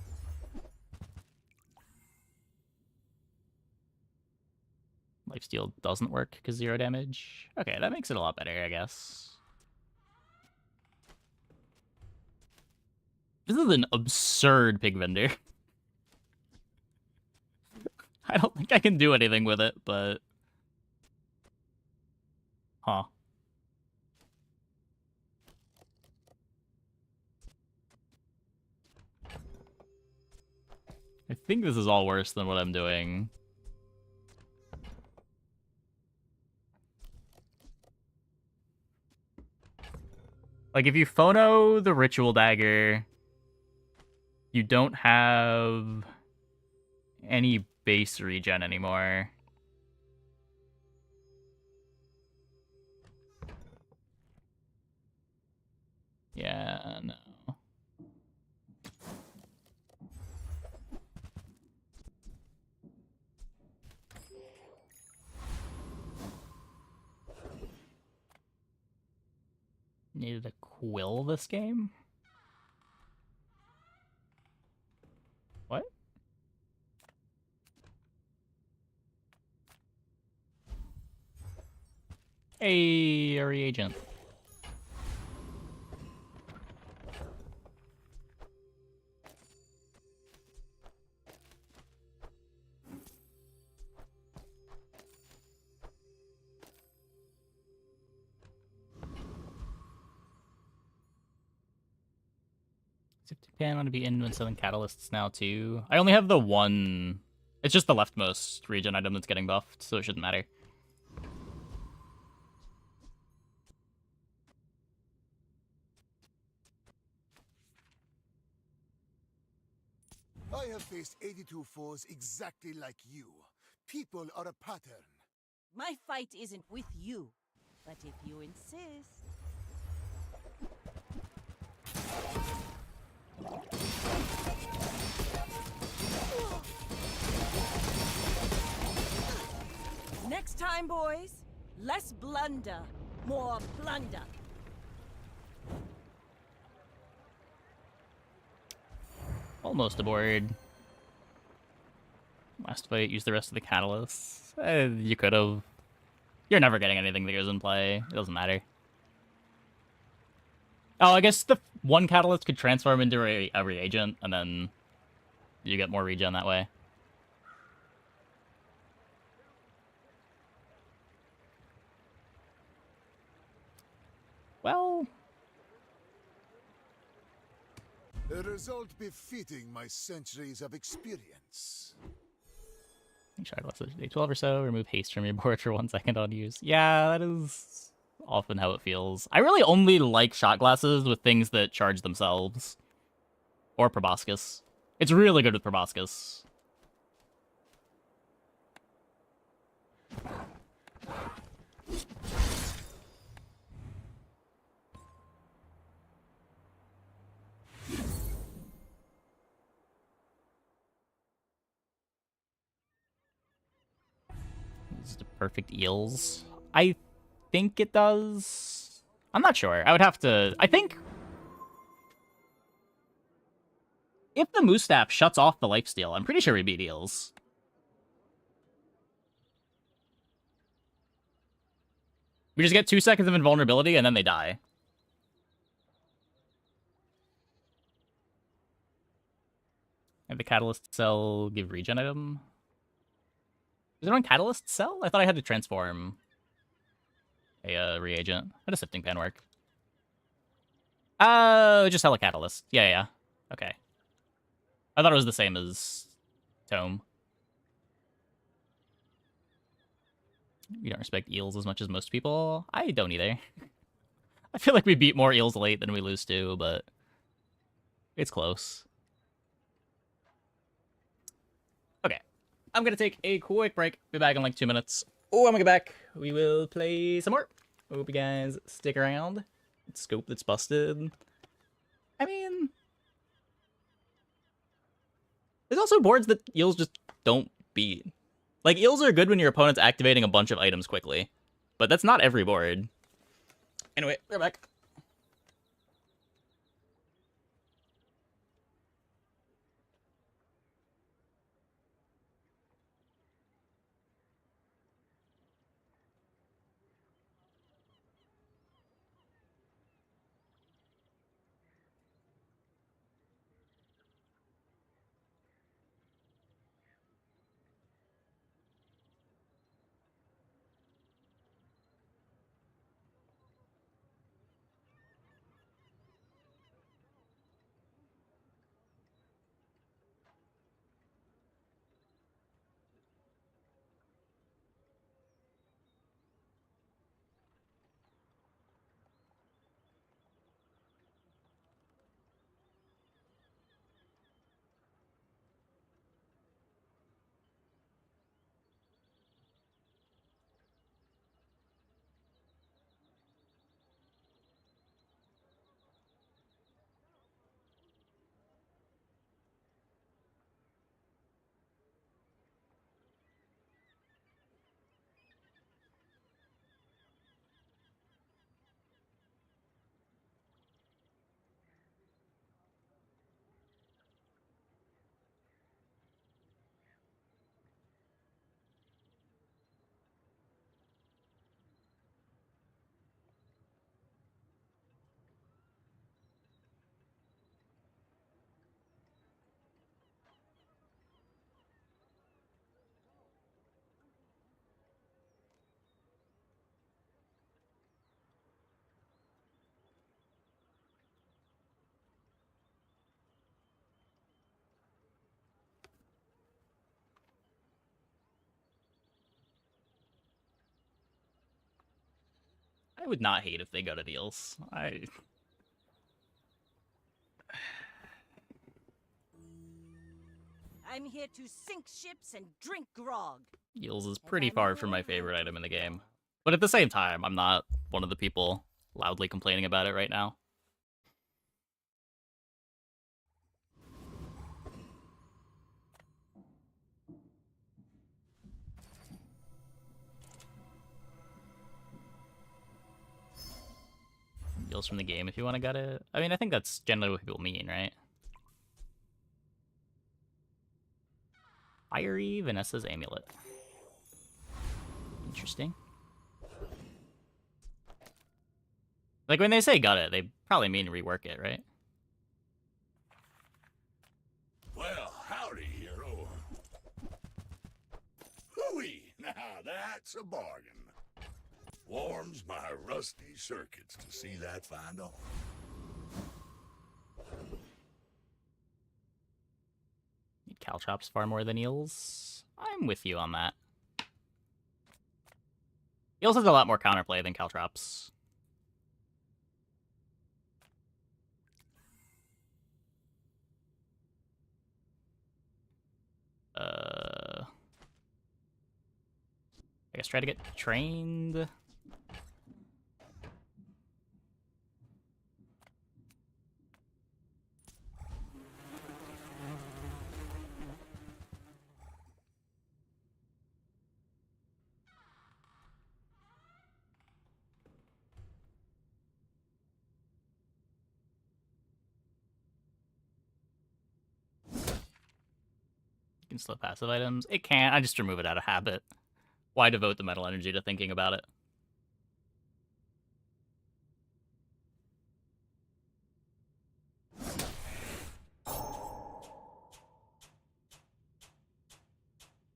Lifesteal doesn't work because 0 damage. Okay, that makes it a lot better, I guess. This is an absurd pig vendor. I don't think I can do anything with it, but... Huh. I think this is all worse than what I'm doing. Like, if you phono the Ritual Dagger, you don't have any base regen anymore. Yeah, no. Needed a quill this game? What? Hey, a reagent. Pan want to be in when selling catalysts now too. I only have the one. It's just the leftmost regen item that's getting buffed, so it shouldn't matter. I have faced 82 foes exactly like you. People are a pattern. My fight isn't with you, but if you insist. Next time, boys, less blunder, more plunder. Almost aboard. Last fight, use the rest of the catalysts. You could have. You're never getting anything that goes in play. It doesn't matter. Oh, I guess the one catalyst could transform into a reagent, and then you get more regen that way. Well... A result befitting my centuries of experience. Shard less than day 12 or so. Remove haste from your board for 1 second on use. Yeah, that is often how it feels. I really only like shot glasses with things that charge themselves. Or Proboscis. It's really good with Proboscis. Is it perfect eels? I think it does. I'm not sure. I would have to... I think... if the Moose Staff shuts off the lifesteal, I'm pretty sure we beat eels. We just get 2 seconds of invulnerability and then they die. And the Catalyst Cell give regen item? Is it on Catalyst Cell? I thought I had to transform a reagent. How does Sifting Pan work? Oh, just Hella Catalyst. Yeah. Okay. I thought it was the same as Tome. You don't respect eels as much as most people. I don't either. I feel like we beat more eels late than we lose to, but it's close. Okay. I'm gonna take a quick break. Be back in like 2 minutes. Oh, I'm gonna get back. We will play some more. Hope you guys stick around. Scope that's busted. I mean... there's also boards that eels just don't beat. Like, eels are good when your opponent's activating a bunch of items quickly. But that's not every board. Anyway, we're back. I would not hate if they go to eels. I'm here to sink ships and drink grog. Eels is pretty far from my favorite item in the game. But at the same time, I'm not one of the people loudly complaining about it right now. Eels from the game if you want to get it. I mean, I think that's generally what people mean, right? Fiery Vanessa's Amulet. Interesting. Like, when they say gut it, they probably mean rework it, right? Well, howdy, hero. Hooey! Now that's a bargain. Warms my rusty circuits to see that find off. Need Caltrops far more than Eels. I'm with you on that. Eels has a lot more counterplay than Caltrops. I guess try to get trained. Can slow passive items. It can. I just remove it out of habit. Why devote the mental energy to thinking about it?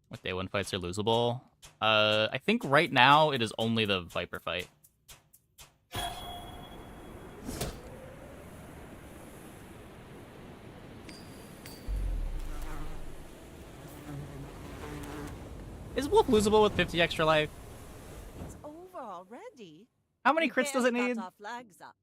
What day one fights are losable? I think right now it is only the Viper fight. Is Wolf losable with 50 extra life? It's over already. How many crits does it Bears need? got our flags up.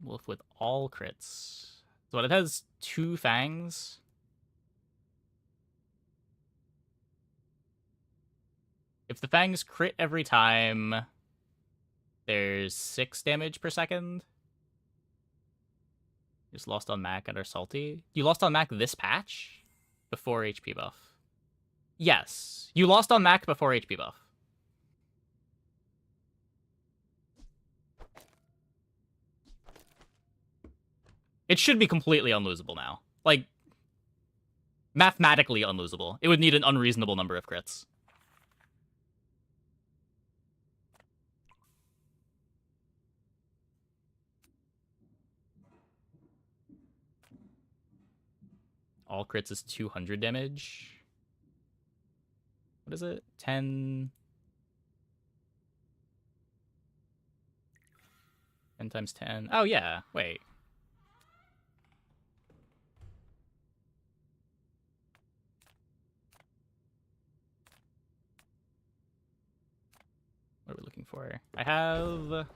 Wolf with all crits. So it has 2 fangs. If the fangs crit every time, there's 6 damage per second. Just lost on Mac and are salty. You lost on Mac this patch? Before HP buff. Yes. You lost on Mac before HP buff. It should be completely unlosable now. Like, mathematically unlosable. It would need an unreasonable number of crits. All crits is 200 damage. What is it? 10... 10 times 10. Oh, yeah. Wait. What are we looking for? I have...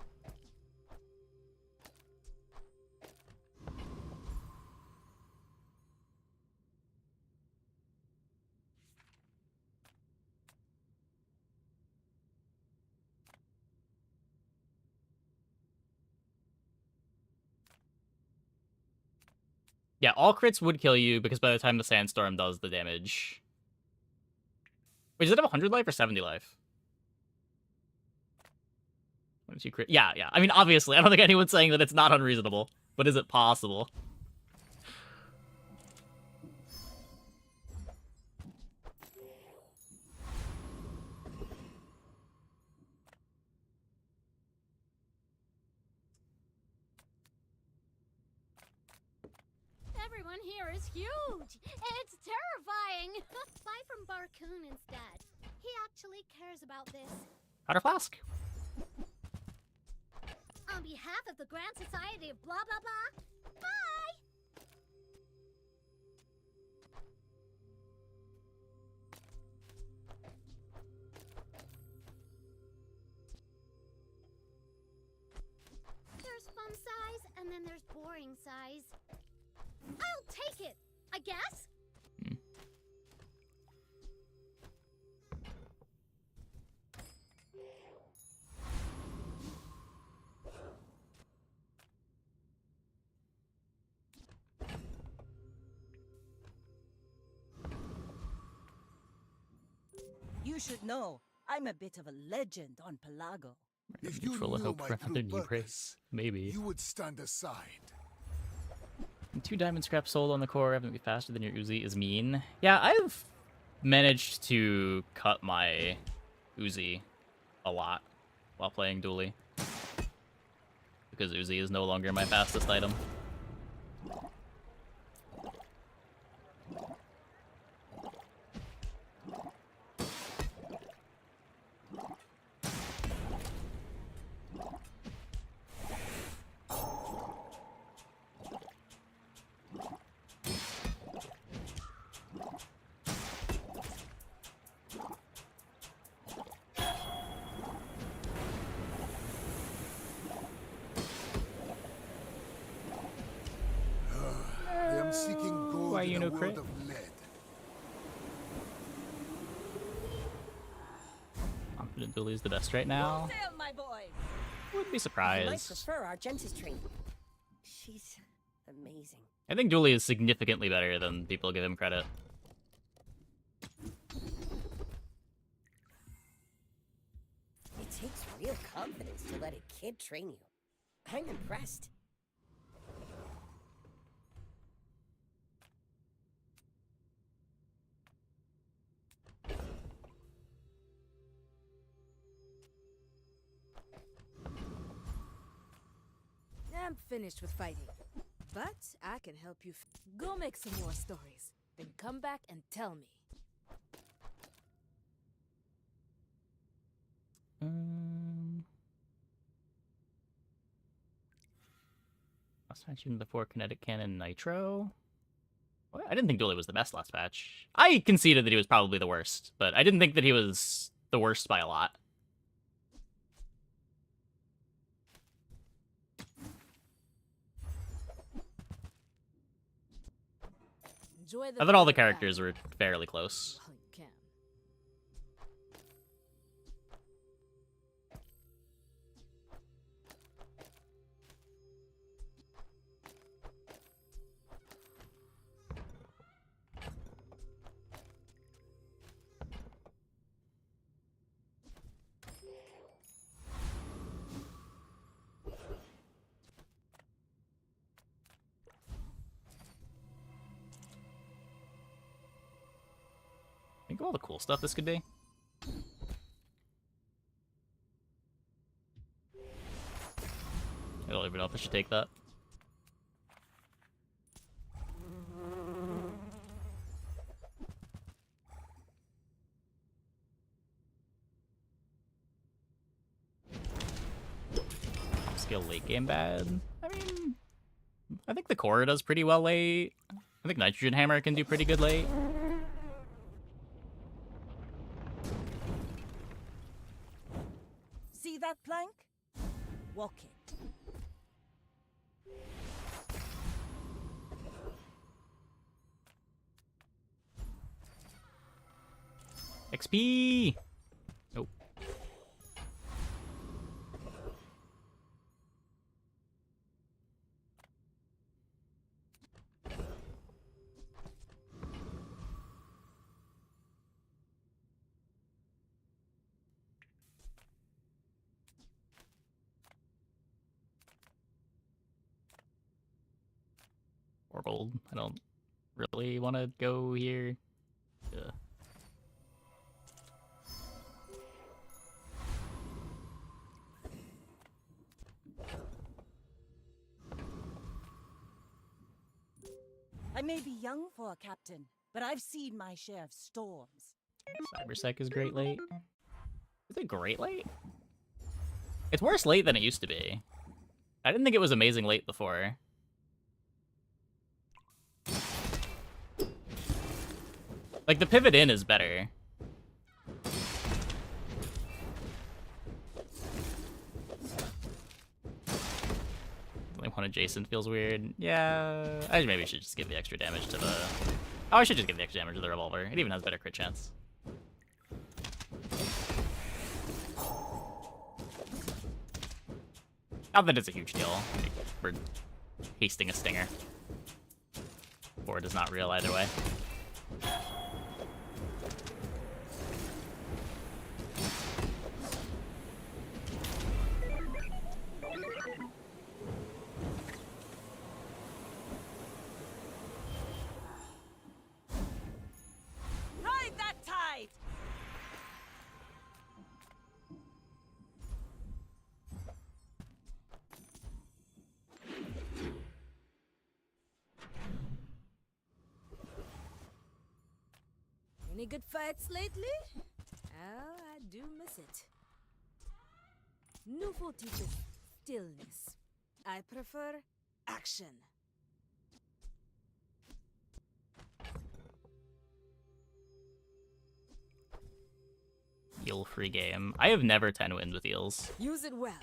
Yeah, all crits would kill you because by the time the Sandstorm does the damage... Wait, does it have 100 life or 70 life? What did you crit? Yeah. I mean, obviously, I don't think anyone's saying that it's not unreasonable, but is it possible? Everyone here is huge. It's terrifying. Buy from Barcoon instead. He actually cares about this. Powder Flask. On behalf of the Grand Society of blah blah blah. Bye. There's fun size and then there's boring size. I'll take it, I guess. You should know, I'm a bit of a legend on Pelago. If you Neutral and knew hope my for true another new purpose, race. Maybe. you would stand aside. 2 diamond scrap sold on the core, having to be faster than your Uzi is mean. Yeah, I've managed to cut my Uzi a lot while playing Dually. Because Uzi is no longer my fastest item. I am seeking gold Why in you a no world crit? of lead. Confident Dually is the best right now. Sail, my boy. Wouldn't be You might surprised. prefer Argentis train. She's amazing. I think Dually is significantly better than people give him credit. It takes real confidence to let a kid train you. I'm impressed. I'm finished with fighting. But I can help you. Go make some more stories. Then come back and tell me. Last patch even before Kinetic Cannon Nitro? What? I didn't think Dually was the best last patch. I conceded that he was probably the worst, but I didn't think that he was the worst by a lot. Enjoy I thought all the characters were fairly close. while you can. Think of all the cool stuff this could be. I don't even know if I should take that. Upscale late game bad. I mean, I think the core does pretty well late. I think Nitrogen Hammer can do pretty good late. See that plank? Walk it. XP! Nope. Or gold. I don't really want to go here. Yeah. I may be young for a captain, but I've seen my share of storms. Cybersec is great late. Is it great late? It's worse late than it used to be. I didn't think it was amazing late before. Like, the pivot in is better. Like, one adjacent feels weird. Yeah, I maybe should just give the extra damage to the... Oh, I should just give the extra damage to the revolver. It even has better crit chance. Not that it's a huge deal for hasting a stinger. Or does not real either way. Any good fights lately? Oh, I do miss it. Newful teaches stillness. I prefer action. Eel free game. I have never 10 wins with eels. Use it well.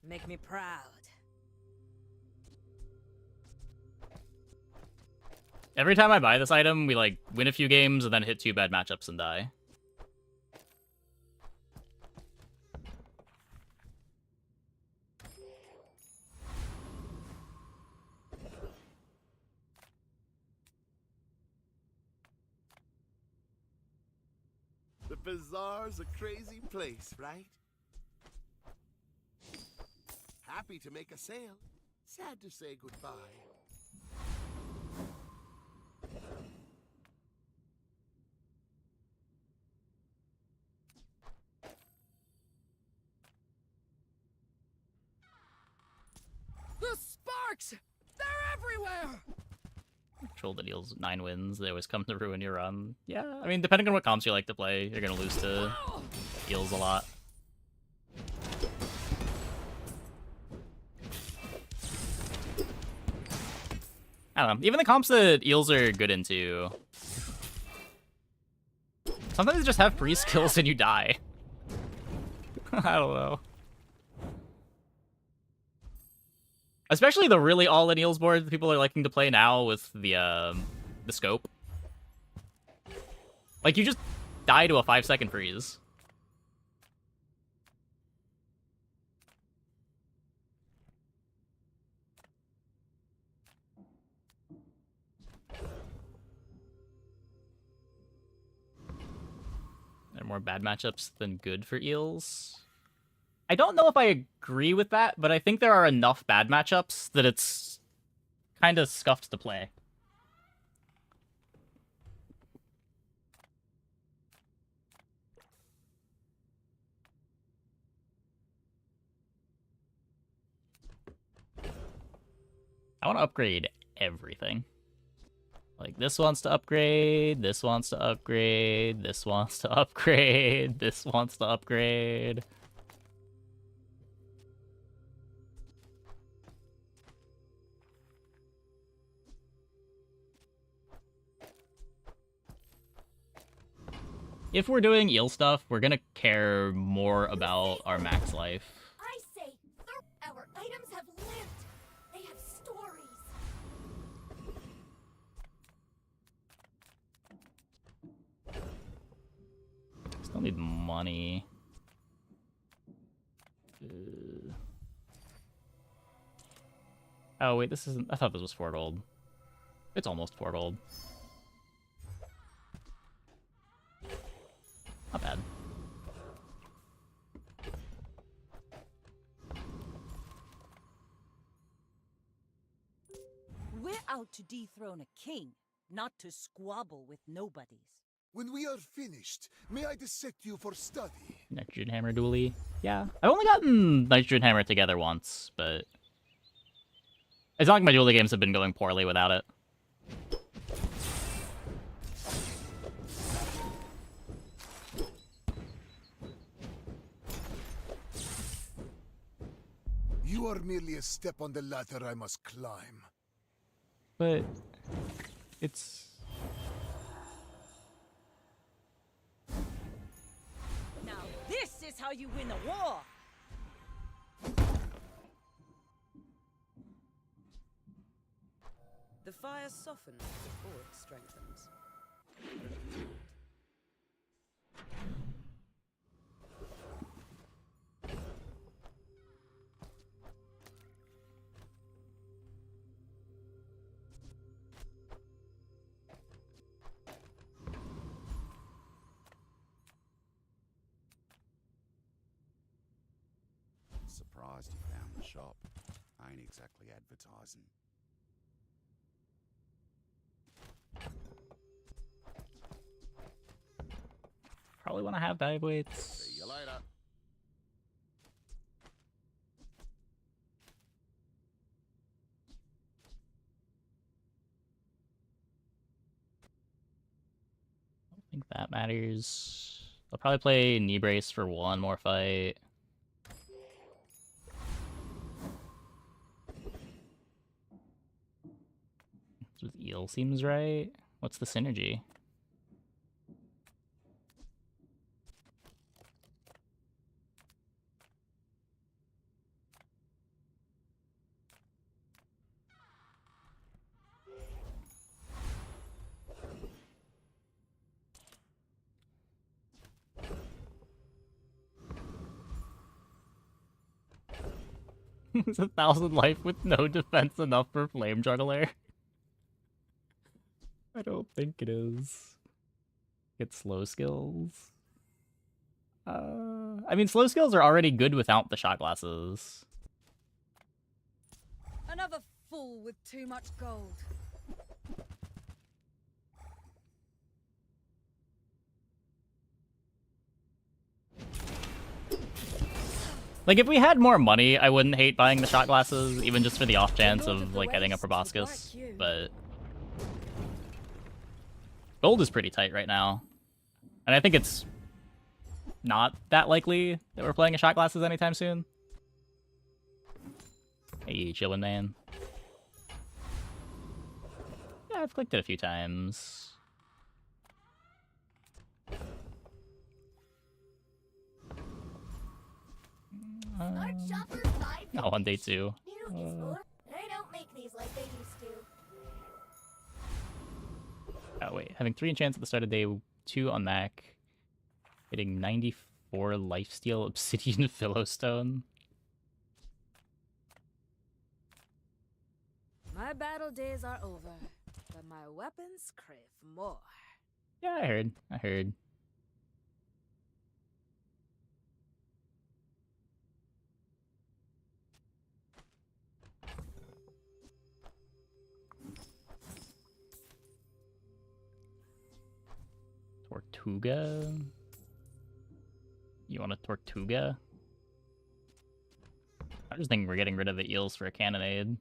Make me proud. Every time I buy this item, we like win a few games and then hit 2 bad matchups and die. The bazaar's a crazy place, right? Happy to make a sale. Sad to say goodbye. The sparks! They're everywhere! Troll that deals 9 wins, they always come to ruin your run. Yeah, I mean, depending on what comps you like to play, you're gonna lose to eels a lot. I don't know, even the comps that eels are good into, sometimes they just have free skills and you die. I don't know. Especially the really all-in eels board that people are liking to play now with the scope. Like, you just die to a 5-second freeze. There are more bad matchups than good for eels. I don't know if I agree with that, but I think there are enough bad matchups that it's kind of scuffed to play. I want to upgrade everything. Like, this wants to upgrade, this wants to upgrade, this wants to upgrade, this wants to upgrade. If we're doing eel stuff, we're gonna care more about our max life. I say, our items have lived. They have stories. Still need money. Oh wait, this isn't. I thought this was Fort Old. It's almost Fort Old. Not bad. We're out to dethrone a king, not to squabble with nobodies. When we are finished, may I dissect you for study? Nitrogen Hammer dually. Yeah. I've only gotten Nitrogen Hammer together once, but it's not like my dually games have been going poorly without it. You are merely a step on the ladder I must climb. But it's... Now this is how you win a war! The fire softens before it strengthens. Surprised you found the shop. I ain't exactly advertising. Probably want to have dive weights. See you later. think that matters. I'll probably play knee brace for one more fight. This with eel seems right. What's the synergy? Is 1,000 life with no defense enough for Flame Juggler? I don't think it is. Get slow skills. I mean, slow skills are already good without the shot glasses. Another fool with too much gold. Like, if we had more money, I wouldn't hate buying the shot glasses, even just for the off chance of, like, getting a proboscis, but... Gold is pretty tight right now. And I think it's not that likely that we're playing a shot glasses anytime soon. Hey, chillin' man. Yeah, I've clicked it a few times. Not on day 2. I don't make these like they used to. Oh wait, having 3 enchants at the start of day 2 on Mac. Hitting 94 lifesteal obsidian philostone. My battle days are over, but my weapons crave more. Yeah, I heard. Tortuga? You want a Tortuga? I just think we're getting rid of the eels for a cannonade.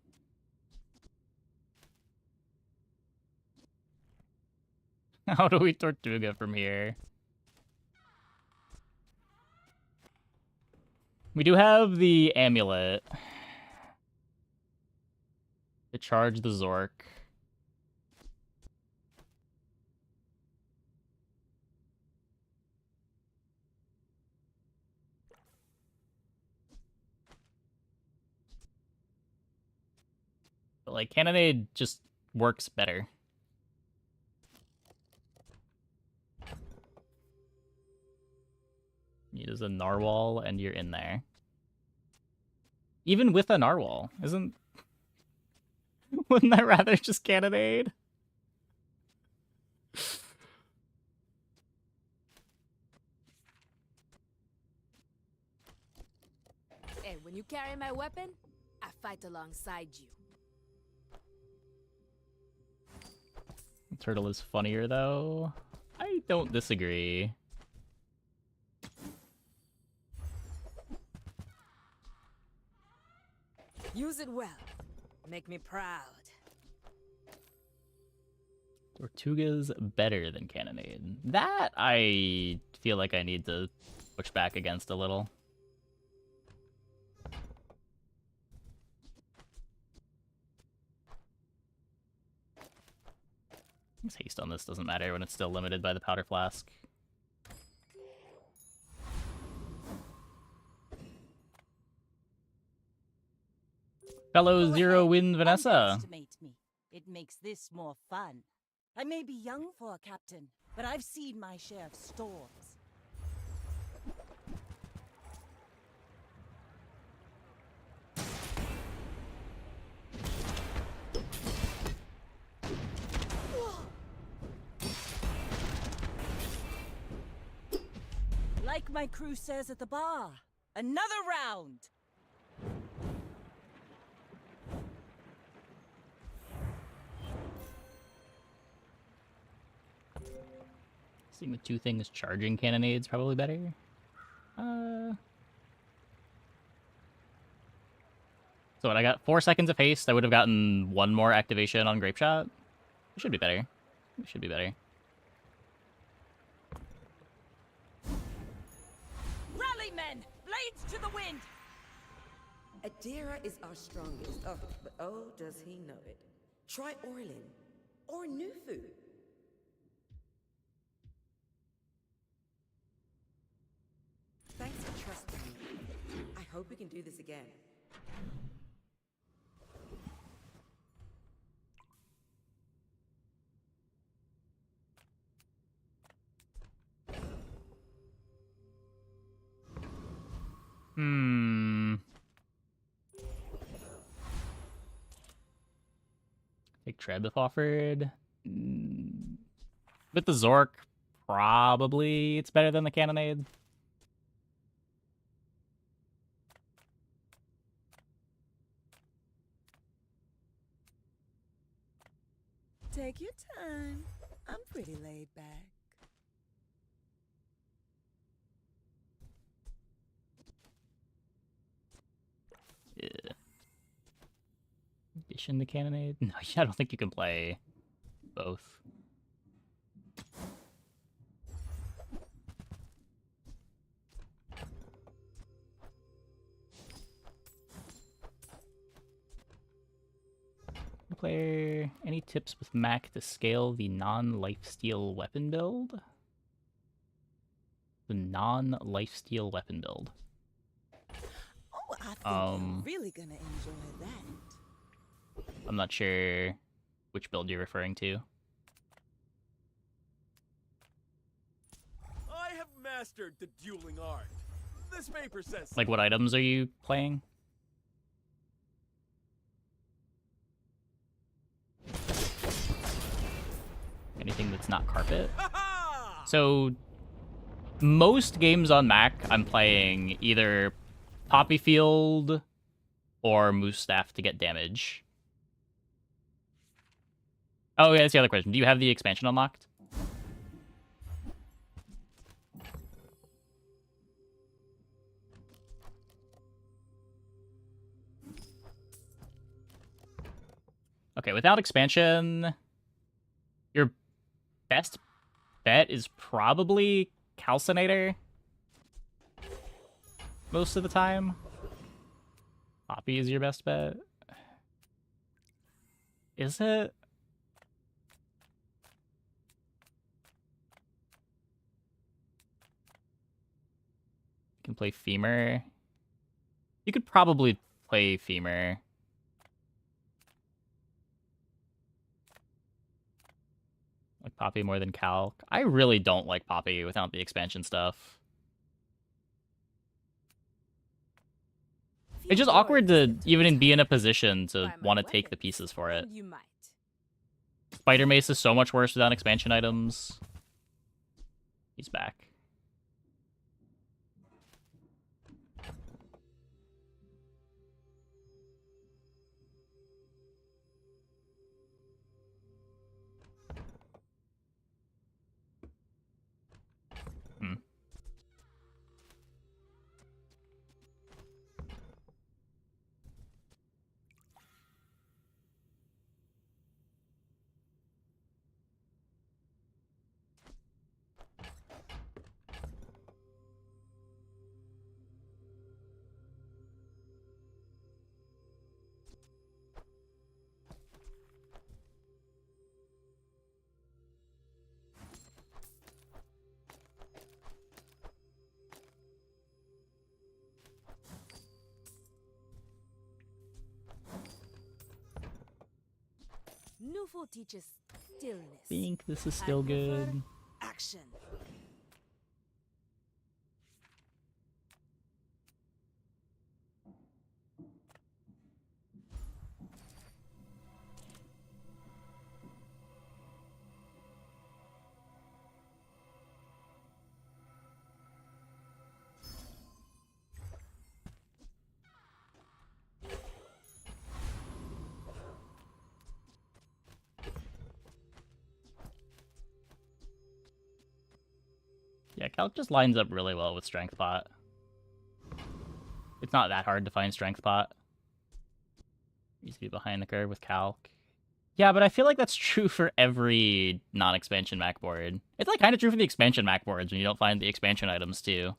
How do we Tortuga from here? We do have the amulet to charge the Zork. But, like, cannonade just works better. You use a narwhal and you're in there. Even with a narwhal, isn't... Wouldn't I rather just cannonade? Hey, when you carry my weapon, I fight alongside you. Turtle is funnier, though. I don't disagree. Use it well. Make me proud. Tortuga's better than cannonade. That I feel like I need to push back against a little. Haste on this doesn't matter when it's still limited by the powder flask. Fellow Zero Win Vanessa. Underestimate me. It makes this more fun. I may be young for a captain, but I've seen my share of storms. Like my crew says at the bar, another round! Seeing the 2 things charging cannonade's probably better. So what, I got 4 seconds of haste. I would have gotten 1 more activation on Grape Shot. It should be better. It should be better. Blades to the wind! Adira is our strongest. Oh, but oh, does he know it. Try Orlin. Or Nufu. Thanks for trusting me. I hope we can do this again. Take Treb if offered. With the Zork, probably it's better than the Cannonade. Take your time. I'm pretty laid back. Yeah. Addition to Cannonade? No, I don't think you can play both. Player, any tips with Mac to scale the non-lifesteal weapon build? The non-lifesteal weapon build. Oh, I think you're really gonna enjoy that. I'm not sure which build you're referring to. I have mastered the dueling art. This paper says so. Like, what items are you playing? Anything that's not carpet. So, most games on Mac, I'm playing either Poppy Field or Moose Staff to get damage. Oh, yeah, that's the other question. Do you have the expansion unlocked? Okay, without expansion, your best bet is probably Calcinator most of the time. Poppy is your best bet. Is it? You can play Femur. You could probably play Femur. Like Poppy more than Calc. I really don't like Poppy without the expansion stuff. It's just awkward to even be in a position to want to take the pieces for it. You might. Spider Mace is so much worse without expansion items. He's back. Nufu teaches stillness. I think this is still good. Action. Yeah, Calc just lines up really well with Strength Pot. It's not that hard to find Strength Pot. Needs to be behind the curve with Calc. Yeah, but I feel like that's true for every non-expansion Mac board. It's like kind of true for the expansion Mac boards when you don't find the expansion items too.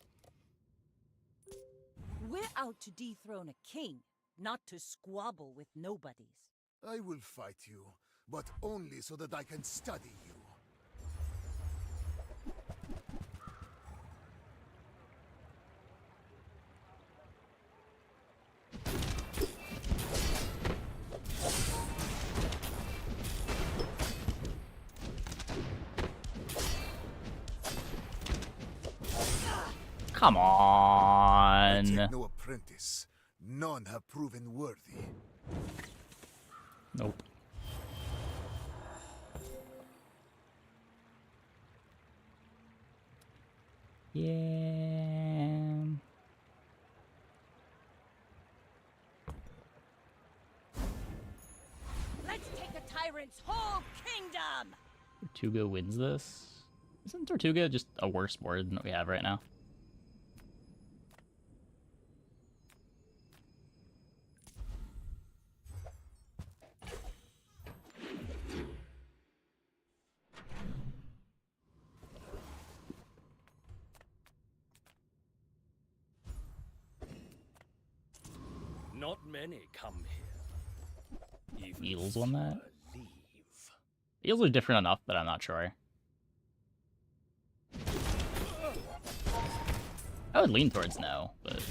out to dethrone a king, not to squabble with nobodies. I will fight you, but only so that I can study you. Come I on. take no apprentice. None have proven worthy. Nope. Yeah. Let's take the tyrant's whole kingdom! Tortuga wins this? Isn't Tortuga just a worse board than what we have right now? Not many come here. Even Eels won that? leave. Eels are different enough, but I'm not sure. I would lean towards no, but...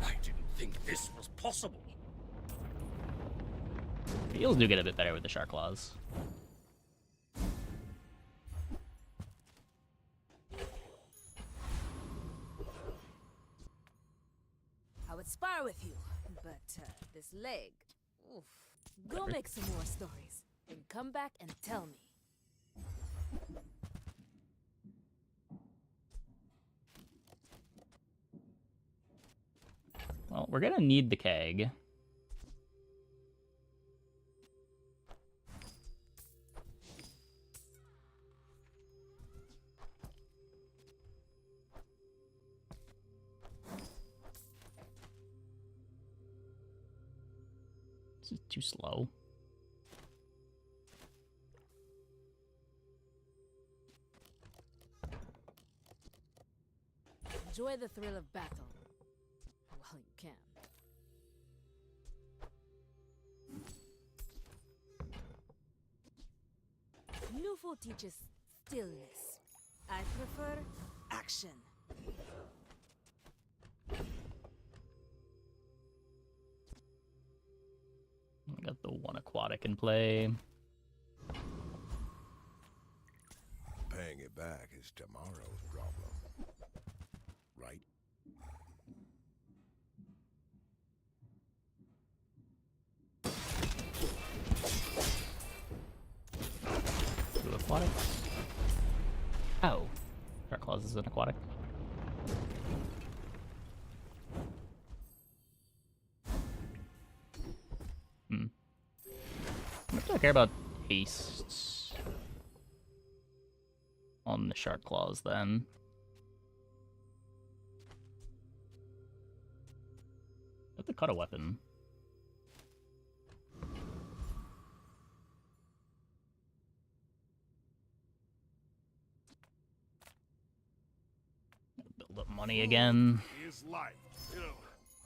I didn't think this was possible. The Eels do get a bit better with the Shark Claws. I would spar with you, but this leg, oof. Go make some more stories, and come back and tell me. Well, we're gonna need the keg. This is too slow. Enjoy the thrill of battle while you can. Nufo teaches stillness. I prefer action. I got the one aquatic in play. Paying it back is tomorrow's problem. Right? Two aquatics. Oh. Shark Claws is an aquatic. What do I care about haste on the Shark Claws then? I have to cut a weapon. Build up money again. Is life. You know,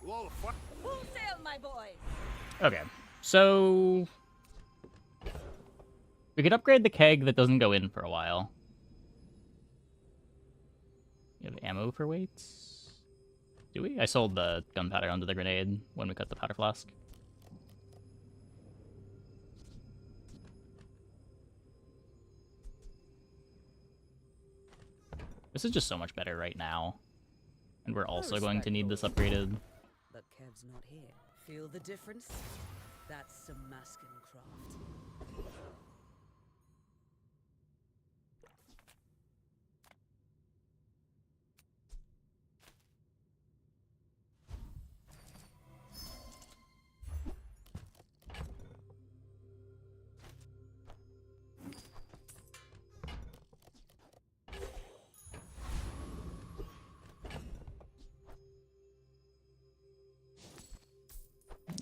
with all the fun. Full sail, my boys! Okay, so we could upgrade the keg that doesn't go in for a while. You have ammo for weights? Do we? I sold the gunpowder under the grenade when we cut the powder flask. This is just so much better right now. And we're also going to need this upgraded. But Kev's not here. Feel the difference? That's some masking craft.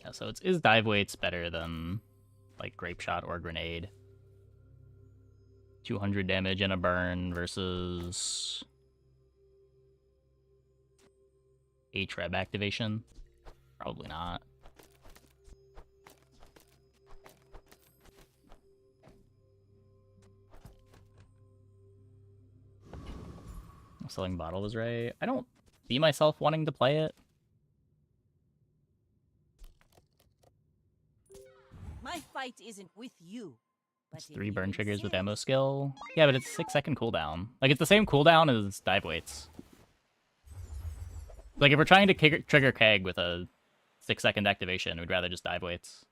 Yeah, so is dive weights better than like grape shot or grenade? 200 damage and a burn versus Atreb activation? Probably not. Selling bottle was right. I don't see myself wanting to play it. My fight isn't with you. But It's if 3 you burn triggers with insist- ammo skill. Yeah, but it's 6-second cooldown. Like, it's the same cooldown as dive weights. Like, if we're trying to trigger Keg with a 6-second activation, we'd rather just dive weights.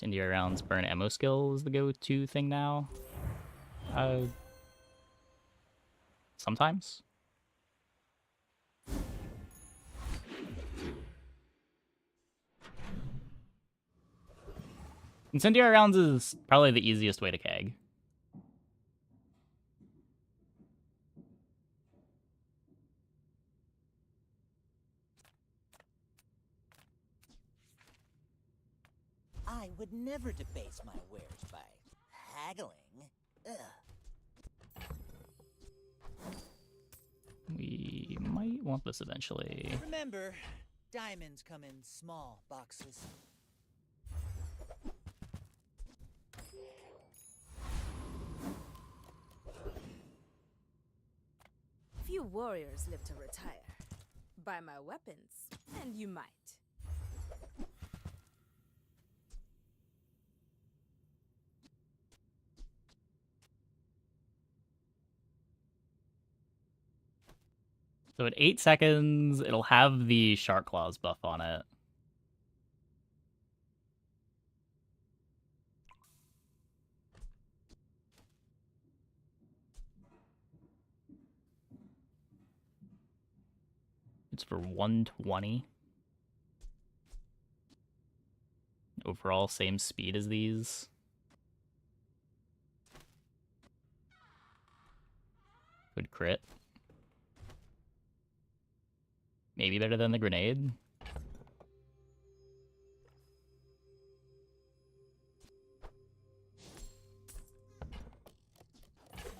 India rounds burn ammo skill is the go-to thing now. Sometimes. Incendiary rounds is probably the easiest way to keg. I would never debase my wares by haggling. Ugh. We might want this eventually. Remember, diamonds come in small boxes. Few warriors live to retire. Buy my weapons, and you might. So at 8 seconds, it'll have the Shark Claws buff on it. It's for 120. Overall, same speed as these. Good crit. Maybe better than the grenade.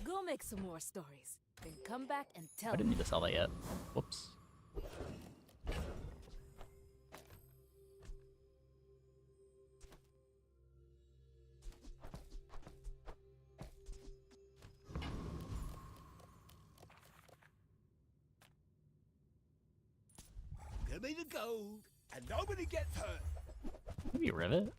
Go make some more stories. Then come back and tell I didn't me. need to sell that yet. Whoops. Give me the gold, and nobody gets hurt. Maybe a rivet?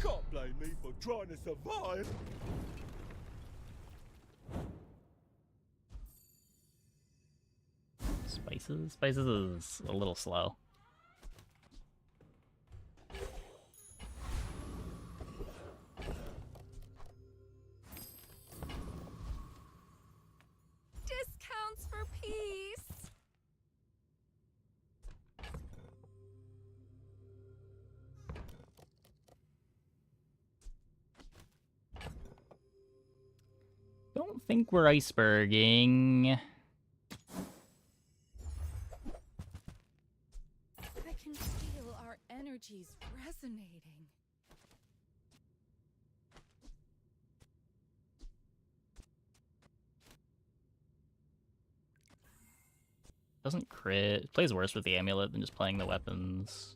Can't blame me for trying to survive. Spices? Spices is a little slow. Discounts for peace. Don't think we're iceberging. I can feel our energies resonating. Doesn't crit. It plays worse with the amulet than just playing the weapons.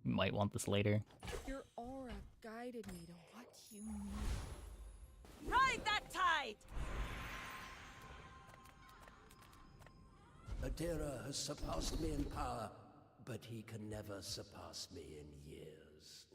Might want this later. Your aura guided me to what you need. Ride that tide! Adira has surpassed me in power, but he can never surpass me in years.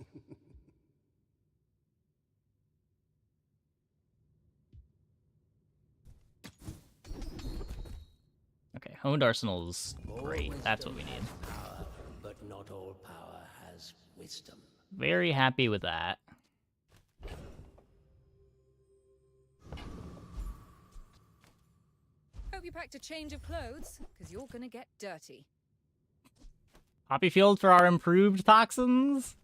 Okay, Honed Arsenal's All great. That's what we wisdom need. has power, but not all power has wisdom. Very happy with that. hope you packed a change of clothes, because you're gonna get dirty. Poppy field for our improved toxins?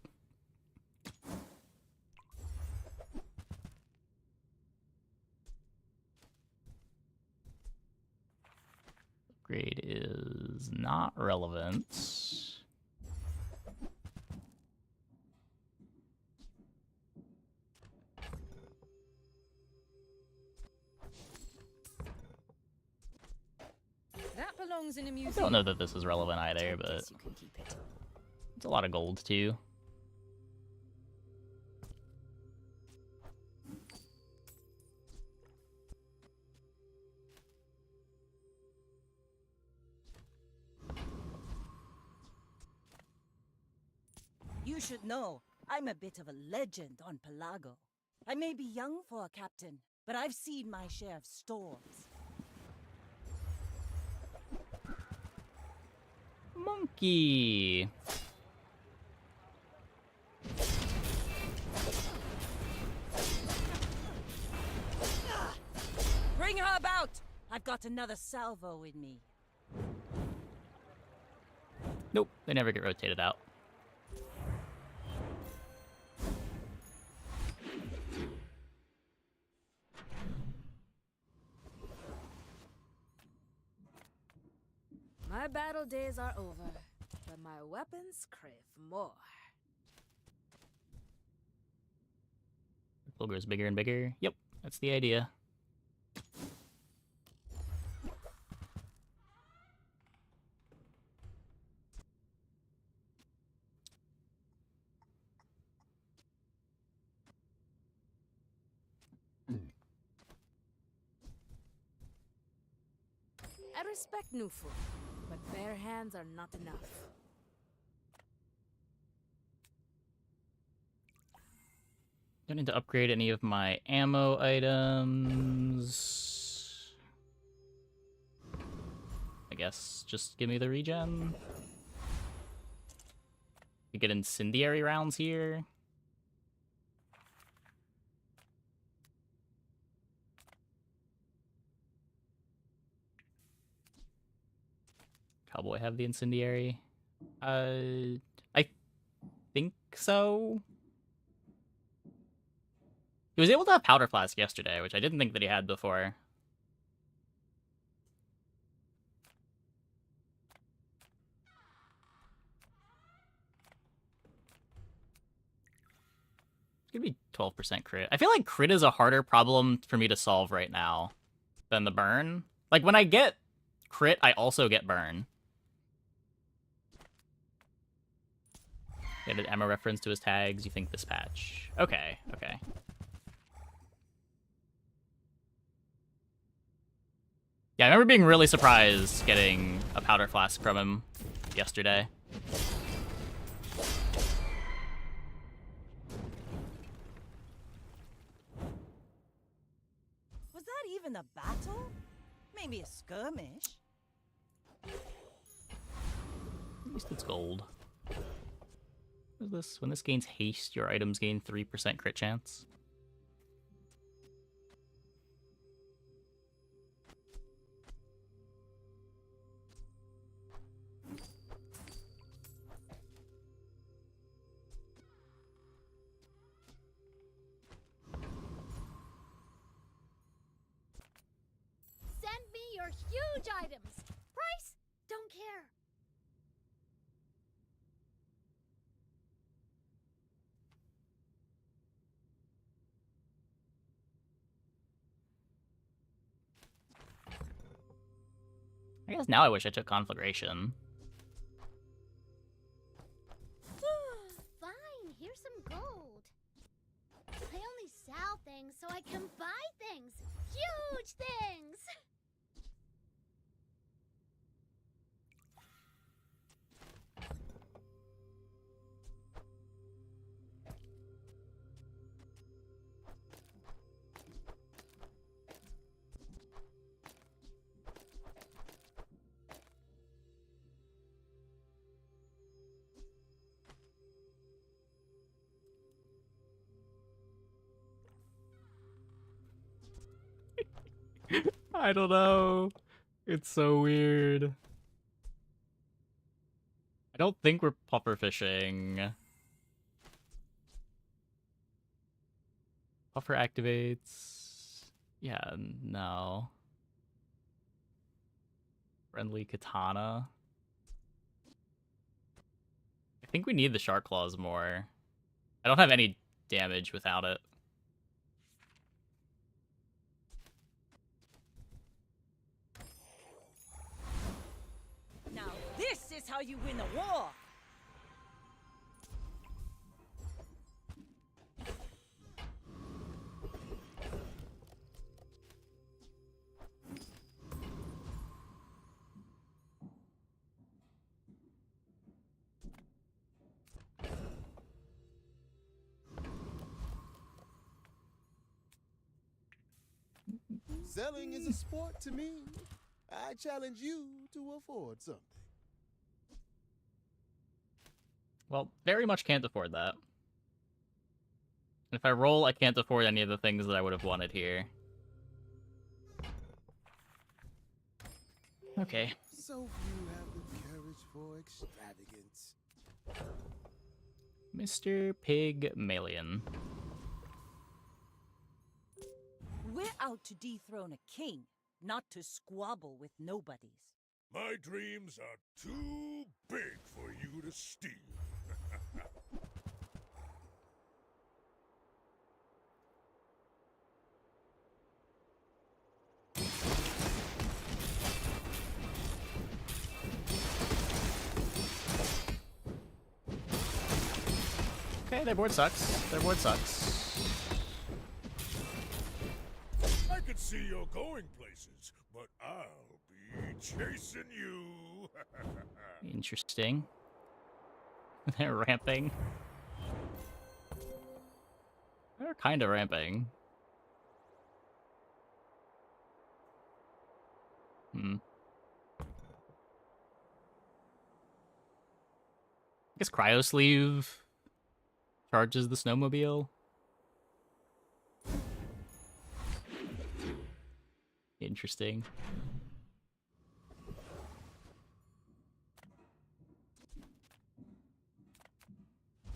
Upgrade is not relevant. That belongs in a I museum. don't know that this is relevant either, but You can keep it. it's a lot of gold too. You should know, I'm a bit of a legend on Pelago. I may be young for a captain, but I've seen my share of storms. Monkey. Bring her about! I've got another salvo in me. Nope, they never get rotated out. My battle days are over, but my weapons crave more. Pool grows bigger and bigger. Yep, that's the idea. I respect Nufu, but bare hands are not enough. Don't need to upgrade any of my ammo items. I guess just give me the regen. You get incendiary rounds here. Cowboy have the incendiary? I think so. He was able to have powder flask yesterday, which I didn't think that he had before. It's gonna be 12% crit. I feel like crit is a harder problem for me to solve right now than the burn. Like, when I get crit, I also get burn. Added ammo reference to his tags. You think this patch? Okay, okay. Yeah, I remember being really surprised getting a powder flask from him yesterday. Was that even a battle? Maybe a skirmish? At least it's gold. What is this? When this gains haste, your items gain 3% crit chance. Send me your huge items. Price? Don't care. I guess now I wish I took Conflagration. Fine, here's some gold. I only sell things so I can buy things. Huge things! I don't know. It's so weird. I don't think we're puffer fishing. Puffer activates. Yeah, no. Friendly katana. I think we need the shark claws more. I don't have any damage without it. Now this is how you win a war! Selling is a sport to me. I challenge you to afford something. Well, very much can't afford that. If I roll, I can't afford any of the things that I would have wanted here. Okay. So few have the courage for extravagance. Mr. Pygmalion. We're out to dethrone a king, not to squabble with nobodies. My dreams are too big for you to steal. Okay, their board sucks. Their board sucks. I can see you're going places, but I'll be chasing you. Interesting. They're ramping. They're kind of ramping. I guess Cryosleeve charges the snowmobile. Interesting.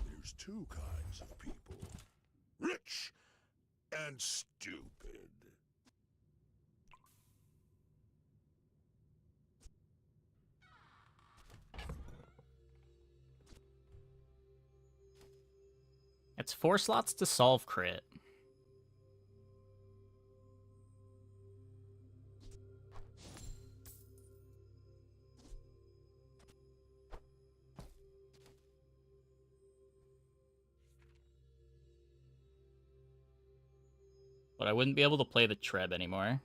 There's two kinds of people. Rich and stupid. It's 4 slots to solve crit. But I wouldn't be able to play the Treb anymore.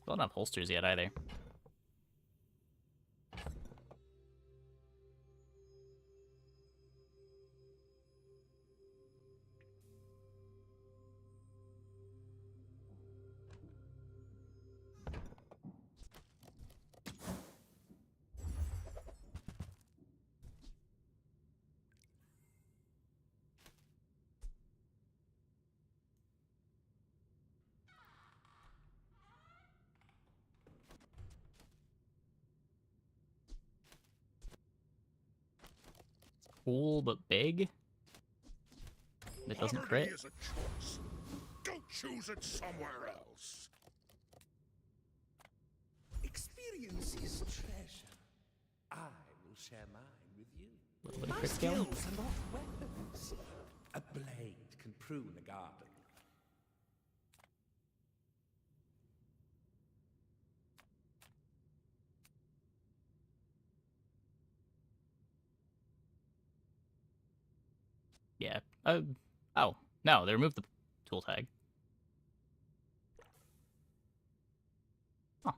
Don't have holsters yet either. Cool, but big. It doesn't Poverty crit. is a choice. Don't choose it somewhere else. Experience is treasure. I will share mine with you. Little bit of My crit skill. skills are not weapons. A blade can prune a garden. Yeah. Oh. No, they removed the tool tag. Huh.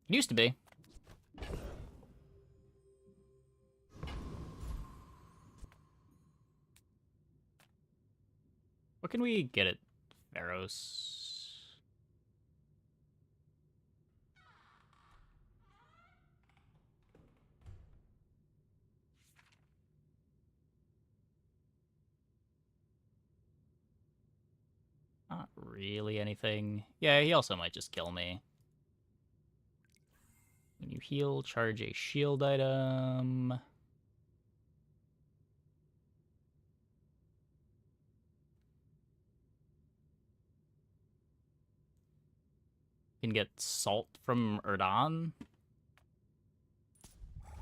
It used to be. What can we get at Pharos? really anything. Yeah, he also might just kill me. When you heal, charge a shield item. You can get salt from Erdan.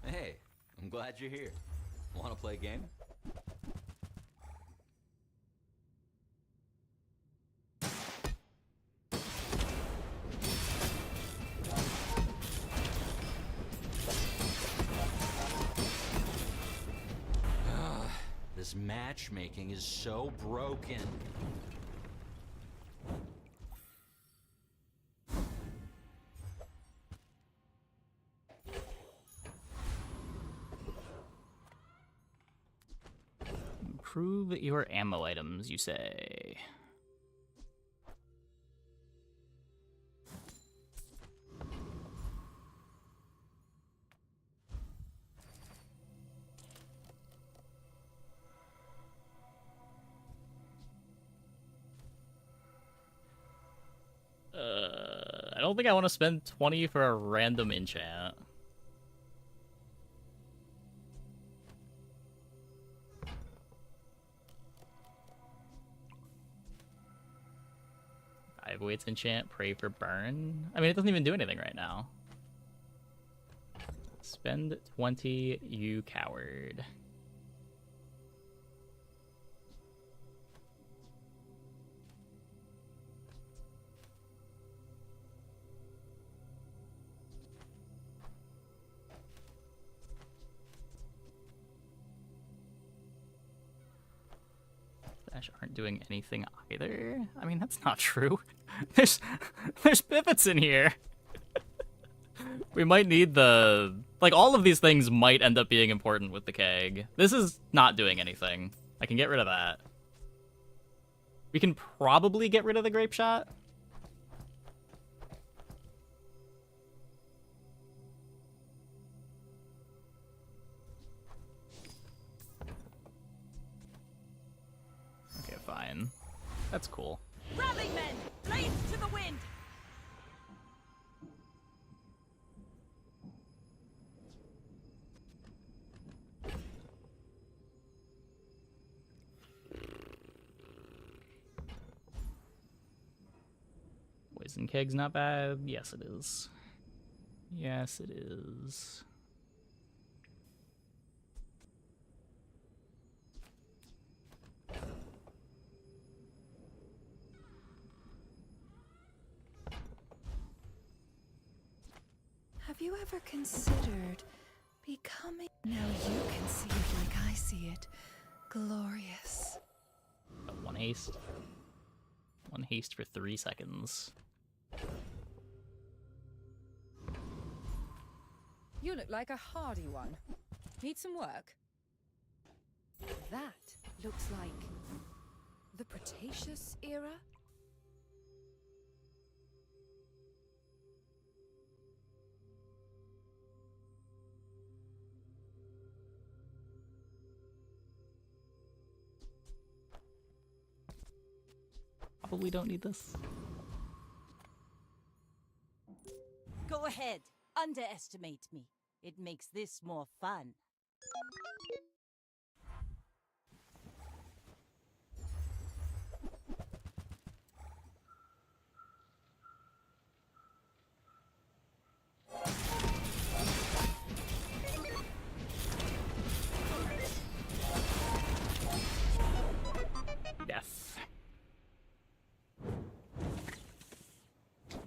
Hey, I'm glad you're here. Want to play a game? This matchmaking is so broken. Improve your ammo items, you say. I don't think I want to spend 20 for a random enchant. Five weights enchant, pray for burn. I mean, it doesn't even do anything right now. Spend 20, you coward. Aren't doing anything either. I mean, that's not true. There's pivots in here. We might need the... Like, all of these things might end up being important with the keg. This is not doing anything. I can get rid of that. We can probably get rid of the grape shot. Fine. That's cool. Rally men! Blades to the wind! Poison keg's not bad. Yes, it is. Yes, it is. Have you ever considered becoming... Now you can see it like I see it. Glorious. One haste. One haste for 3 seconds. You look like a hardy one. Need some work? That looks like the Cretaceous era? Probably don't need this. Go ahead. Underestimate me. It makes this more fun. Death.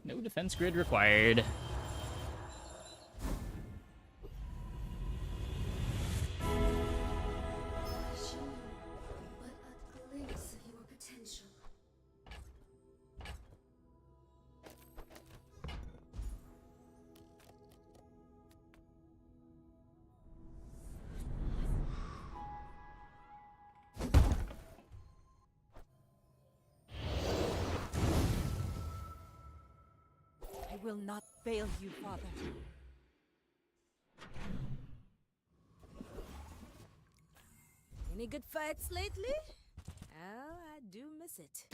No defense grid required. I will not fail you, Father. Any good fights lately? Oh, I do miss it.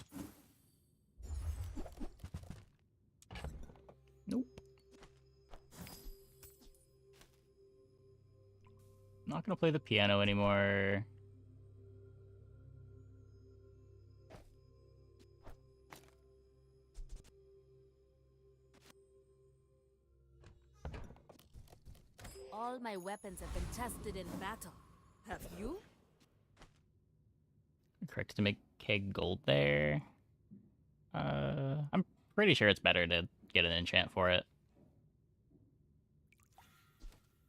gonna play the piano anymore. All my weapons have been tested in battle. Have you? Correct to make keg gold there. I'm pretty sure it's better to get an enchant for it.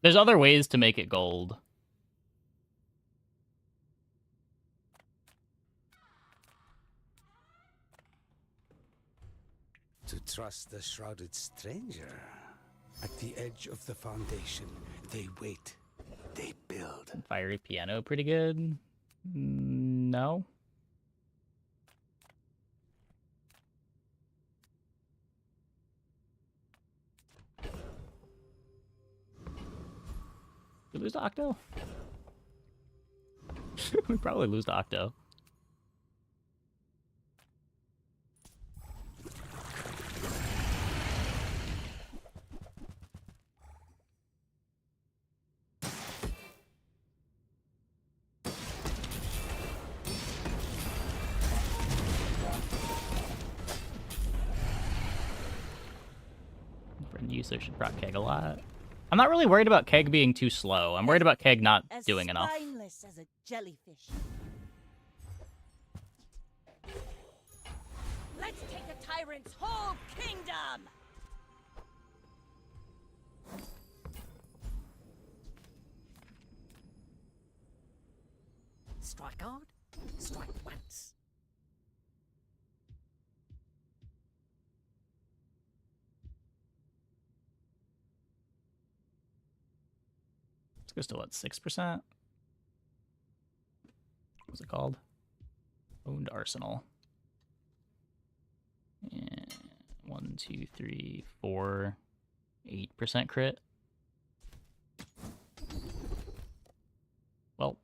There's other ways to make it gold. To trust the shrouded stranger. At the edge of the foundation, they wait. They build. Fiery piano, pretty good. No. We lose to Octo? We probably lose to Octo. User should proc Keg a lot. I'm not really worried about Keg being too slow. I'm worried about Keg not doing enough. As spineless as a jellyfish. Let's take a tyrant's whole kingdom! Strike hard, strike once. Goes to what, 6%? What's it called? Owned Arsenal. And 1, 2, 3, 4, 8% crit. Well.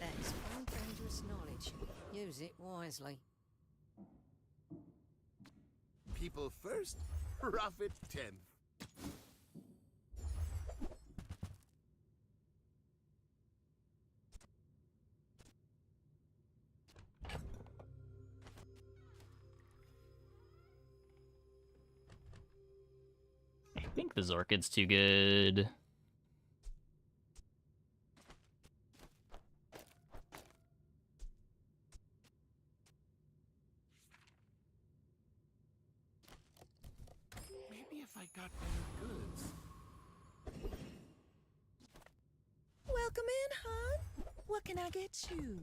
That's one dangerous knowledge. Use it wisely. People first, profit 10th. I think the Zorkid's too good. I got better goods. Welcome in, hon. What can I get you?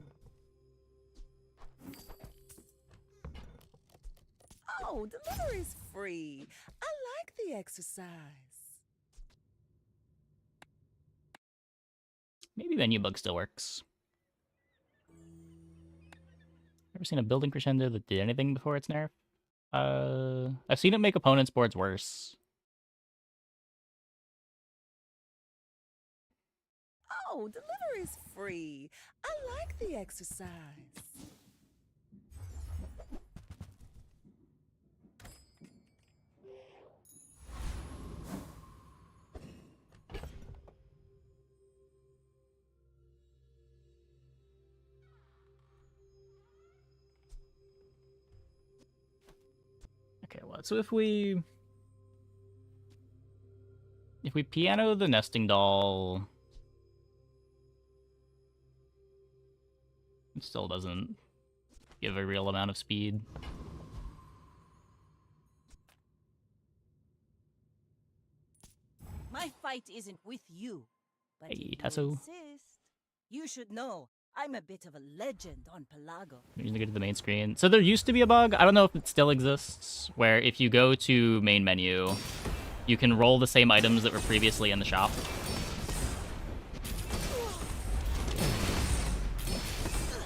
Oh, delivery's free. I like the exercise. Maybe Venue Bug still works. Ever seen a building crescendo that did anything before its nerf? I've seen it make opponents' boards worse. Oh, delivery's free. I like the exercise. Okay, what? So if we piano the nesting doll, it still doesn't give a real amount of speed. My fight isn't with you, but Hey, if you Tasso. insist, you should know I'm a bit of a legend on Pelago. I'm using to go to the main screen. So there used to be a bug, I don't know if it still exists, where if you go to main menu, you can roll the same items that were previously in the shop.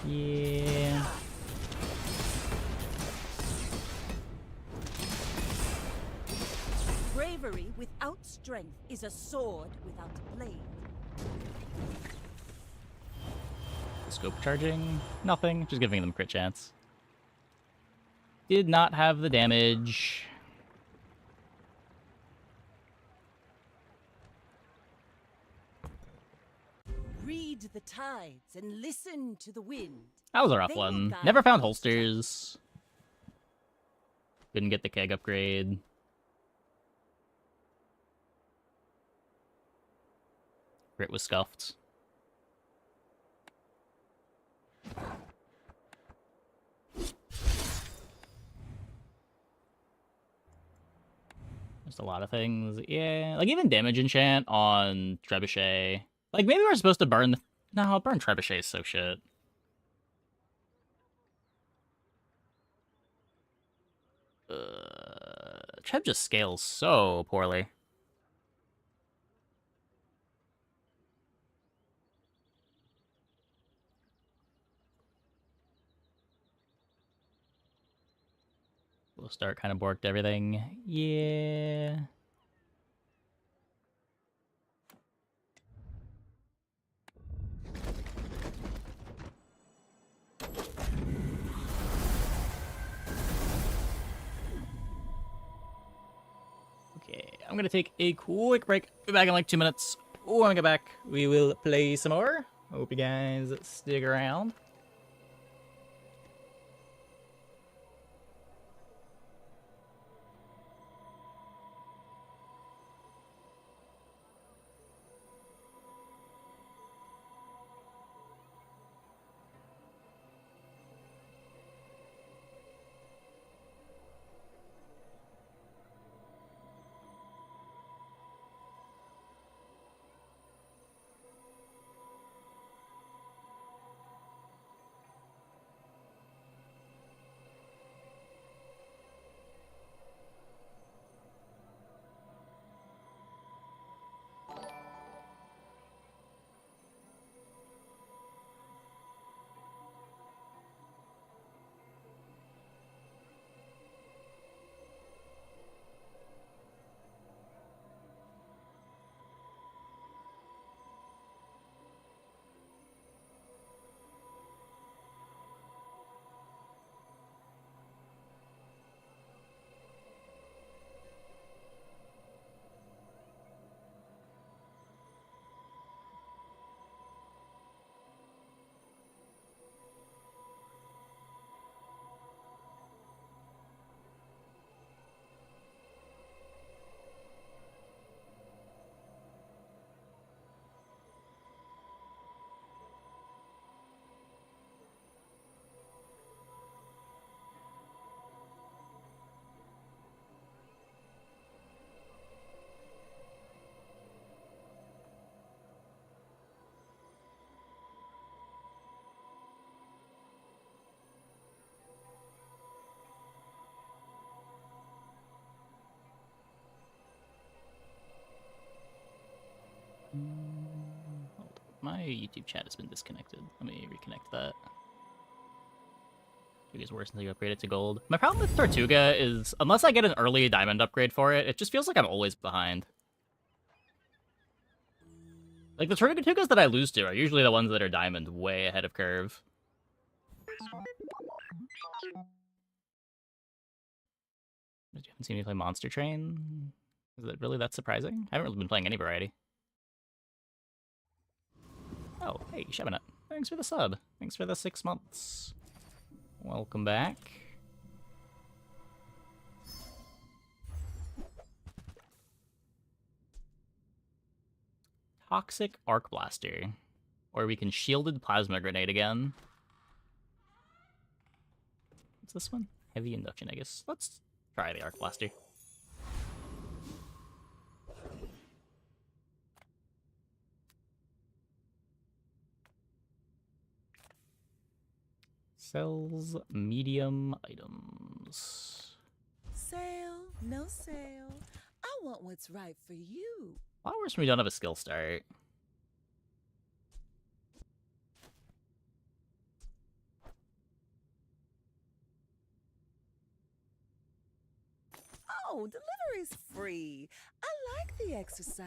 Yeah. Bravery without strength is a sword without a blade. Scope charging, nothing, just giving them crit chance. Did not have the damage. Ride the tides and listen to the wind. That was a rough They will one. guide Never found you. holsters. Couldn't get the keg upgrade. Grit was scuffed. There's a lot of things. Yeah, like even damage enchant on Trebuchet. Like maybe we're supposed to burn the... No, burn Trebuchet is so shit. Treb just scales so poorly. We'll start kind of borked everything. Yeah. Okay, I'm gonna take a quick break. Be back in like 2 minutes. When I get back, we will play some more. Hope you guys stick around. Hold on. My YouTube chat has been disconnected. Let me reconnect that. It gets worse until you upgrade it to gold. My problem with Tortuga is, unless I get an early diamond upgrade for it, it just feels like I'm always behind. Like, the Tortugas that I lose to are usually the ones that are diamond way ahead of curve. You haven't seen me play Monster Train? Is it really that surprising? I haven't really been playing any variety. Oh, hey, Sheminut. Thanks for the sub. Thanks for the 6 months. Welcome back. Toxic Arc Blaster. Or we can Shielded Plasma Grenade again. What's this one? Heavy Induction, I guess. Let's try the Arc Blaster. Sells medium items. Sale, no sale. I want what's right for you. Flowers when we don't have a skill start. Oh, delivery's free. I like the exercise.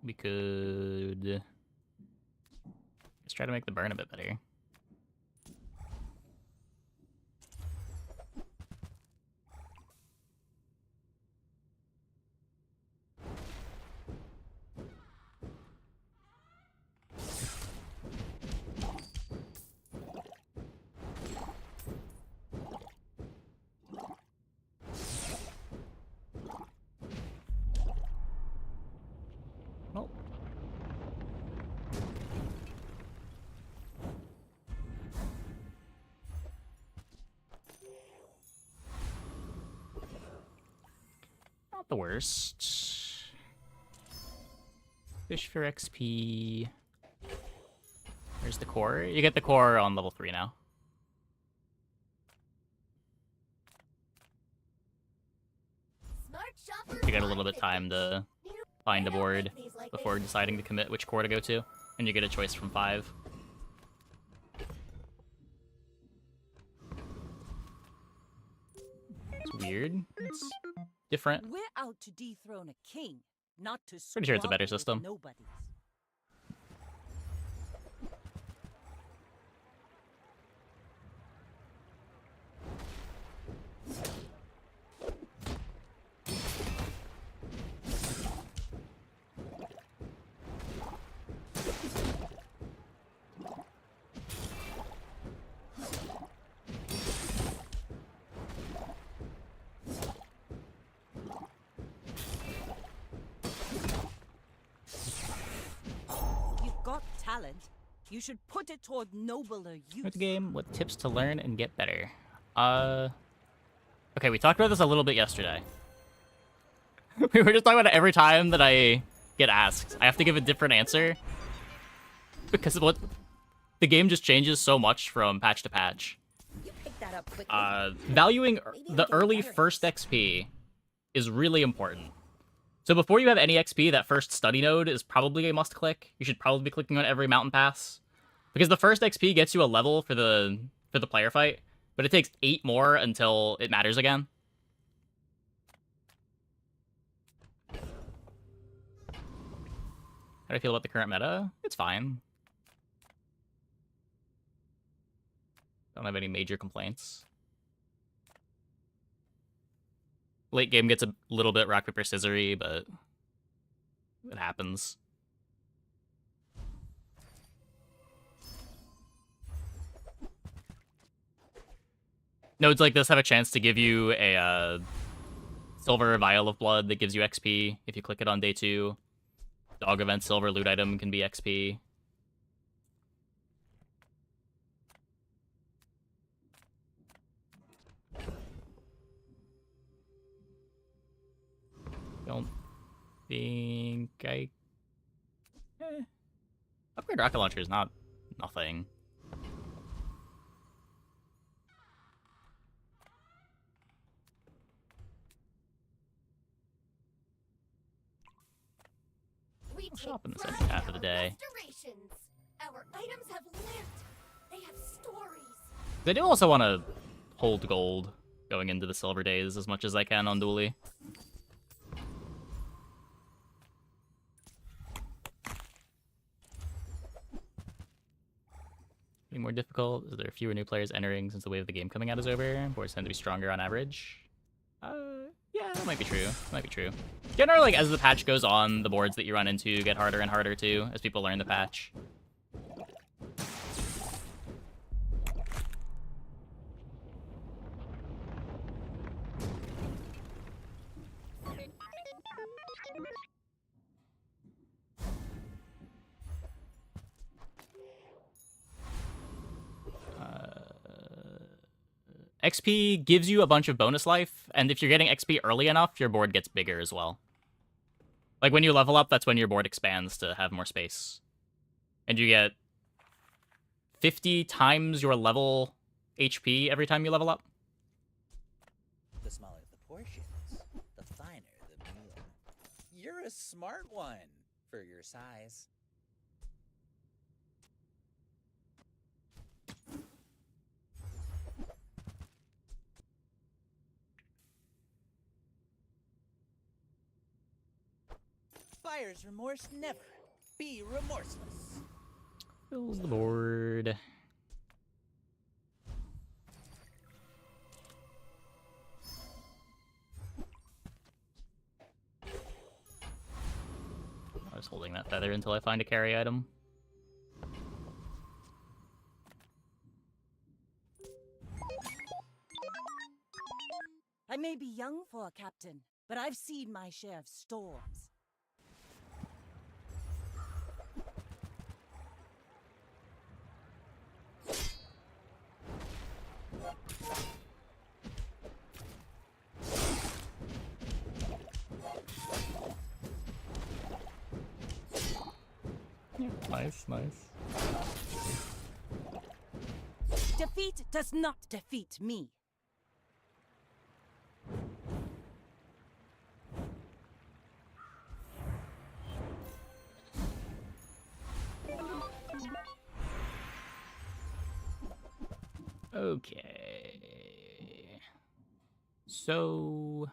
We could... let's try to make the burn a bit better. the worst. Fish for XP. Where's the core? You get the core on level 3 now. You get a little bit of time to find a board before deciding to commit which core to go to, and you get a choice from 5. It's weird. It's different. We're out to dethrone a king, not to Pretty sure it's a better squabble with system. nobodies. You've got talent. You should put it toward nobler use. With the game, what tips to learn and get better? Okay, we talked about this a little bit yesterday. We were just talking about it every time that I get asked. I have to give a different answer. Because of what the game just changes so much from patch to patch. You picked that up quickly. Valuing the early first XP is really important. So before you have any XP, that first study node is probably a must click. You should probably be clicking on every mountain pass. Because the first XP gets you a level for the player fight, but it takes 8 more until it matters again. How do I feel about the current meta? It's fine. Don't have any major complaints. Late game gets a little bit rock, paper, scissory, but it happens. Nodes like this have a chance to give you a silver vial of blood that gives you XP if you click it on day 2. Dog event silver loot item can be XP. Don't think I... Upgrade rocket launcher is not nothing. I'll shop in the second half of the day. Our items have lived. They have stories. I do also want to hold gold going into the silver days as much as I can on Dually. Getting more difficult? Is there fewer new players entering since the wave of the game coming out is over? Boards tend to be stronger on average. Yeah, that might be true. Might be true. Generally, like, as the patch goes on, the boards that you run into get harder and harder too, as people learn the patch. XP gives you a bunch of bonus life, and if you're getting XP early enough, your board gets bigger as well. Like, when you level up, that's when your board expands to have more space. And you get 50 times your level HP every time you level up. The smaller the portions, the finer the meal. You're a smart one for your size. Buyer's remorse never. Be remorseless. Fills the board. I was holding that feather until I find a carry item. I may be young for a captain, but I've seen my share of storms. Nice, nice. Defeat does not defeat me. Okay. So,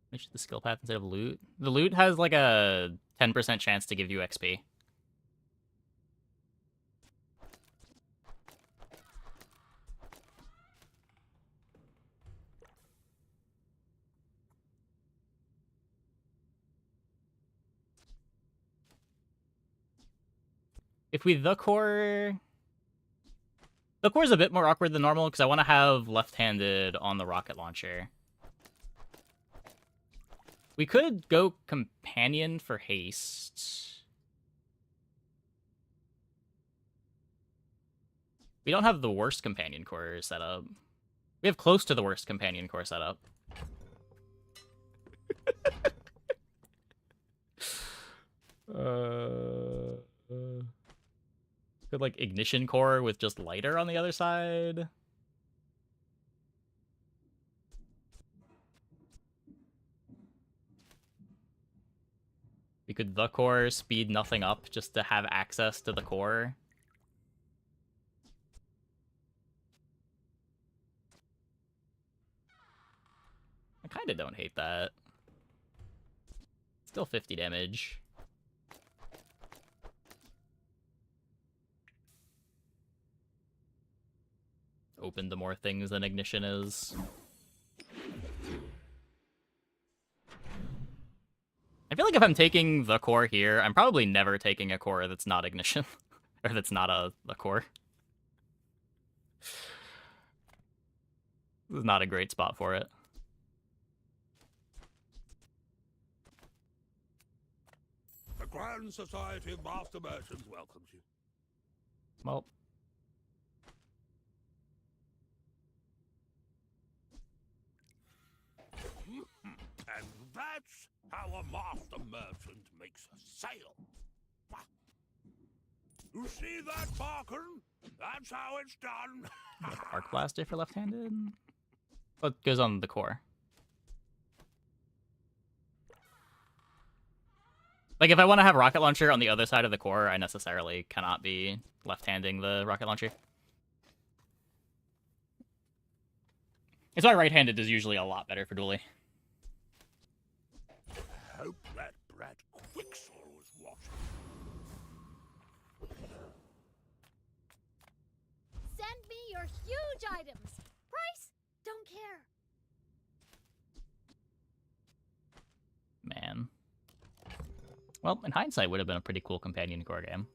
finish the skill path instead of loot. The loot has like a 10% chance to give you XP. If we the core is a bit more awkward than normal because I want to have left-handed on the rocket launcher. We could go companion for haste. We don't have the worst companion core setup. We have close to the worst companion core setup. Good, like, ignition core with just lighter on the other side. We could the core, speed nothing up just to have access to the core. I kinda don't hate that. Still 50 damage. Open to more things than ignition is. I feel like if I'm taking the core here, I'm probably never taking a core that's not ignition. Or that's not a core. This is not a great spot for it. The Grand Society of Master Merchants welcomes you. Well. And that's how a master merchant makes a sale. You see that, Barkin? That's how it's done. Arc Blaster for left-handed? Oh, it goes on the core. Like, if I want to have rocket launcher on the other side of the core, I necessarily cannot be left-handing the rocket launcher. It's why right-handed is usually a lot better for dueling. Hope that brat Quicksil was watching. Send me your huge items. Price? Don't care. Man. Well, in hindsight, would have been a pretty cool companion core game.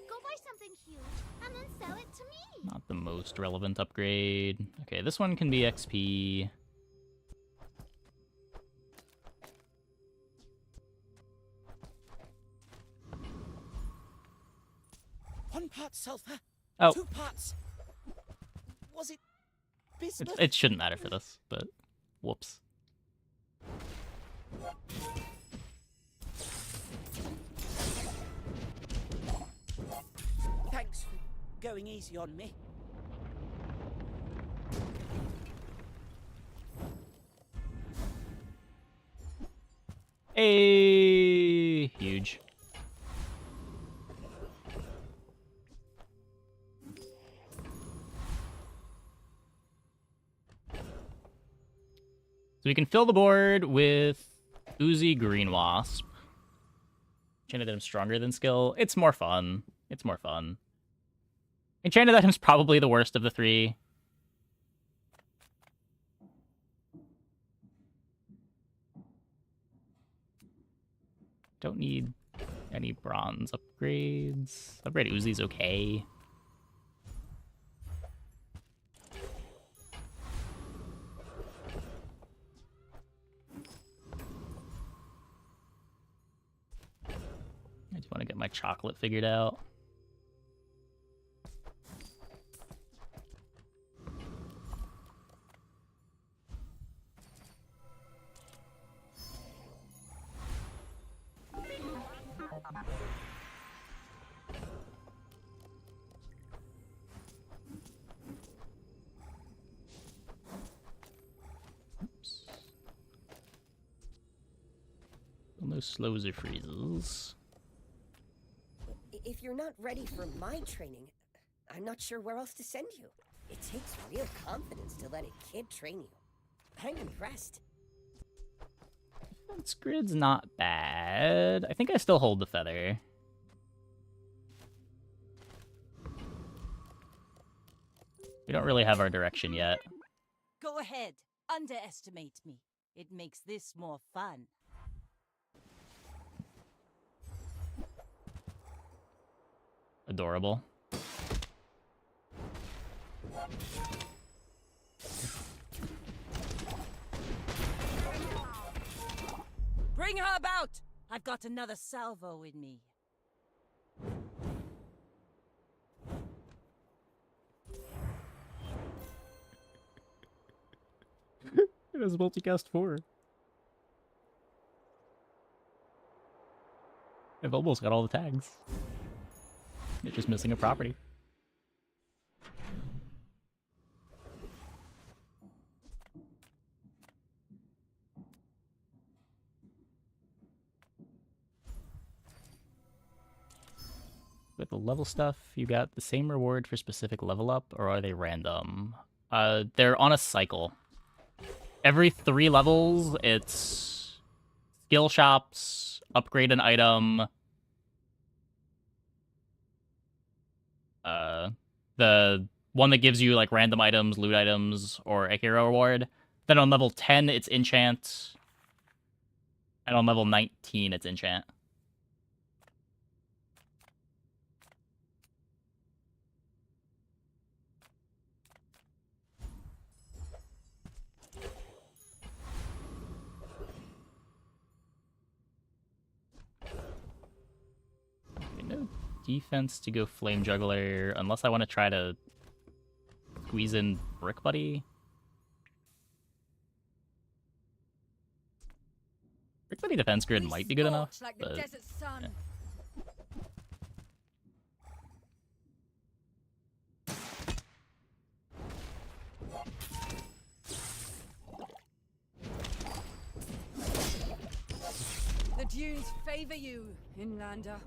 Go buy something huge and then sell it to me. Not the most relevant upgrade. Okay, this one can be XP. One part sulfur. Oh. 2 parts. Was it bismuth? It shouldn't matter for this, but whoops. Thanks for going easy on me. Hey, huge. So we can fill the board with Uzi Green Wasp. Enchanted item's stronger than skill. It's more fun. It's more fun. Enchanted item's probably the worst of the three. Don't need any bronze upgrades. Upgrade Uzi's okay. I just want to get my chocolate figured out. No slows or freezes. If you're not ready for my training, I'm not sure where else to send you. It takes real confidence to let a kid train you. I'm impressed. Defense grid's not bad. I think I still hold the feather. We don't really have our direction yet. Go ahead. Underestimate me. It makes this more fun. Adorable. Bring her about! I've got another salvo in me. It has multicast 4. I've almost got all the tags. It's just missing a property. With the level stuff, you got the same reward for specific level up, or are they random? They're on a cycle. Every 3 levels, it's skill shops, upgrade an item, the one that gives you like random items, loot items, or a hero reward. Then on level 10, it's enchant. And on level 19, it's enchant. No defense to go Flame Juggler, unless I want to try to squeeze in Brick Buddy. Brick Buddy defense grid might be good enough, Like the but desert sun. yeah. The dunes favor you, Inlander.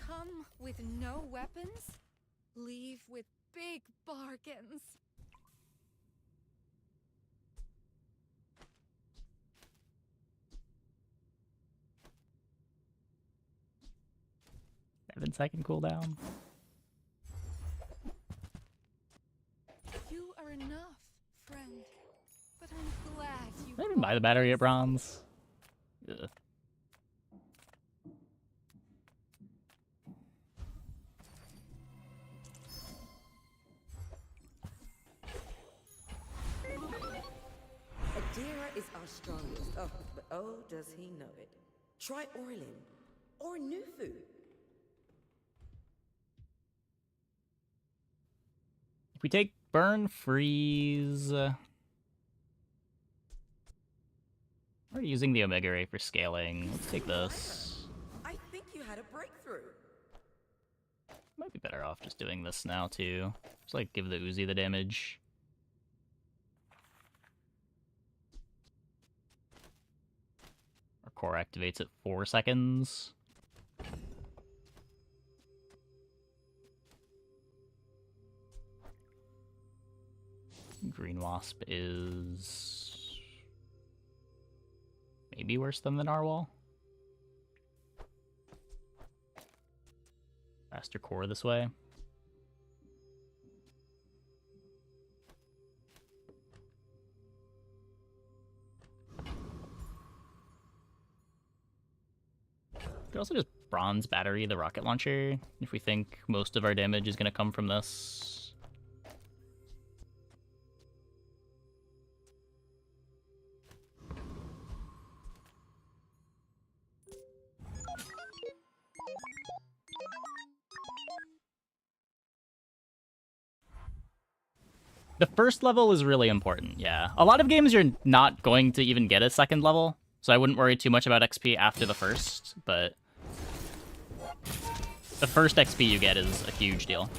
Come with no weapons, leave with big bargains. Seven-second cooldown. You are enough, friend. But I'm glad you. Did I even buy the battery at bronze? Ugh. Adira is our strongest. Oh, but oh, does he know it. Try Orlin or Nufu. If we take Burn, Freeze... We're using the Omega Ray for scaling. Let's take this. I think you had a breakthrough. Might be better off just doing this now, too. Just, like, give the Uzi the damage. Our core activates at 4 seconds. Green Wasp is maybe worse than the Narwhal. Faster core this way. We could also just bronze battery the rocket launcher if we think most of our damage is going to come from this. The first level is really important, yeah. A lot of games you're not going to even get a second level, so I wouldn't worry too much about XP after the first, but the first XP you get is a huge deal.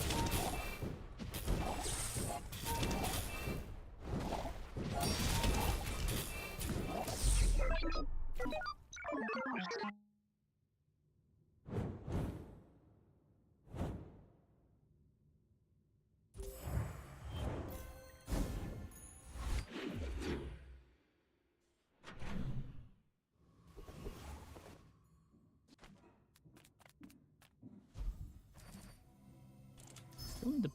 Still need to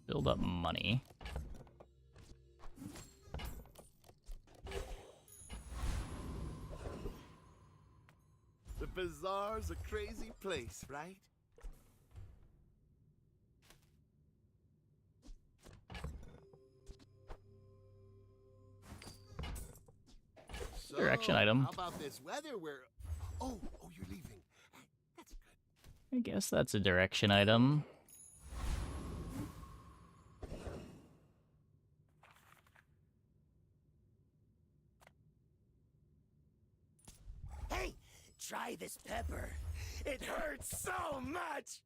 build up money. The bazaar's a crazy place, right? Direction item. How about this weather where... Oh, you're leaving. That's good. I guess that's a direction item. Hey, try this pepper. It hurts so much.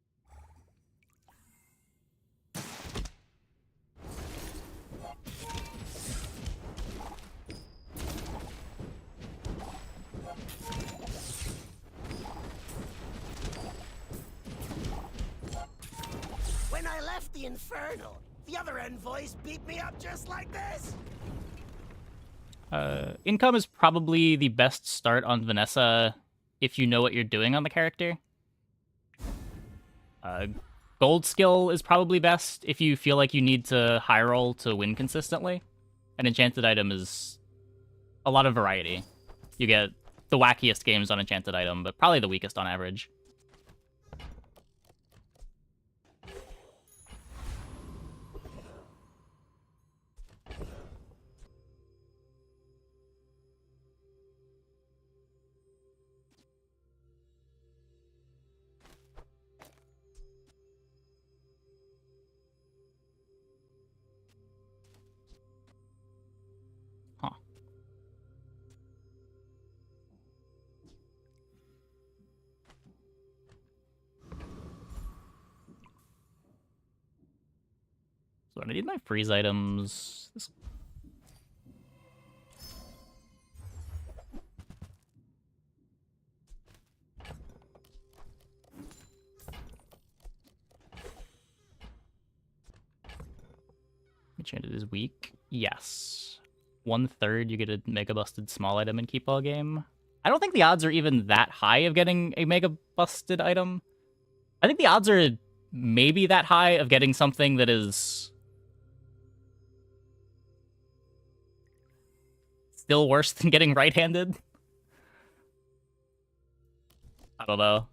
When I left the Infernal, the other envoys beat me up just like this. Income is probably the best start on Vanessa if you know what you're doing on the character. Gold skill is probably best if you feel like you need to high roll to win consistently. An enchanted item is a lot of variety. You get the wackiest games on enchanted item, but probably the weakest on average. So I need my freeze items. Enchanted is weak. Yes. 1/3 you get a mega busted small item in Keep All game. I don't think the odds are even that high of getting a mega busted item. I think the odds are maybe that high of getting something that is still worse than getting right-handed. I don't know.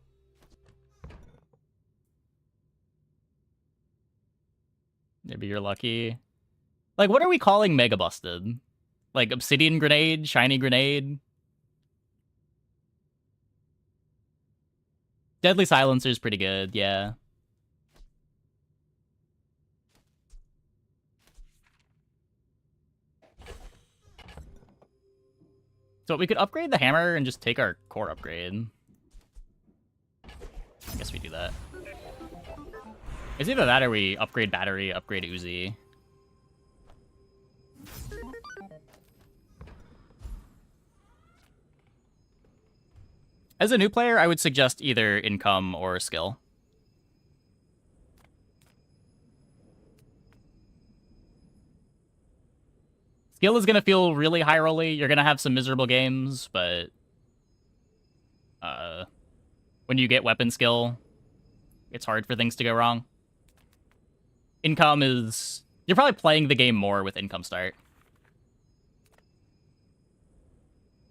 Maybe you're lucky. Like, what are we calling Mega Busted? Like, Obsidian Grenade? Shiny Grenade? Deadly Silencer is pretty good, yeah. So we could upgrade the hammer and just take our core upgrade. I guess we do that. It's either that or we upgrade battery, upgrade Uzi. As a new player, I would suggest either income or skill. Skill is going to feel really high rolly. You're going to have some miserable games, but when you get weapon skill, it's hard for things to go wrong. Income is... You're probably playing the game more with income start.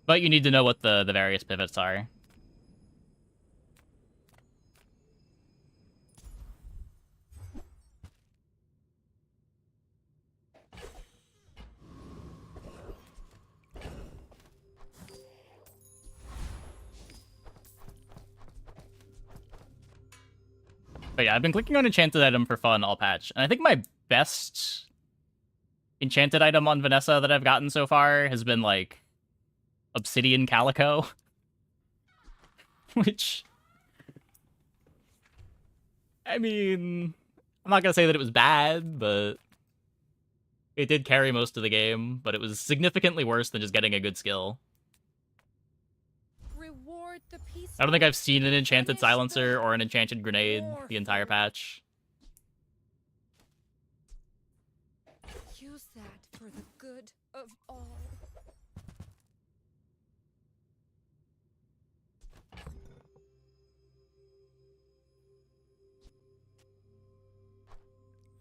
But you need to know what the various pivots are. But yeah, I've been clicking on enchanted item for fun all patch, and I think my best enchanted item on Vanessa that I've gotten so far has been like Obsidian Calico, which, I mean, I'm not gonna say that it was bad, but it did carry most of the game, but it was significantly worse than just getting a good skill. Reward the peace. I don't think I've seen an enchanted silencer or an enchanted grenade the entire patch. Use that for the good of all.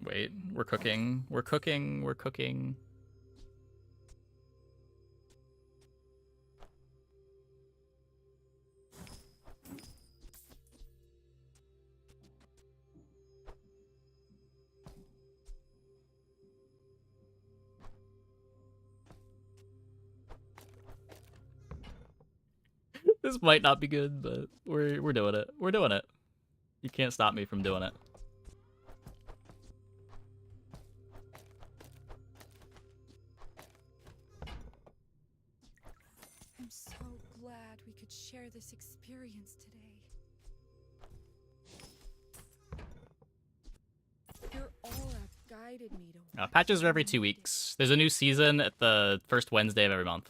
Wait, we're cooking. We're cooking. We're cooking. This might not be good, but we're doing it. We're doing it. You can't stop me from doing it. I'm so glad we could share this experience today. Your aura guided me to Patches are every 2 weeks. There's a new season at the first Wednesday of every month.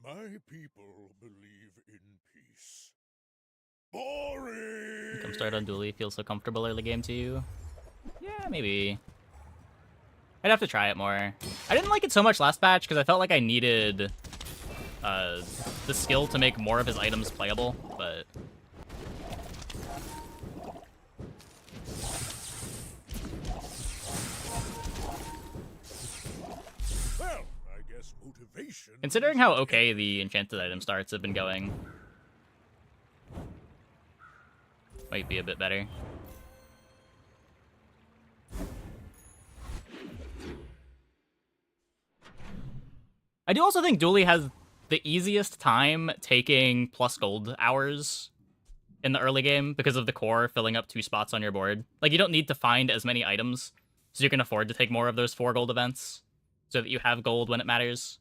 My people believe in peace. Boring! Come start on Dually feels so comfortable early game to you. Yeah, maybe. I'd have to try it more. I didn't like it so much last patch because I felt like I needed the skill to make more of his items playable, but... Well, I guess motivation. Considering how okay the enchanted item starts have been going, might be a bit better. I do also think Dually has the easiest time taking plus gold hours in the early game because of the core filling up 2 spots on your board. Like, you don't need to find as many items, so you can afford to take more of those 4 gold events so that you have gold when it matters.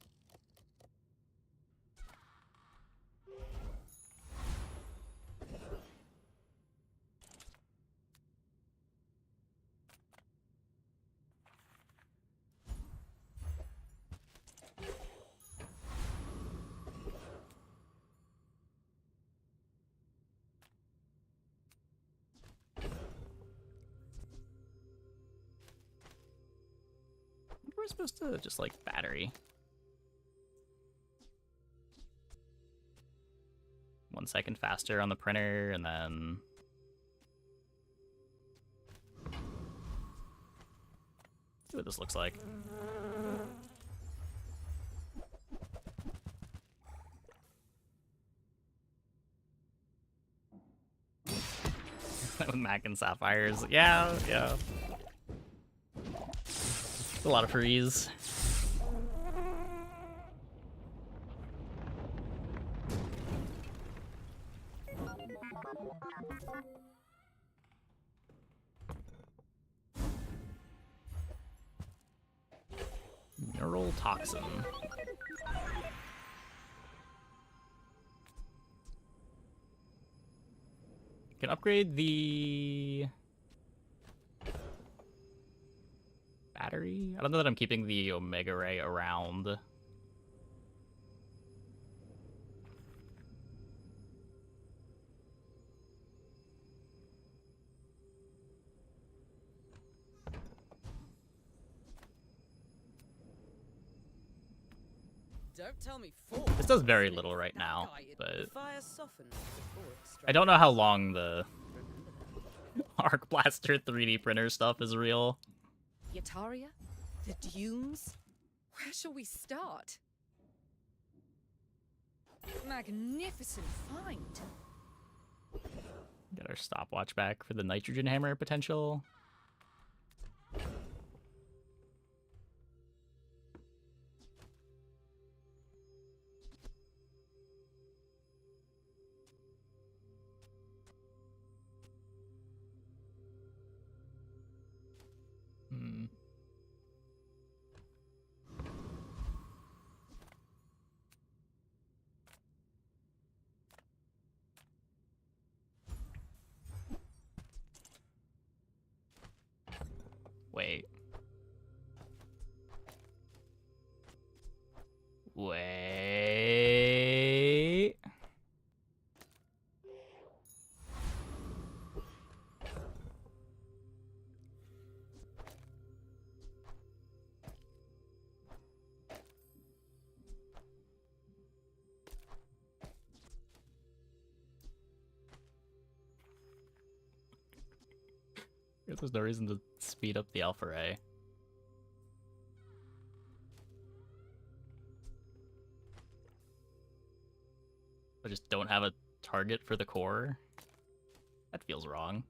We're supposed to just, like, battery. 1 second faster on the printer, and then... see what this looks like. With Mac and Sapphires. Yeah, yeah. A lot of freeze. Neural toxin. Can upgrade the battery? I don't know that I'm keeping the Omega Ray around. Don't tell me four. This does very little right now, but The fire softens before it strikes. I don't know how long the Arc Blaster 3D printer stuff is real. Yataria? The dunes? Where shall we start? Magnificent find. Get our stopwatch back for the nitrogen hammer potential. Hmm. Wait. Wait. Guess there's no reason to speed up the Alpha Ray. I just don't have a target for the core? That feels wrong.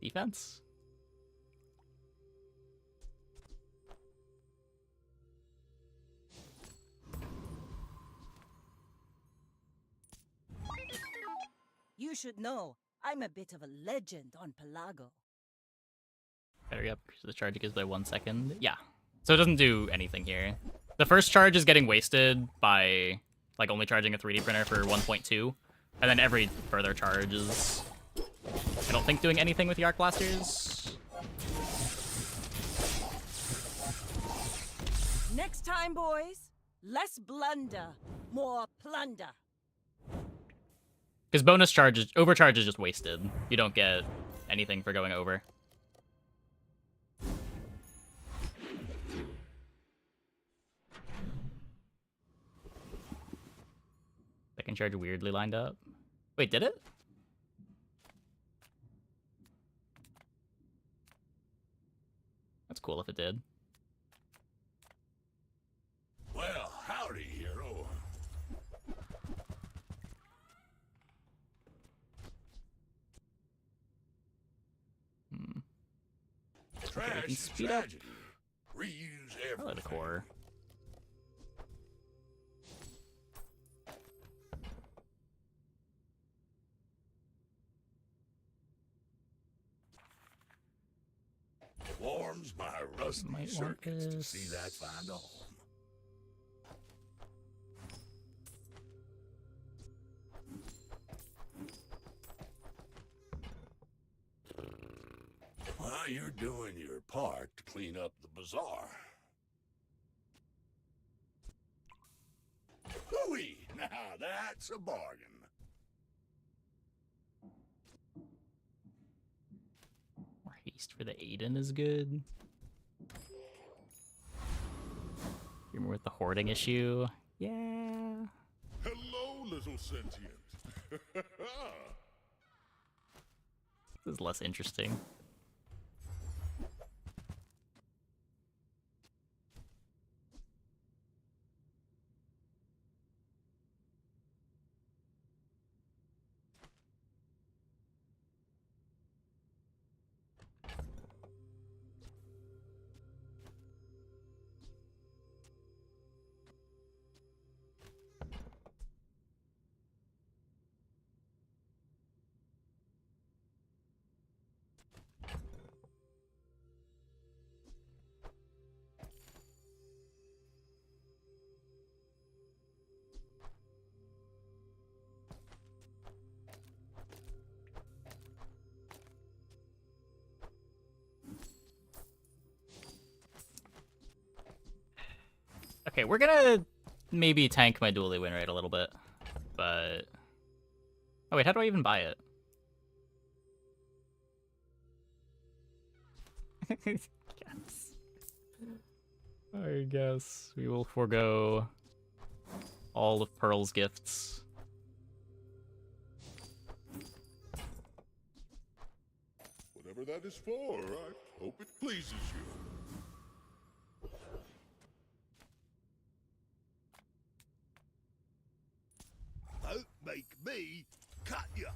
Defense? You should know, I'm a bit of a legend on Pelago. Battery up, increase the charge it gives by 1 second. Yeah. So it doesn't do anything here. The first charge is getting wasted by like only charging a 3D printer for 1.2. And then every further charge is, I don't think, doing anything with the arc blasters. Next time, boys, less blunder, more plunder. Because bonus charge is, overcharge is just wasted. You don't get anything for going over. Second charge weirdly lined up. Wait, did it? That's cool if it did. Well, howdy, hero. Trash is speed up. tragedy. Reuse Probably the everything. core. Warms my rusty Might want circuits to this. see that find a home. Well, you're doing your part to clean up the bazaar. Hooey! Now that's a bargain. More haste for the Aiden is good. You're more with the hoarding issue. Yeah. Hello, little sentient. This is less interesting. Okay, we're gonna maybe tank my dually win rate a little bit, but... Oh wait, how do I even buy it? I guess we will forego all of Pearl's gifts. Whatever whatever that is for. I hope it pleases you. Don't make me cut you.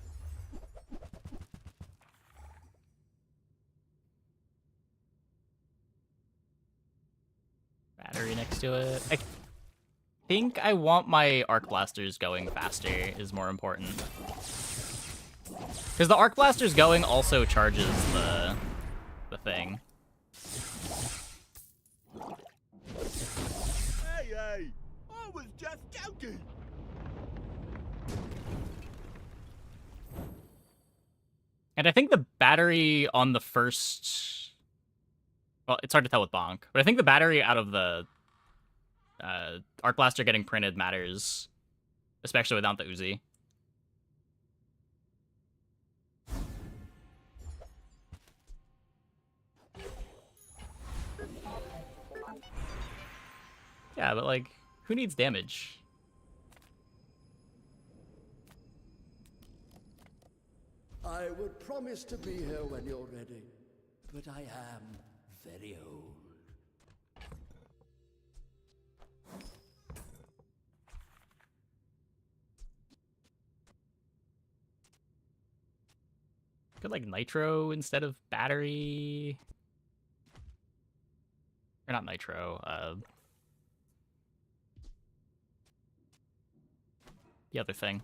Battery next to it. I think I want my arc blasters going faster is more important. Because the arc blasters going also charges the thing. Hey, I was just joking. And I think the battery on the first... Well, it's hard to tell with Bonk, but I think the battery out of the Arc Blaster getting printed matters, especially without the Uzi. Yeah, but like, who needs damage? I would promise to be here when you're ready, but I am very old. Could like nitro instead of battery, or not nitro. The other thing.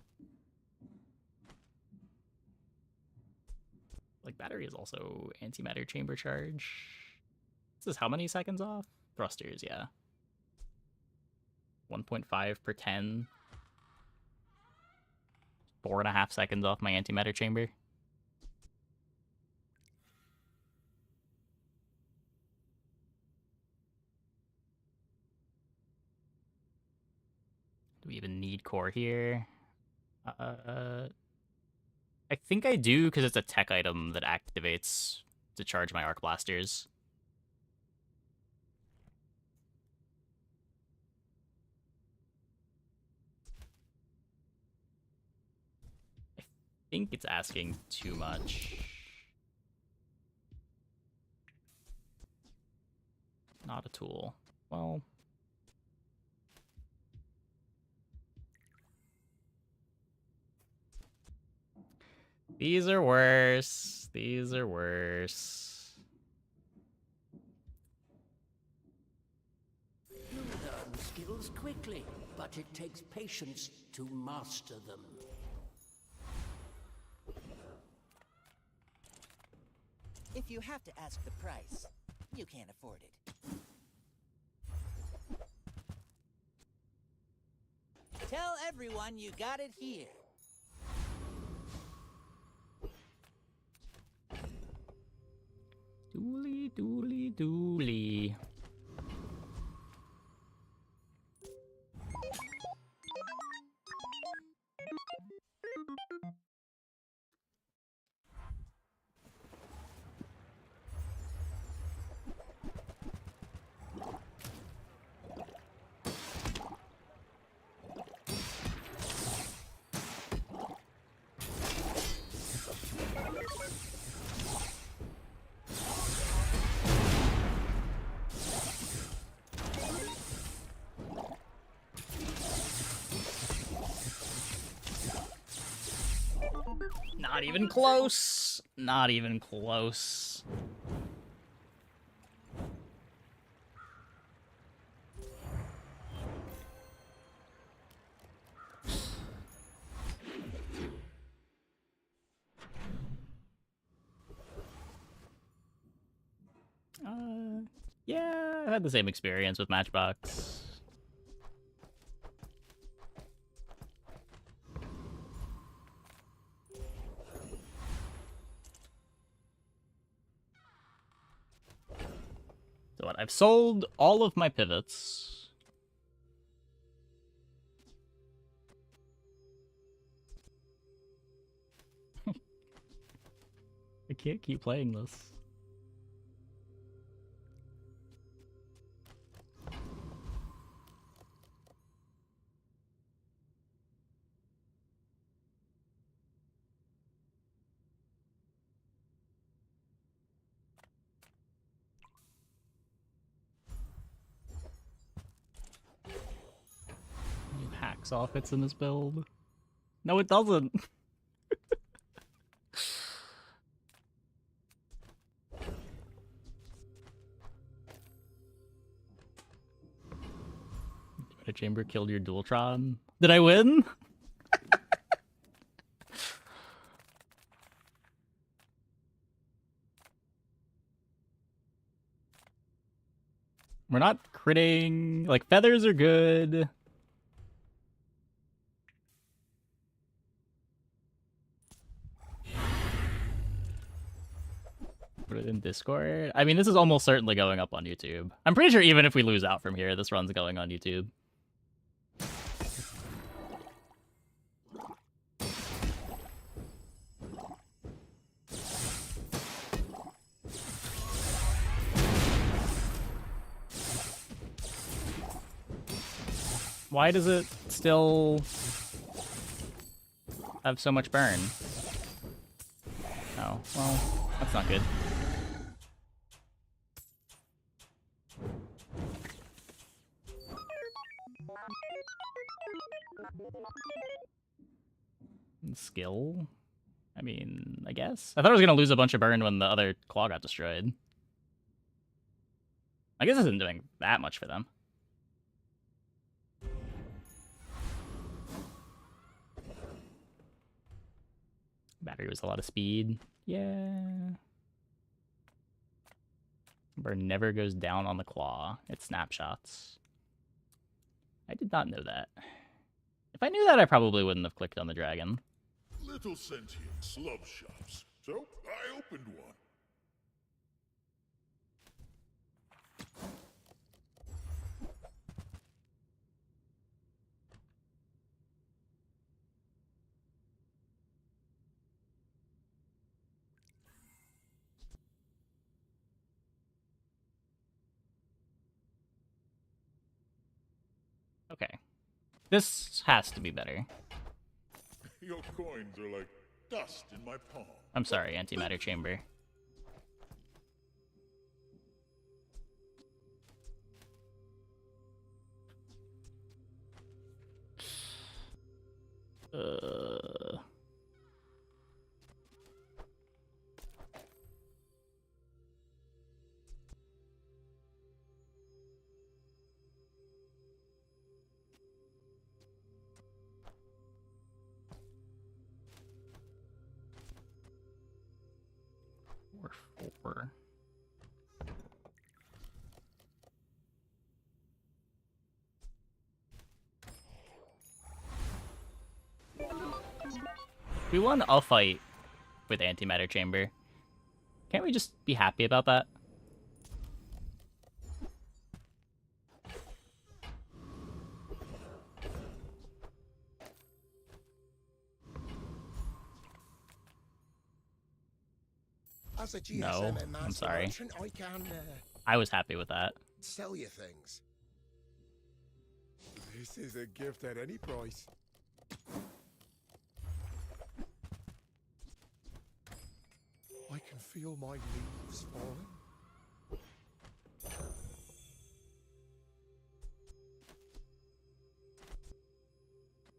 Like battery is also antimatter chamber charge. This is how many seconds off? Thrusters, yeah. 1.5 per 10. 4.5 seconds off my antimatter chamber. Do we even need core here? I think I do because it's a tech item that activates to charge my arc blasters. I think it's asking too much. Not a tool. Well... These are worse. These are worse. You learn skills quickly, but it takes patience to master them. If you have to ask the price, you can't afford it. Tell everyone you got it here. Dooley, dooley, dooley. Not even close. Not even close. Yeah, I had the same experience with Matchbox. So what? I've sold all of my pivots. I can't keep playing this. Hacksaw fits in this build. No, it doesn't. A chamber killed your Dualtron. Did I win? We're not critting. Like, feathers are good. Put it in Discord. I mean, this is almost certainly going up on YouTube. I'm pretty sure even if we lose out from here, this run's going on YouTube. Why does it still have so much burn? Oh, well, that's not good. Skill? I mean, I guess. I thought I was going to lose a bunch of burn when the other claw got destroyed. I guess this isn't doing that much for them. Battery was a lot of speed. Yeah. Burn never goes down on the claw. It snapshots. I did not know that. If I knew that, I probably wouldn't have clicked on the dragon. Little sentient slub shops. So I opened one. Okay. This has to be better. Your coins are like dust in my palm. I'm sorry, antimatter chamber. Four. We won a fight with antimatter chamber. Can't we just be happy about that? As a GSM No, and I'm master sorry. merchant, I can I was happy with that. sell you things. This is a gift at any price. I can feel my leaves falling.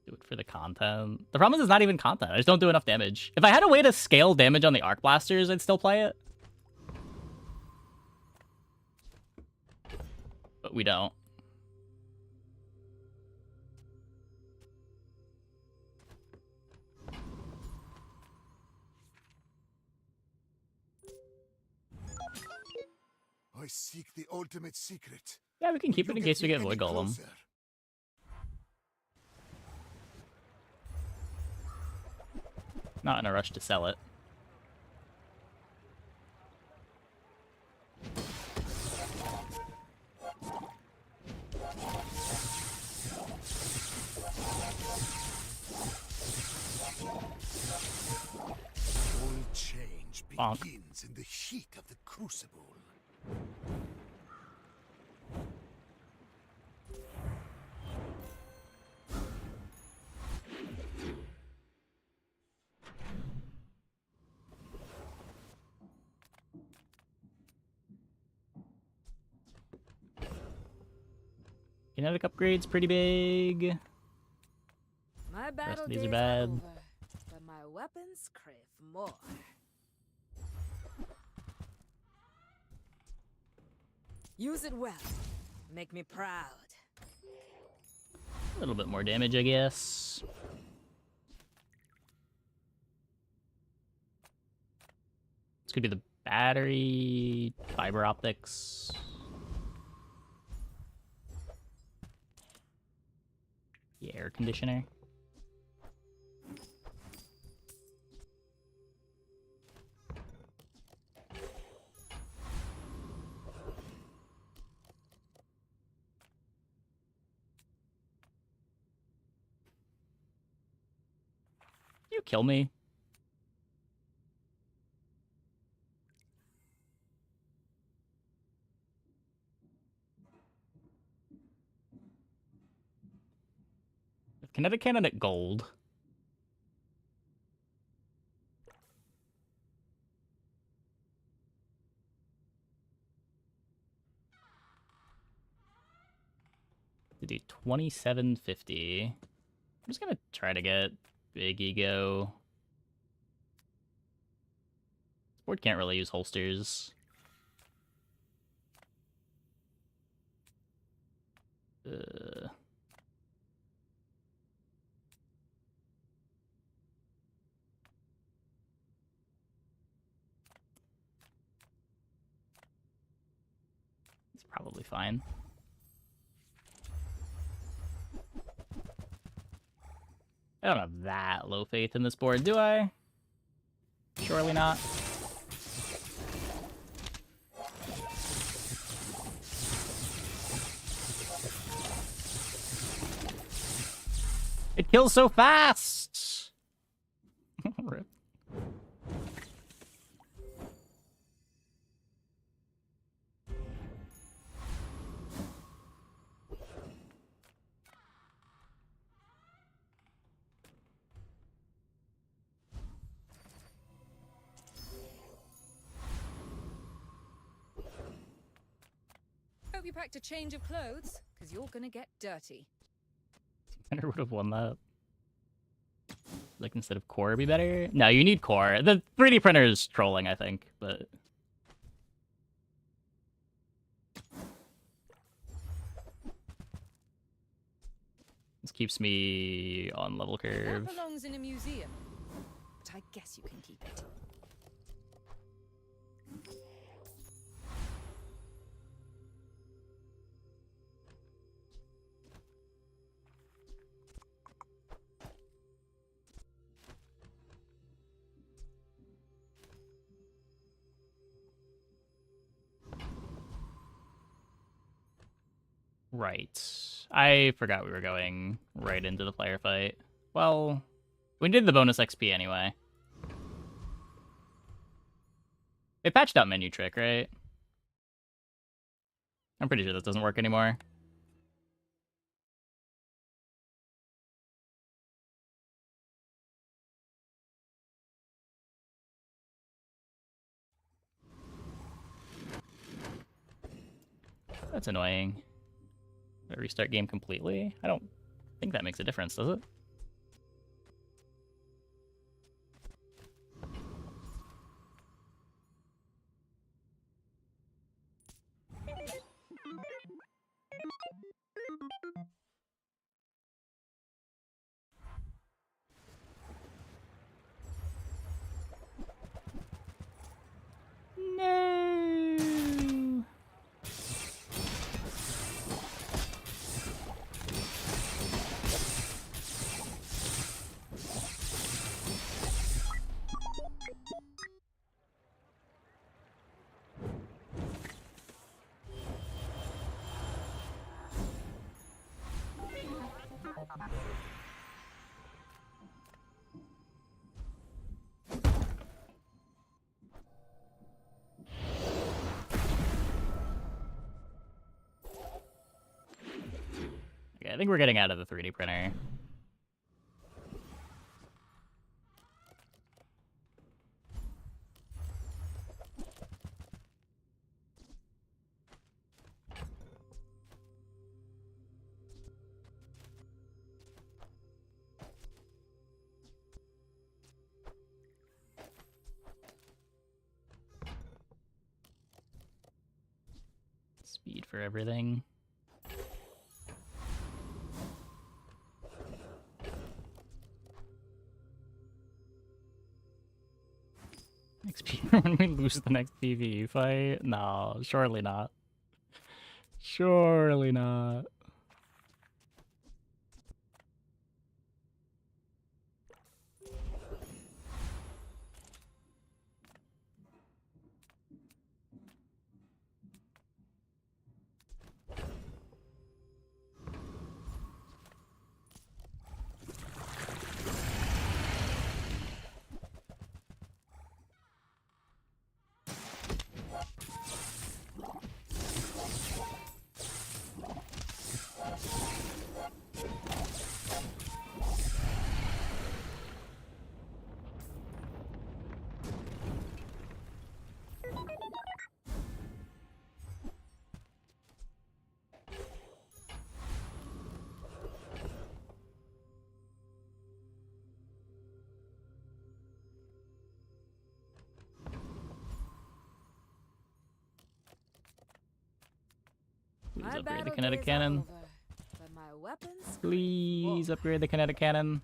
Do it for the content. The problem is it's not even content. I just don't do enough damage. If I had a way to scale damage on the arc blasters, I'd still play it. But we don't. I seek the ultimate secret. Yeah, we can keep it in You case we me get any Void Golem. closer. Not in a rush to sell it. All change Bonk. begins in the heat of the crucible. Kinetic upgrade's pretty big. My battle these are days are bad. over, but my weapons crave more. Use it well. Make me proud. A little bit more damage, I guess. This could be the battery, fiber optics. The air conditioner. You kill me. Kinetic cannon at gold. To do 2750. I'm just gonna try to get big ego. This board can't really use holsters. It's probably fine. I don't have that low faith in this board, do I? Surely not. It kills so fast! Rip. Hope you packed a change of clothes, because you're gonna get dirty. I never would have won that. Like, instead of core be better? No, you need core. The 3D printer is trolling, I think, but... This keeps me on level curve. That belongs in a museum, but I guess you can keep it. Right. I forgot we were going right into the player fight. Well, we did the bonus XP anyway. They patched out menu trick, right? I'm pretty sure that doesn't work anymore. That's annoying. Restart game completely? I don't think that makes a difference, does it? No. Okay, I think we're getting out of the 3D printer. Speed for everything. XP when we lose the next PvE fight? No, surely not. Surely not. Please upgrade the kinetic cannon. But my weapons. Please upgrade the kinetic cannon.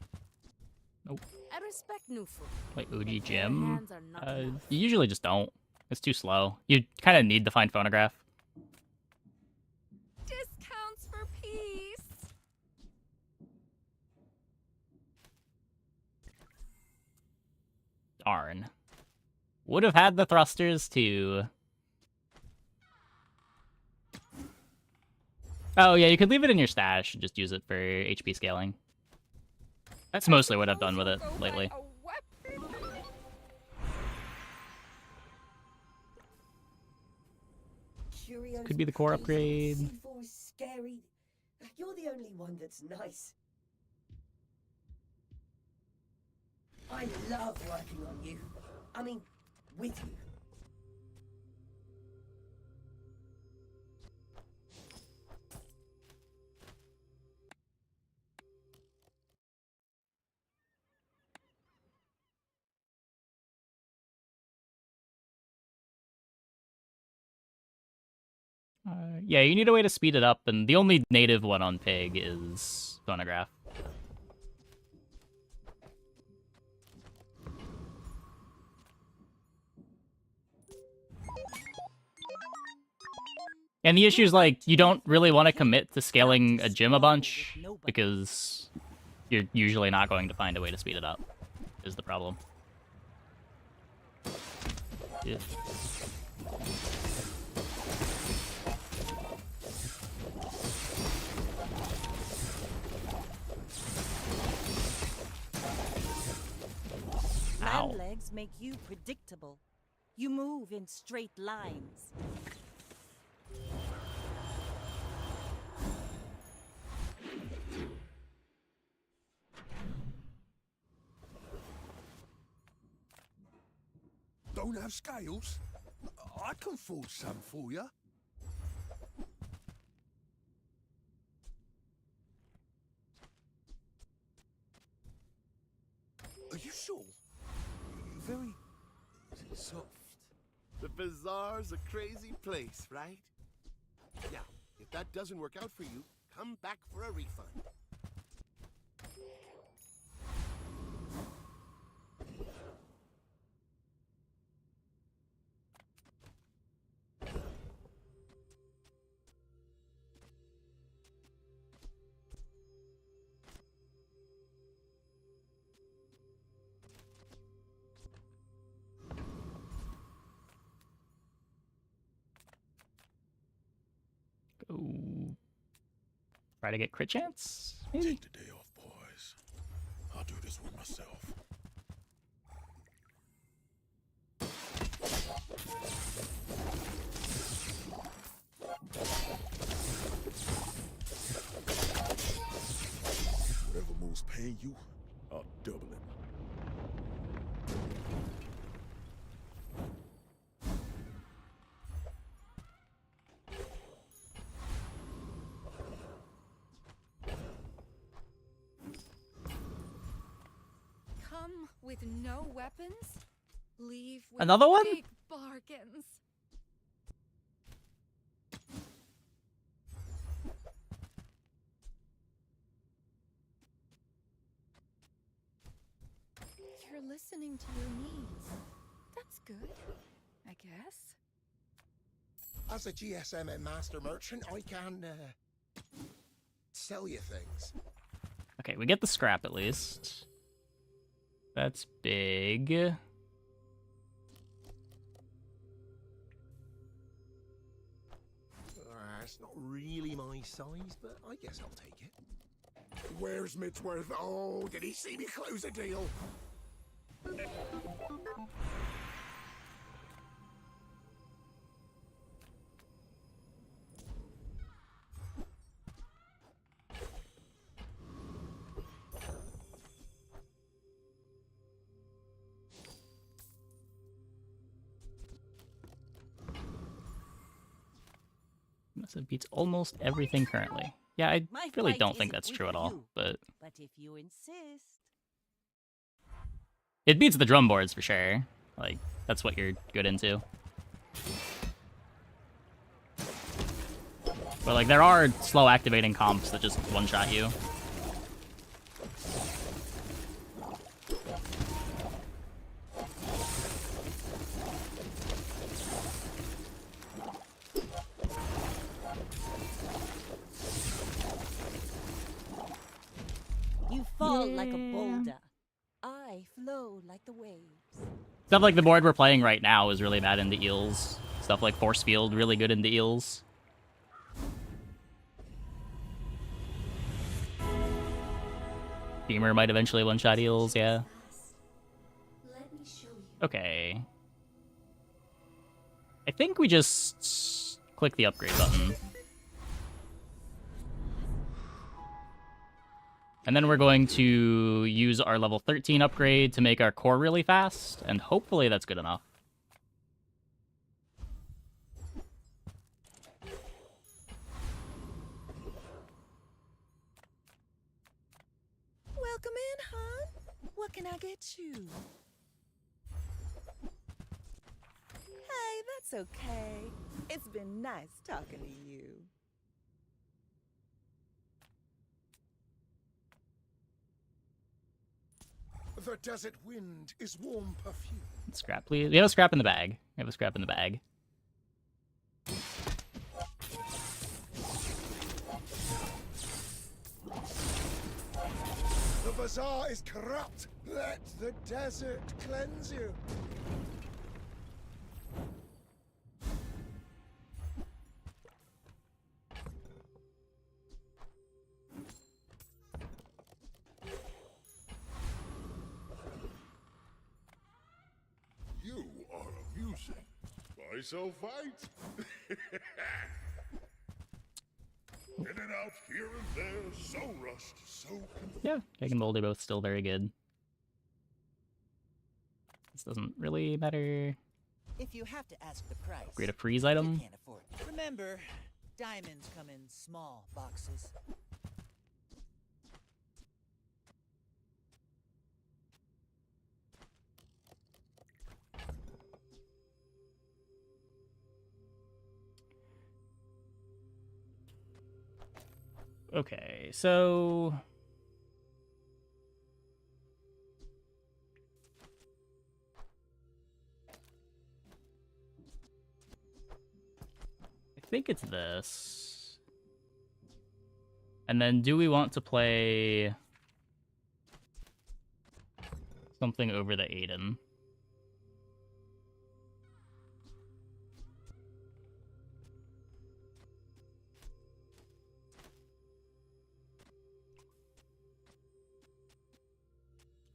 Nope. I respect new food. Wait, Uji Gym? hands are not enough. You usually just don't. It's too slow. You kind of need to find phonograph. Discounts for peace. Darn. Would have had the thrusters too. Oh yeah, you could leave it in your stash and just use it for HP scaling. That's mostly what I've done with it lately. Could be the core upgrade. C4 is scary. You're the only one that's nice. I love working on you. I mean, with you. Yeah, you need a way to speed it up, and the only native one on Pig is phonograph. And the issue is, like, you don't really want to commit to scaling a gym a bunch, because you're usually not going to find a way to speed it up, is the problem. Yeah. Man legs make you predictable. You move in straight lines. Don't have scales? I can forge some for you. Are you sure? Very soft. The bazaar's a crazy place, right? Now, if that doesn't work out for you, come back for a refund. Go. Try to get crit chance? Maybe? Take the day off, boys. I'll do this one myself. Whatever moves paying you, I'll double it. Come with no weapons, leave with Another one? big bargains. you're listening to your needs. That's good, I guess. As a GSM and master merchant, I can sell you things. Okay, we get the scrap at least. That's big. It's not really my size, but I guess I'll take it. Where's Mitsworth? Oh, did he see me close a deal? It beats almost everything currently. Yeah, I My really fight don't think isn't that's with true at all, you, but But if you insist. it beats the drum boards for sure. Like, that's what you're good into. But like, there are slow activating comps that just one-shot you. You fall like a boulder. I flow like the waves. Stuff like the board we're playing right now is really bad into eels. Stuff like Force Field, really good into eels. Beamer might eventually one-shot eels, yeah. Okay. I think we just click the upgrade button. And then we're going to use our level 13 upgrade to make our core really fast, and hopefully that's good enough. Welcome in, hon. What can I get you? Hey, that's okay. It's been nice talking to you. The desert wind is warm perfume. Scrap, please. We have a scrap in the bag. We have a scrap in the bag. The bazaar is corrupt. Let the desert cleanse you. You are amusing. Why so fight? In and out, here and there, so rushed, so confused. Yeah, Keg and Boulder both still very good. This doesn't really matter. If you have to ask the price, Upgrade a freeze item. you can't afford it. Remember, diamonds come in small boxes. Okay, so I think it's this. And then do we want to play something over the Aiden?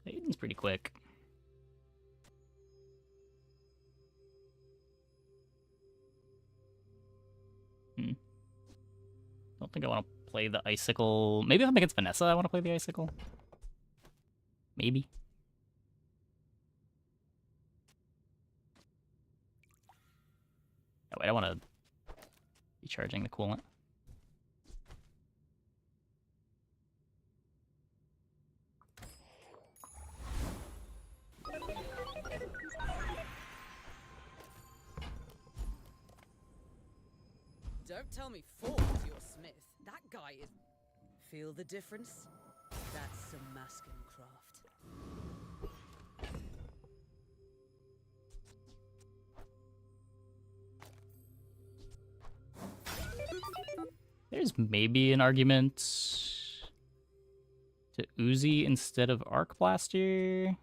Aiden's pretty quick. Don't think I want to play the Icicle. Maybe if I'm against Vanessa, I want to play the Icicle. Maybe. Oh, wait, I want to be charging the coolant. Don't tell me Ford's your smith. That guy is... Feel the difference? That's some masking craft. There's maybe an argument to Uzi instead of Arc Blaster.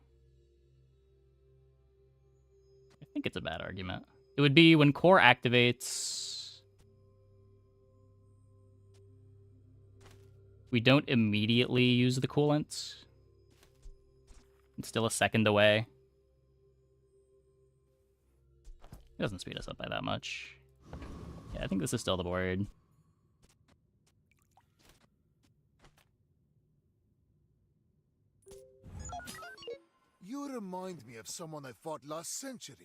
I think it's a bad argument. It would be when Core activates, we don't immediately use the coolant. It's still a second away. It doesn't speed us up by that much. Yeah, I think this is still the board. You remind me of someone I fought last century.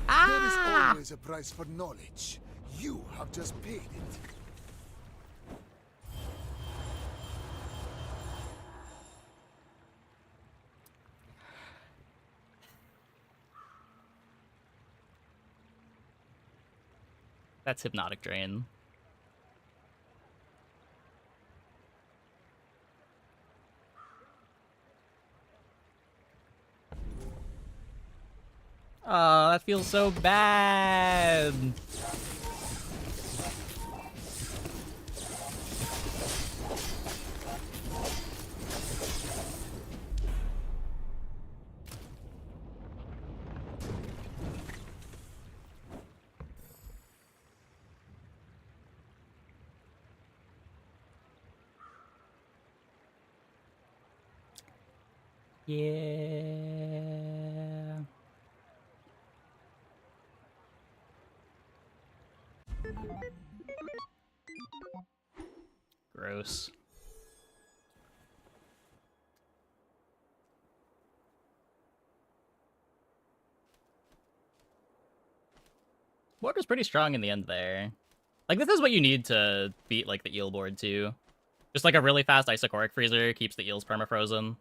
There is always a price for knowledge. You have just paid it. That's Hypnotic Drain. Oh, that feels so bad. Yeah. Gross. Board was pretty strong in the end there. Like, this is what you need to beat, like, the eel board, too. Just, like, a really fast Isochoric Freezer keeps the eels permafrozen.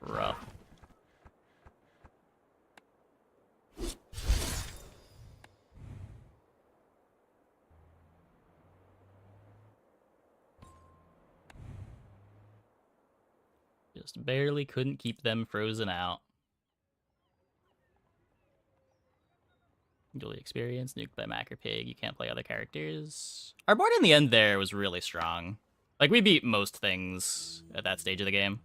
Rough. Just barely couldn't keep them frozen out. Dually experienced, nuked by Mac or Pig. You can't play other characters. Our board in the end there was really strong. Like, we beat most things at that stage of the game.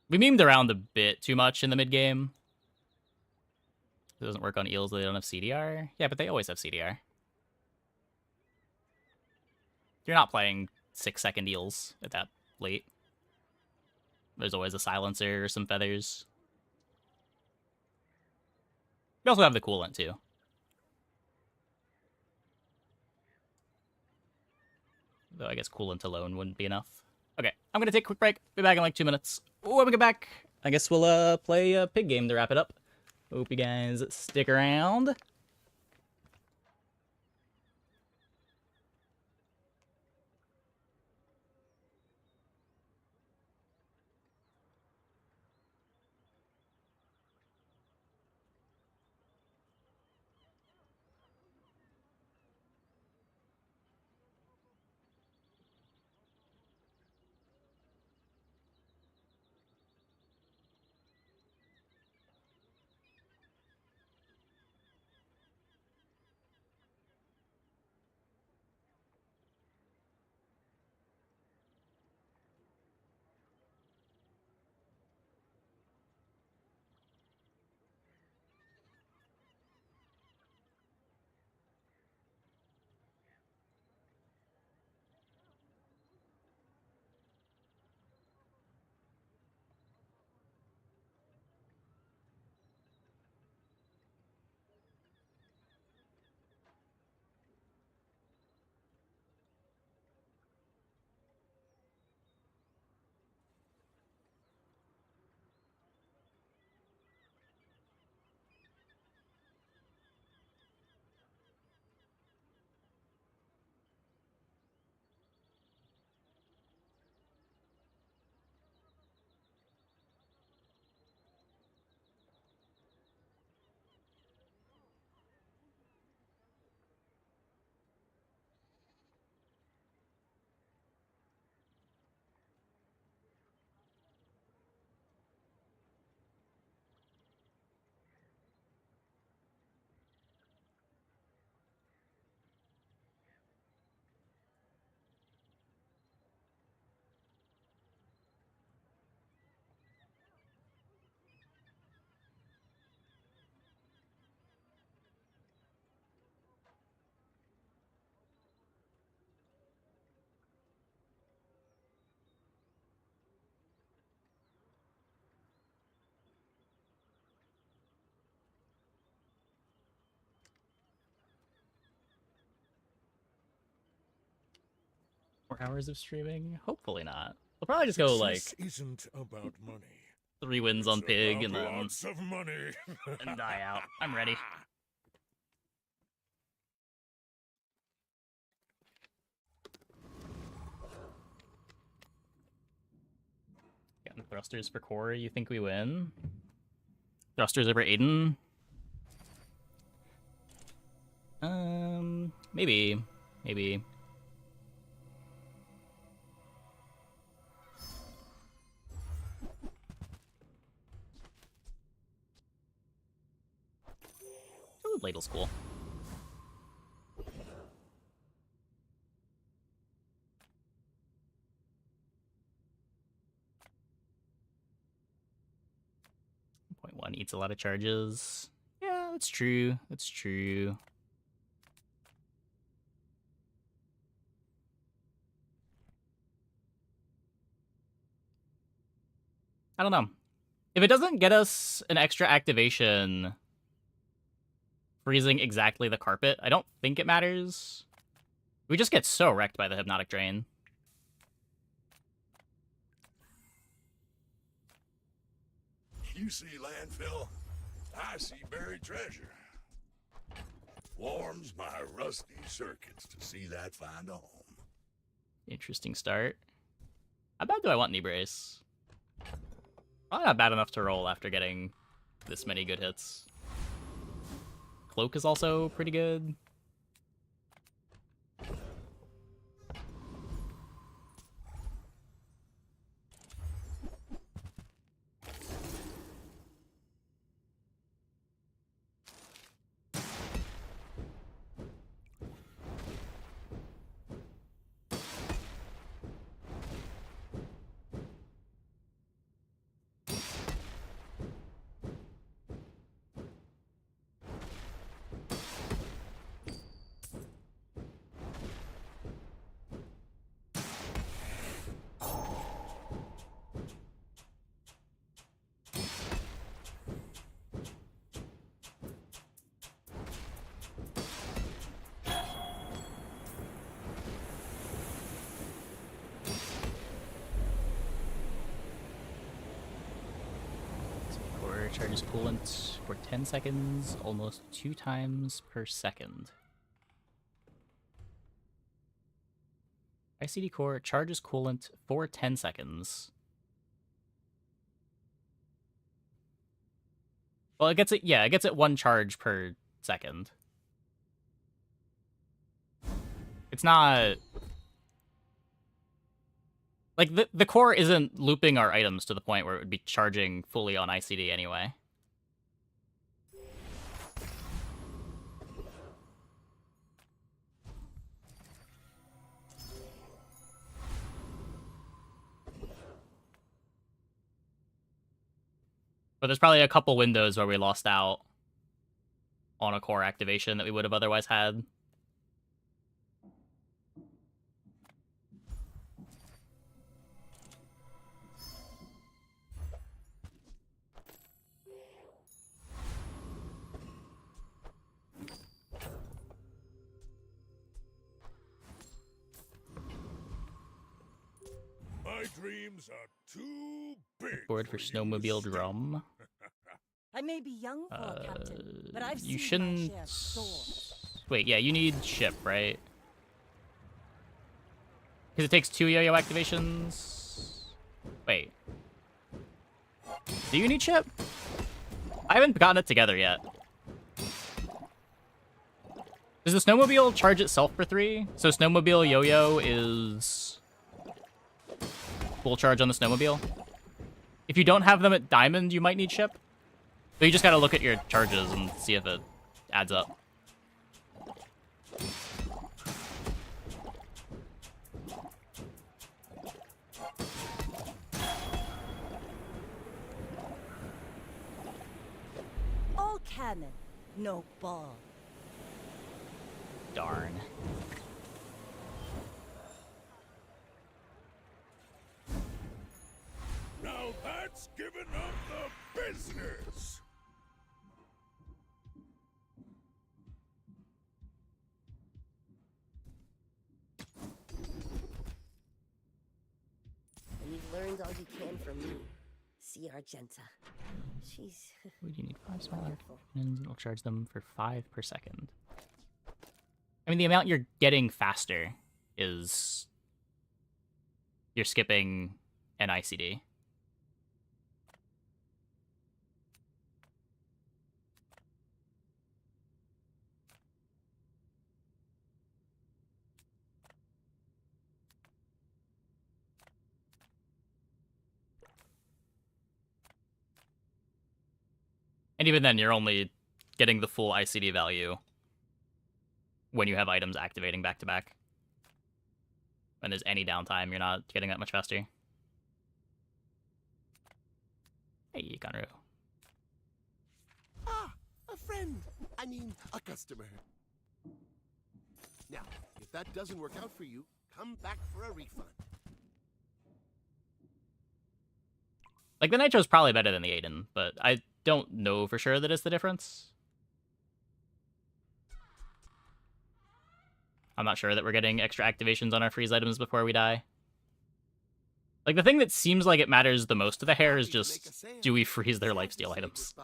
We memed around a bit too much in the mid-game. It doesn't work on eels, they don't have CDR. Yeah, but they always have CDR. You're not playing 6-second eels at that late. There's always a silencer or some feathers. You also have the coolant, too. Though I guess coolant alone wouldn't be enough. Okay, I'm gonna take a quick break. Be back in like 2 minutes. When we get back, I guess we'll play a pig game to wrap it up. Hope you guys stick around. 4 hours of streaming? Hopefully not. We'll probably just go like Success isn't about money. 3 wins on It's Pig and about then lots of money. and die out. I'm ready. Getting thrusters for Corey. You think we win? Thrusters over Aiden? Maybe. Maybe. Ooh, Ladle's cool. Point 1 eats a lot of charges. Yeah, that's true. That's true. I don't know. If it doesn't get us an extra activation freezing exactly the carpet, I don't think it matters. We just get so wrecked by the Hypnotic Drain. You see landfill, I see buried treasure. Warms my rusty circuits to see that find a home. Interesting start. How bad do I want Knee Brace? Probably not bad enough to roll after getting this many good hits. Cloak is also pretty good. Charges coolant for 10 seconds, almost 2 times per second. ICD Core charges coolant for 10 seconds. Well, it gets it 1 charge per second. It's not... Like, the core isn't looping our items to the point where it would be charging fully on ICD anyway. But there's probably a couple windows where we lost out on a core activation that we would have otherwise had. My dreams are too big. Board for Snowmobile Drum. I may be young for a captain, but I've You seen my shouldn't... share of swords. Wait, yeah, you need ship, right? Because it takes 2 yo-yo activations. Wait. Do you need ship? I haven't gotten it together yet. Does the snowmobile charge itself for 3? So snowmobile yo-yo is full charge on the snowmobile. If you don't have them at diamond, you might need ship. So you just gotta look at your charges and see if it adds up. All cannon, no ball. Darn. Now that's giving up the business. he can from me. See Argenta. She's We do need 5 smaller wonderful. and it'll charge them for 5 per second. I mean, the amount you're getting faster is you're skipping an ICD. And even then, you're only getting the full ICD value when you have items activating back to back. When there's any downtime, you're not getting that much faster. Hey, Conro. Ah, a friend. I mean, a customer. Now, if that doesn't work out for you, come back for a refund. Like, the Nitro's probably better than the Aiden, but I don't know for sure that it's the difference. I'm not sure that we're getting extra activations on our freeze items before we die. Like, the thing that seems like it matters the most to the hair is just, do we freeze their lifesteal items?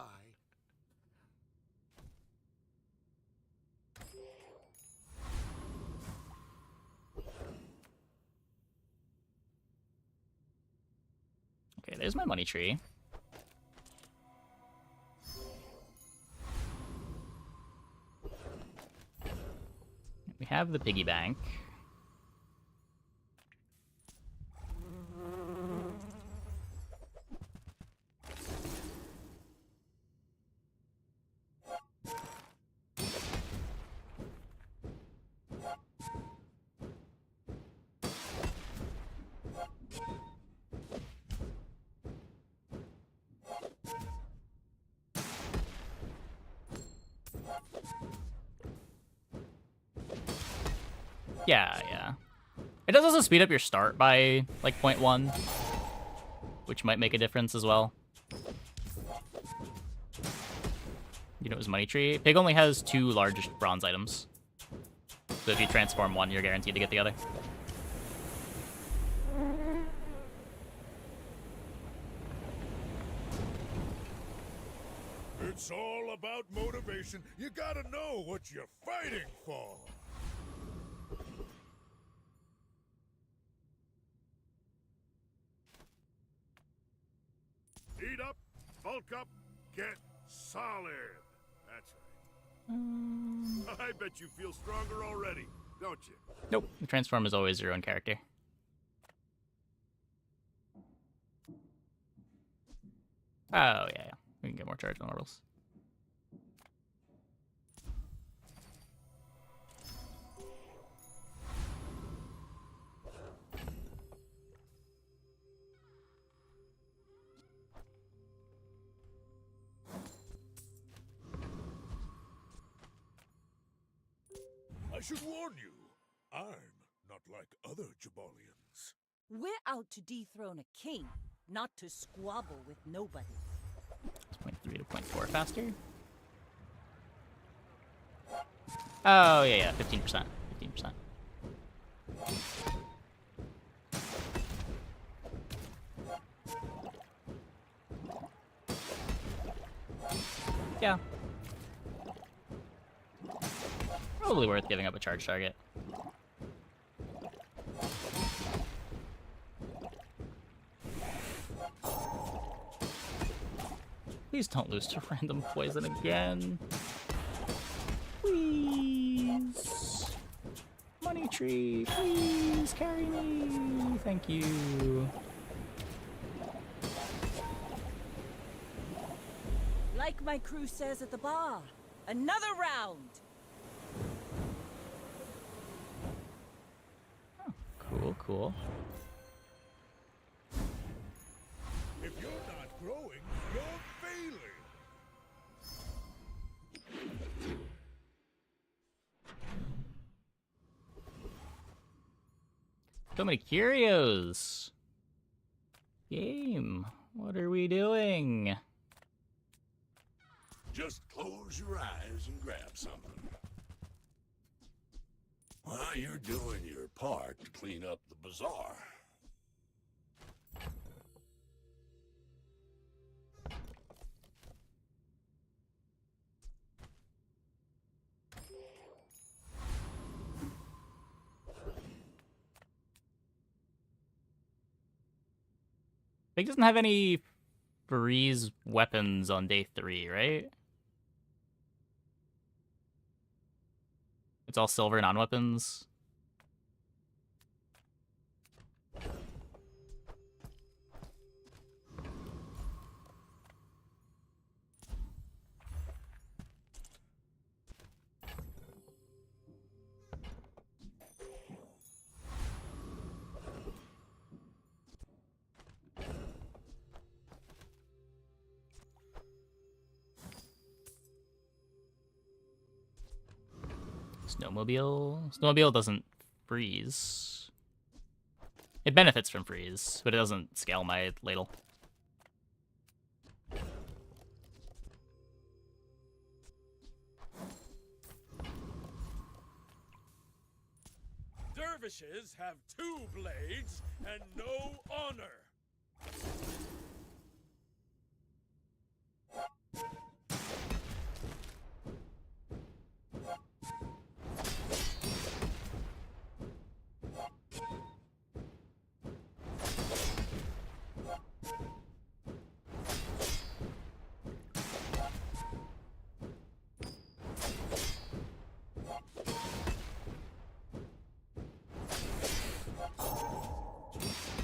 Okay, there's my money tree. We have the piggy bank. Yeah. It does also speed up your start by, like, 0.1, which might make a difference as well. You know, it was Money Tree. Pig only has 2 large bronze items. So if you transform one, you're guaranteed to get the other. It's all about motivation. You gotta know what you're fighting for. Eat up, bulk up, get solid. That's right. I bet you feel stronger already, don't you? Nope. The transform is always your own character. Oh, yeah. We can get more charge on orbals. I should warn you, I'm not like other Jabalians. We're out to dethrone a king, not to squabble with nobody. It's 0.3 to 0.4 faster. Oh, yeah, 15%. 15%. Yeah. Probably worth giving up a charge target. Please don't lose to random poison again. Please. Money tree, please carry me. Thank you. Like my crew says at the bar, another round. Cool. If you're not growing, you're failing. So many curios. Game. What are we doing? Just close your eyes and grab something. While you're doing your part to clean up the bazaar. Pig doesn't have any freeze weapons on day 3, right? It's all silver non-weapons. Snowmobile doesn't freeze. It benefits from freeze, but it doesn't scale my ladle. Dervishes have 2 blades and no honor.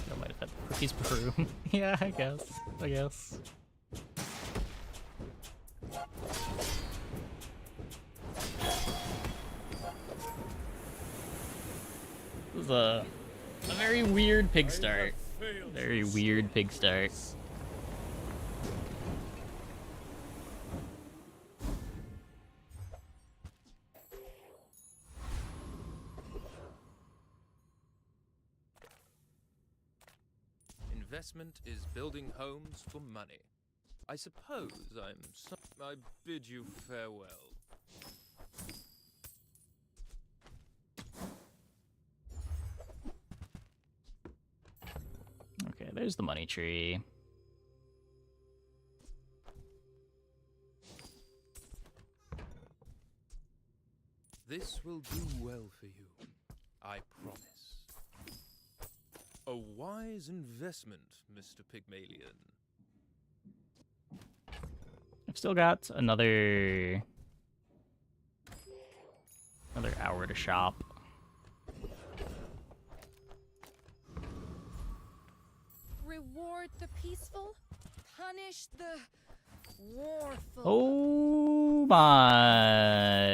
I might have had Rookie's Broom. Yeah, I guess. This is a very weird pig start. Very weird pig start. Investment is building homes for money. I suppose I bid you farewell. Okay, there's the money tree. This will do well for you, I promise. A wise investment, Mr. Pygmalion. I've still got another hour to shop. Reward the peaceful, punish the warful. Oh my.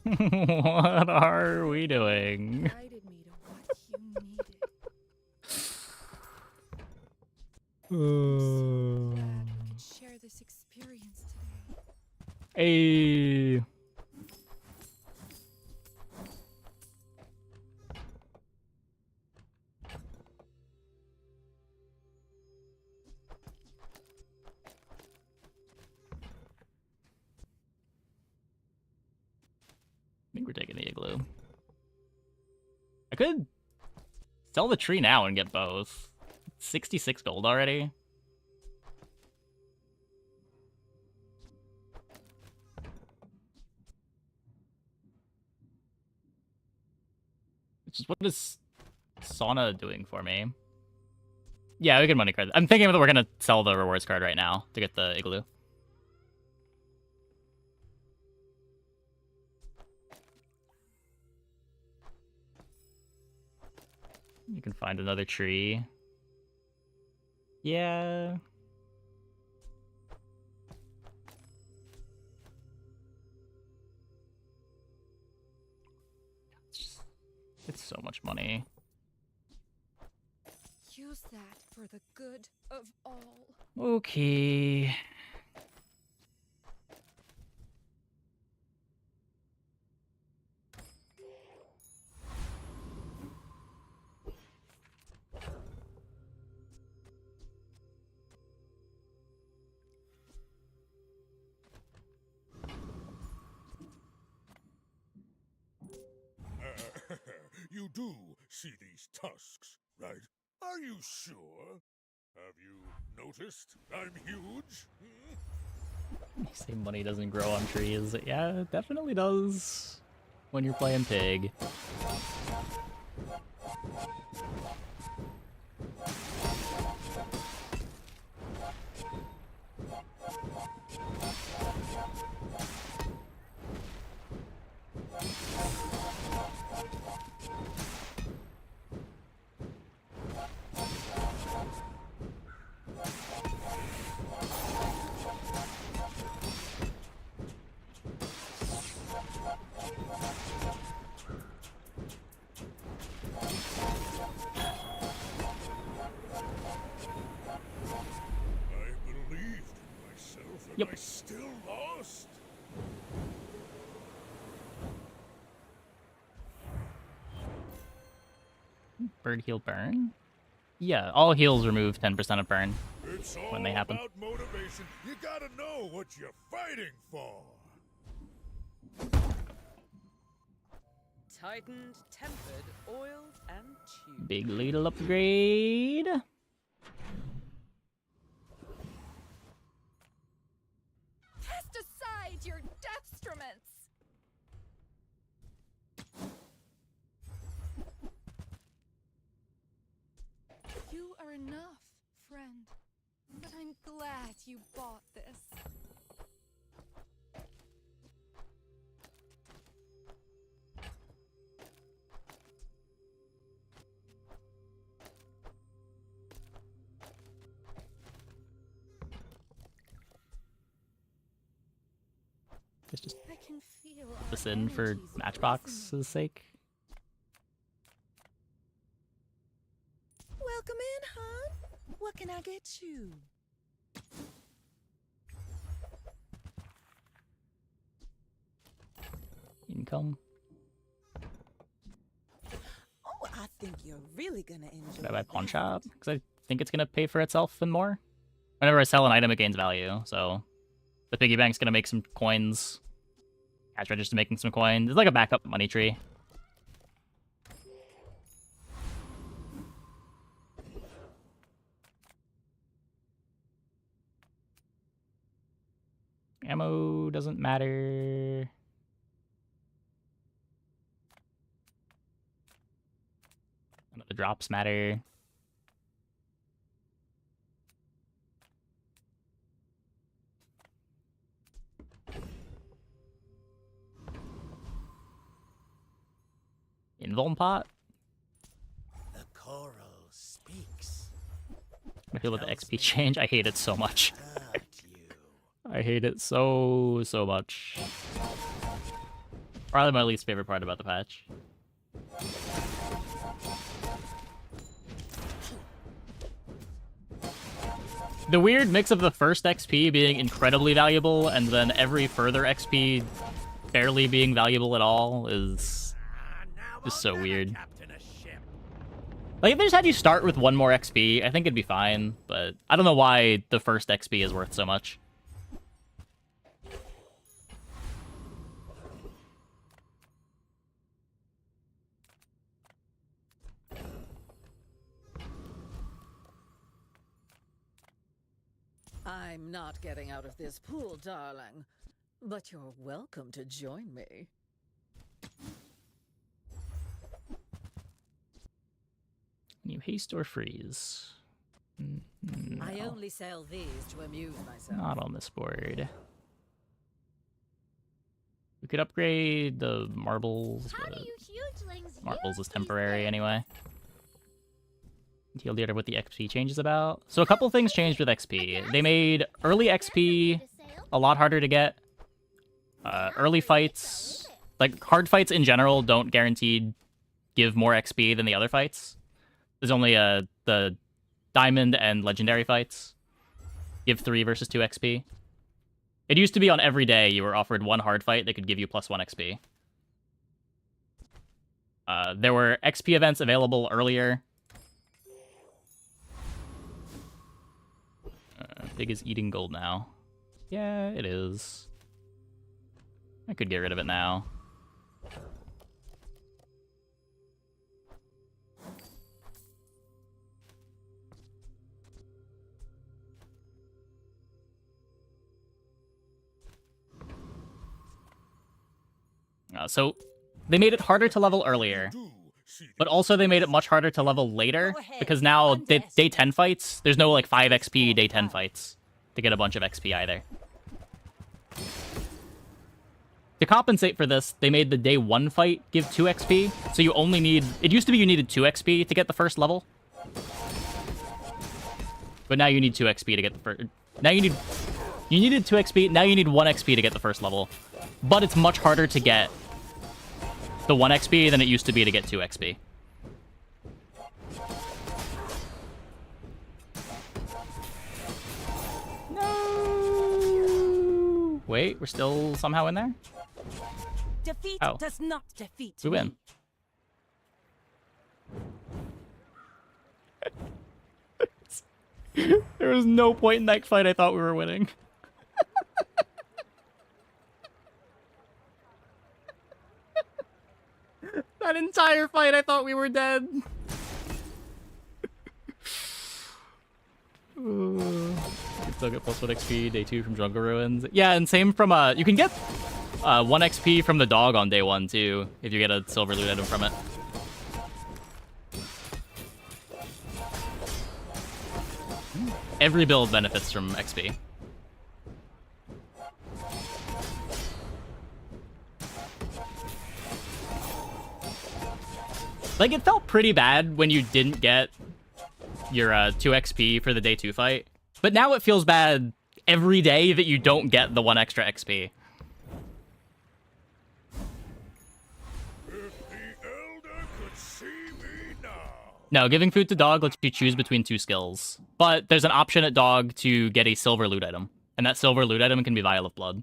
What are we doing? Guided me to what you needed. Oh. Glad we could share this experience today. Hey. I think we're taking the igloo. I could sell the tree now and get both. 66 gold already. Which is what is Sauna doing for me? Yeah, we can money card. I'm thinking that we're gonna sell the rewards card right now to get the igloo. You can find another tree. Yeah. It's so much money. Use that for the good of all. Okay. You do see these tusks, right? Are you sure? Have you noticed I'm huge? You say money doesn't grow on trees. Yeah, it definitely does when you're playing Pig. Yep. Am I still lost? Bird heal burn? Yeah, all heals remove 10% of burn It's all when they happen. about motivation. You gotta know what you're fighting for. Tightened, tempered, oiled, and tuned. Big little upgrade. Cast aside your destruments! You are enough, friend. But I'm glad you bought this. Let's just I can feel put this in for Matchbox's sake. Welcome in, hon. What can I get you? Income. Oh, I think you're really gonna enjoy Should I buy pawn that. shop? Because I think it's gonna pay for itself and more. Whenever I sell an item, it gains value. So the piggy bank's gonna make some coins. Cash register making some coins. It's like a backup money tree. Ammo doesn't matter. None of the drops matter. Invuln pot? The coral speaks. I feel about the XP change. I hate it so much. I hate it so much. Probably my least favorite part about the patch. The weird mix of the first XP being incredibly valuable and then every further XP barely being valuable at all is just so weird. Like, if they just had you start with one more XP, I think it'd be fine, but I don't know why the first XP is worth so much. I'm not getting out of this pool, darling. But you're welcome to join me. You haste or freeze? No. I only sell these to amuse myself. Not on this board. We could upgrade the marbles, but marbles is temporary anyway. Deal later what the XP change is about. So a couple things changed with XP. They made early XP a lot harder to get. Early fights, like hard fights in general, don't guaranteed give more XP than the other fights. There's only the diamond and legendary fights give 3 versus 2 XP. It used to be on every day you were offered one hard fight that could give you +1 XP. There were XP events available earlier. Pig is eating gold now. Yeah, it is. I could get rid of it now. So they made it harder to level earlier, but also they made it much harder to level later because now day 10 fights, there's no like 5 XP day 10 fights to get a bunch of XP either. To compensate for this, they made the day 1 fight give 2 XP, so you only need... It used to be you needed 2 XP to get the first level. But now you need 2 XP to get the first... Now you need... You needed 2 XP, now you need 1 XP to get the first level. But it's much harder to get the 1 XP than it used to be to get 2 XP. No! Wait, we're still somehow in there? Defeat Oh. does not defeat We win. There was no point in that fight I thought we were winning. That entire fight I thought we were dead. You still get +1 XP day 2 from Jungle Ruins. Yeah, and same from you can get 1 XP from the dog on day 1 too, if you get a silver loot item from it. Every build benefits from XP. Like, it felt pretty bad when you didn't get your 2 XP for the day 2 fight, but now it feels bad every day that you don't get the 1 extra XP. No, giving food to dog lets you choose between 2 skills, but there's an option at dog to get a silver loot item, and that silver loot item can be Vial of Blood.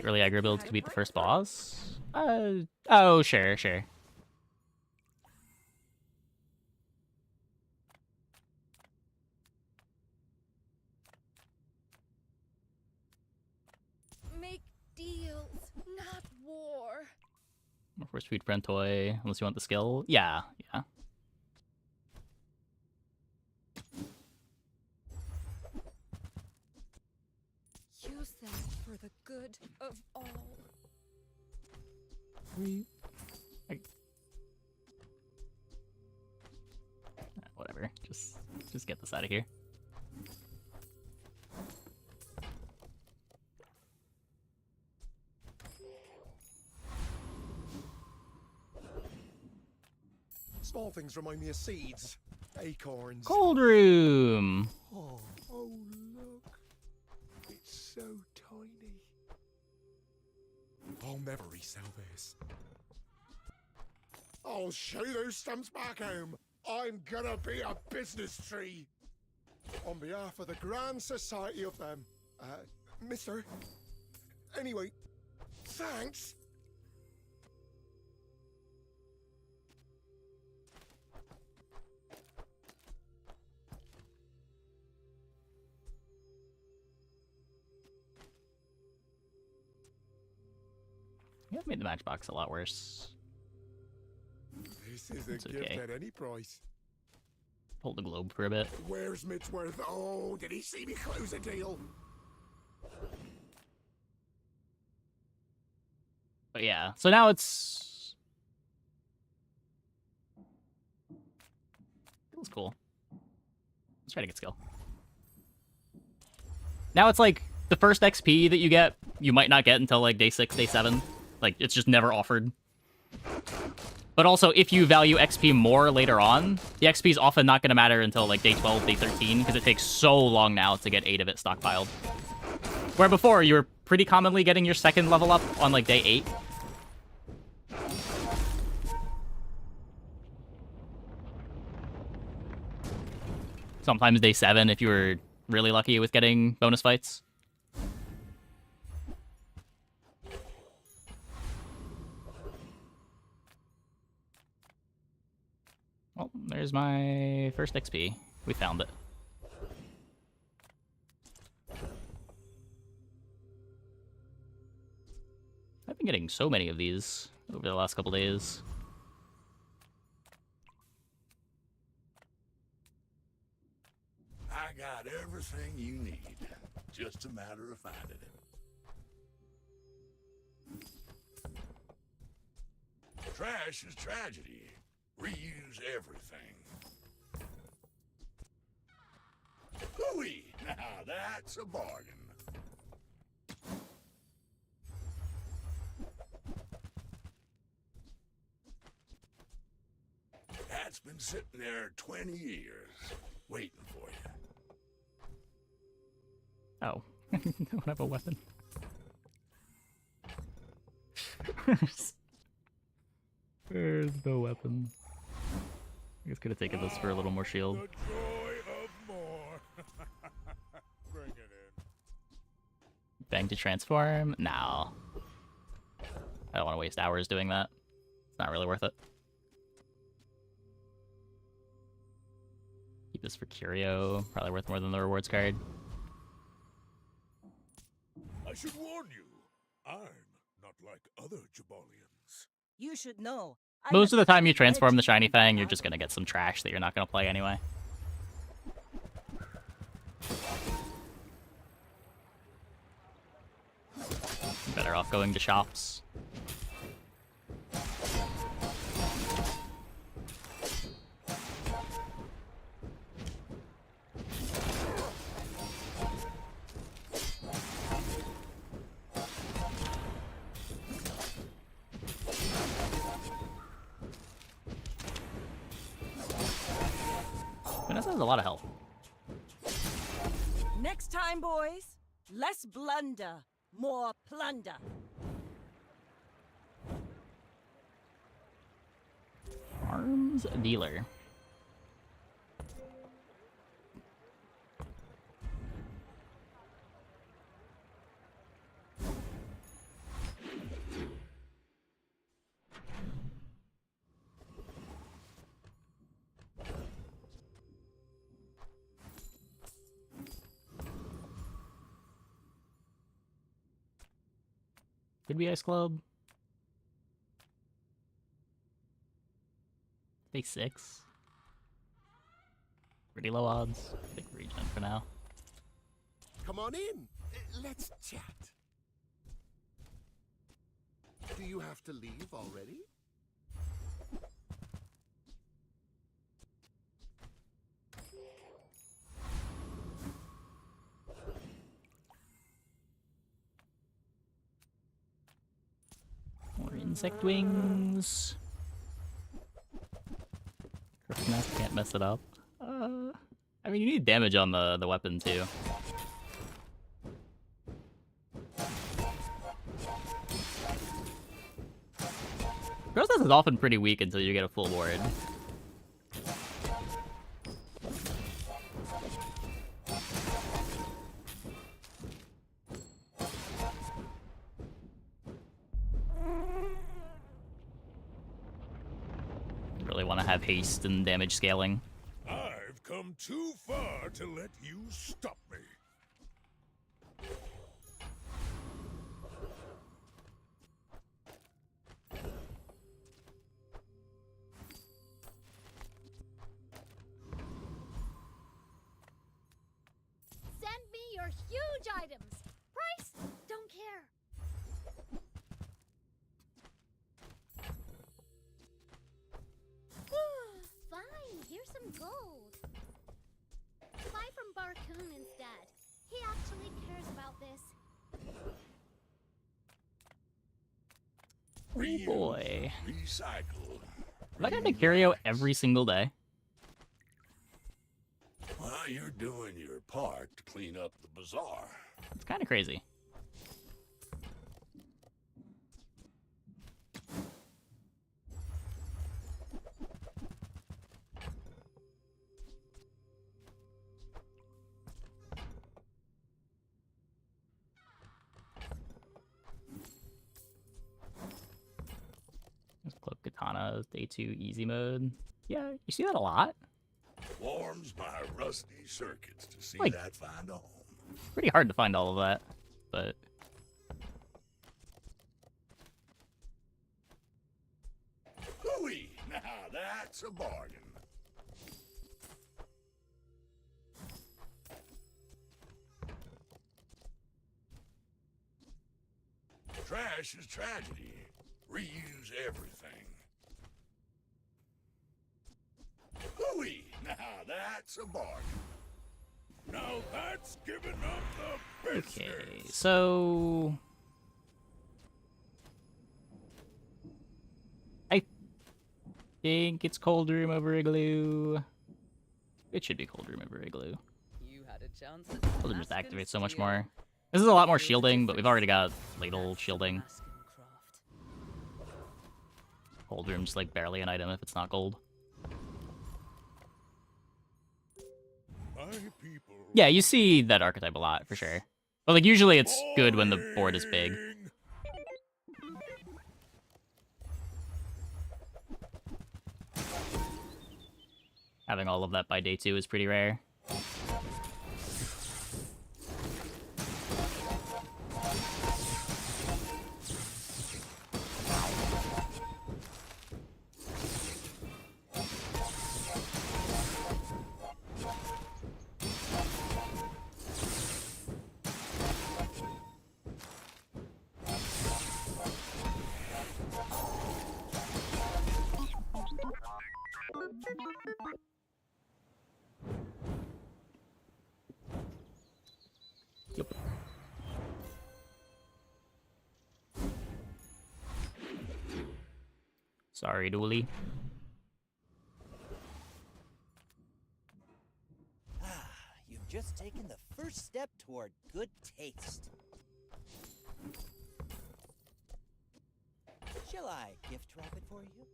Early aggro builds to beat the first boss? Oh, sure. Make deals, not war. More force feed friend toy, unless you want the skill. Yeah. Use them for the good of all. Whatever. Just get this out of here. Small things remind me of seeds. Acorns. Cold room. Oh, look. It's so tiny. I'll never resell this. I'll show those stumps back home. I'm gonna be a business tree. On behalf of the Grand Society of them. Mister. Anyway, thanks. Yeah, made the matchbox a lot worse. This is a It's gift okay. at any price. Hold the globe for a bit. Where's Mitchworth? Oh, did he see me close a deal? But yeah, so now it's... Skill's cool. Let's try to get skill. Now it's like, the first XP that you get, you might not get until like day 6, day 7. Like, it's just never offered. But also, if you value XP more later on, the XP is often not going to matter until like day 12, day 13, because it takes so long now to get 8 of it stockpiled. Where before, you were pretty commonly getting your second level up on like day 8. Sometimes day 7 if you were really lucky with getting bonus fights. Well, there's my first XP. We found it. I've been getting so many of these over the last couple days. I got everything you need. Just a matter of finding it. Trash is tragedy. Reuse everything. Hooey! Now that's a bargain. That's been sitting there 20 years, waiting for you. Oh, I don't have a weapon. Where's the weapon? guess could have taken this for a little more shield. The joy of more. Bring it in. Bang to transform? No. I don't want to waste hours doing that. It's not really worth it. Keep this for Curio. Probably worth more than the rewards card. I should warn you, I'm not like other Jabalians. You should know. Most of the time you transform the Shiny Fang, you're just going to get some trash that you're not going to play anyway. Better off going to shops. Vanessa has a lot of health. Next time, boys, less blunder, more plunder. Arms dealer. Could be Ice Club. Base 6. Pretty low odds. Big regen for now. Come on in. Let's chat. Do you have to leave already? More insect wings. Nest can't mess it up. I mean, you need damage on the weapon too. Process is often pretty weak until you get a full board. Really want to have haste and damage scaling. I've come too far to let you stop me. Send me your huge items. Price? Don't care. Fine, here's some gold. Buy from Barcoon instead. He actually cares about this. Oh boy. Recycle. Am I gonna make Curio every single day? Well, you're doing your part to clean up the bazaar. It's kind of crazy. Let's Cloak Katana, day 2 easy mode. Yeah, you see that a lot. Warms my rusty circuits to see Like, that find a home. Pretty hard to find all of that, but Hooey! Now that's a bargain. Trash is tragedy. Reuse everything. Hooey! Now that's a bargain. Now that's giving up the business. okay, so I think it's Cold Room over Igloo. It should be Cold Room over Igloo. You had a chance at Cold Room just activates so much more. This is a lot more shielding, but we've already got Ladle shielding. Cold Room's like barely an item if it's not gold. My people. Yeah, you see that archetype a lot, for sure. But, like, usually it's good when the board is big. Having all of that by day 2 is pretty rare. Yep. Sorry, Dooley. You've just taken the first step toward good taste. Shall I gift wrap it for you?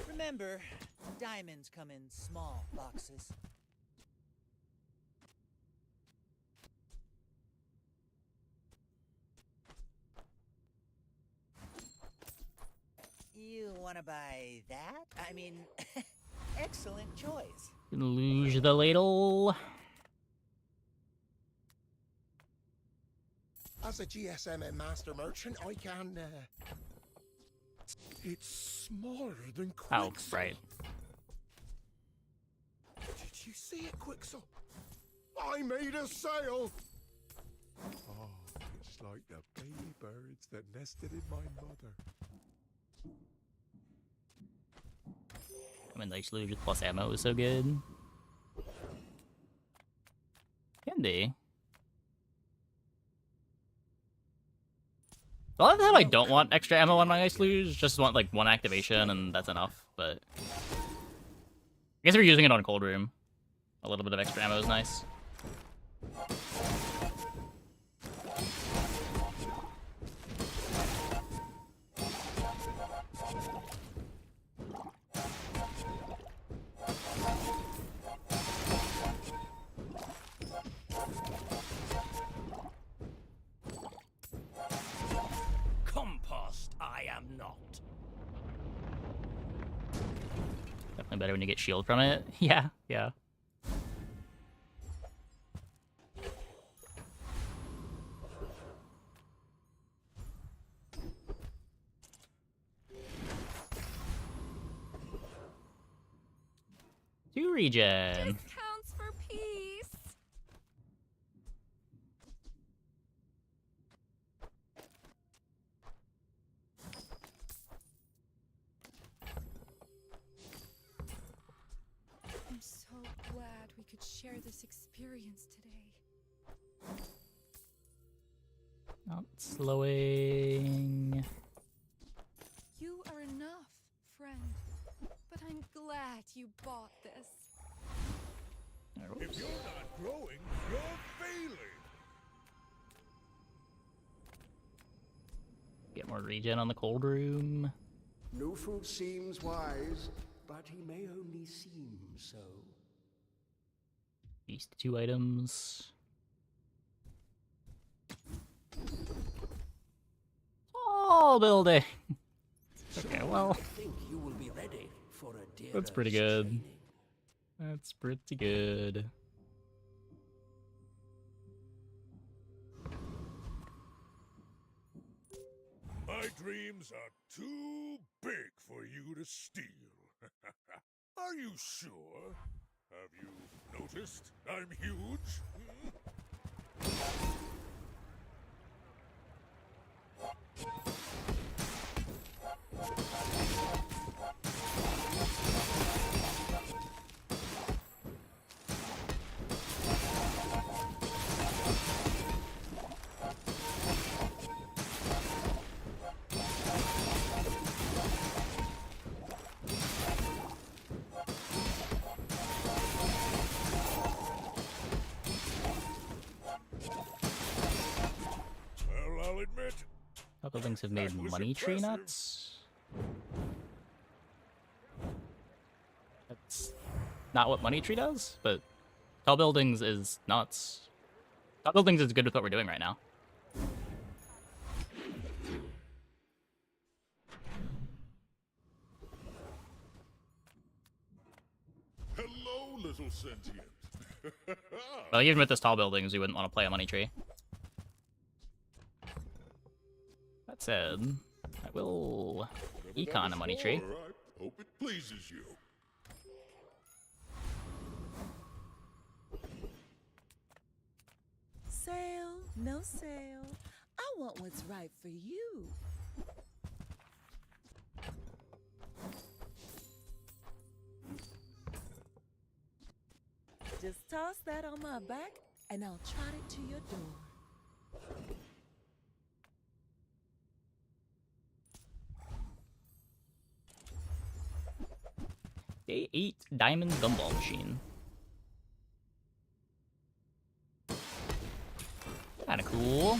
Remember, diamonds come in small boxes. You want to buy that? I mean, excellent choice. Luge the ladle. As a GSM and master merchant, I can. It's smaller than Oh, Quixel. right. Did you see it, Quixel? I made a sale. Oh, it's like the baby birds that nested in my mother. I mean, like, Luge with plus ammo is so good. Can be. A lot of the time I don't want extra ammo on my Ice Luge, just want like one activation and that's enough, but... I guess if you're using it on Cold Room, a little bit of extra ammo is nice. Compost, I am not. Definitely better when you get shield from it. Yeah, yeah. Two regen. Discounts for peace. I'm so glad we could share this experience today. Not slowing. You are enough, friend. But I'm glad you bought this. If you're not growing, you're failing. Get more regen on the Cold Room. No fool seems wise, but he may only seem so. These 2 items. Oh, building. Okay, well. I think you will be ready for a dear. That's pretty good. That's pretty good. My dreams are too big for you to steal. Are you sure? Have you noticed I'm huge? Buildings have made money tree nuts. That's not what money tree does, but tall buildings is nuts. Tall buildings is good with what we're doing right now. Hello, little sentient. Well, even with this tall buildings, we wouldn't want to play a money tree. That said, I will econ a money tree. I hope it pleases you. Sale, no sale. I want what's right for you. Just toss that on my back and I'll trot it to your door. Day 8 Diamond Gumball Machine. Kinda cool.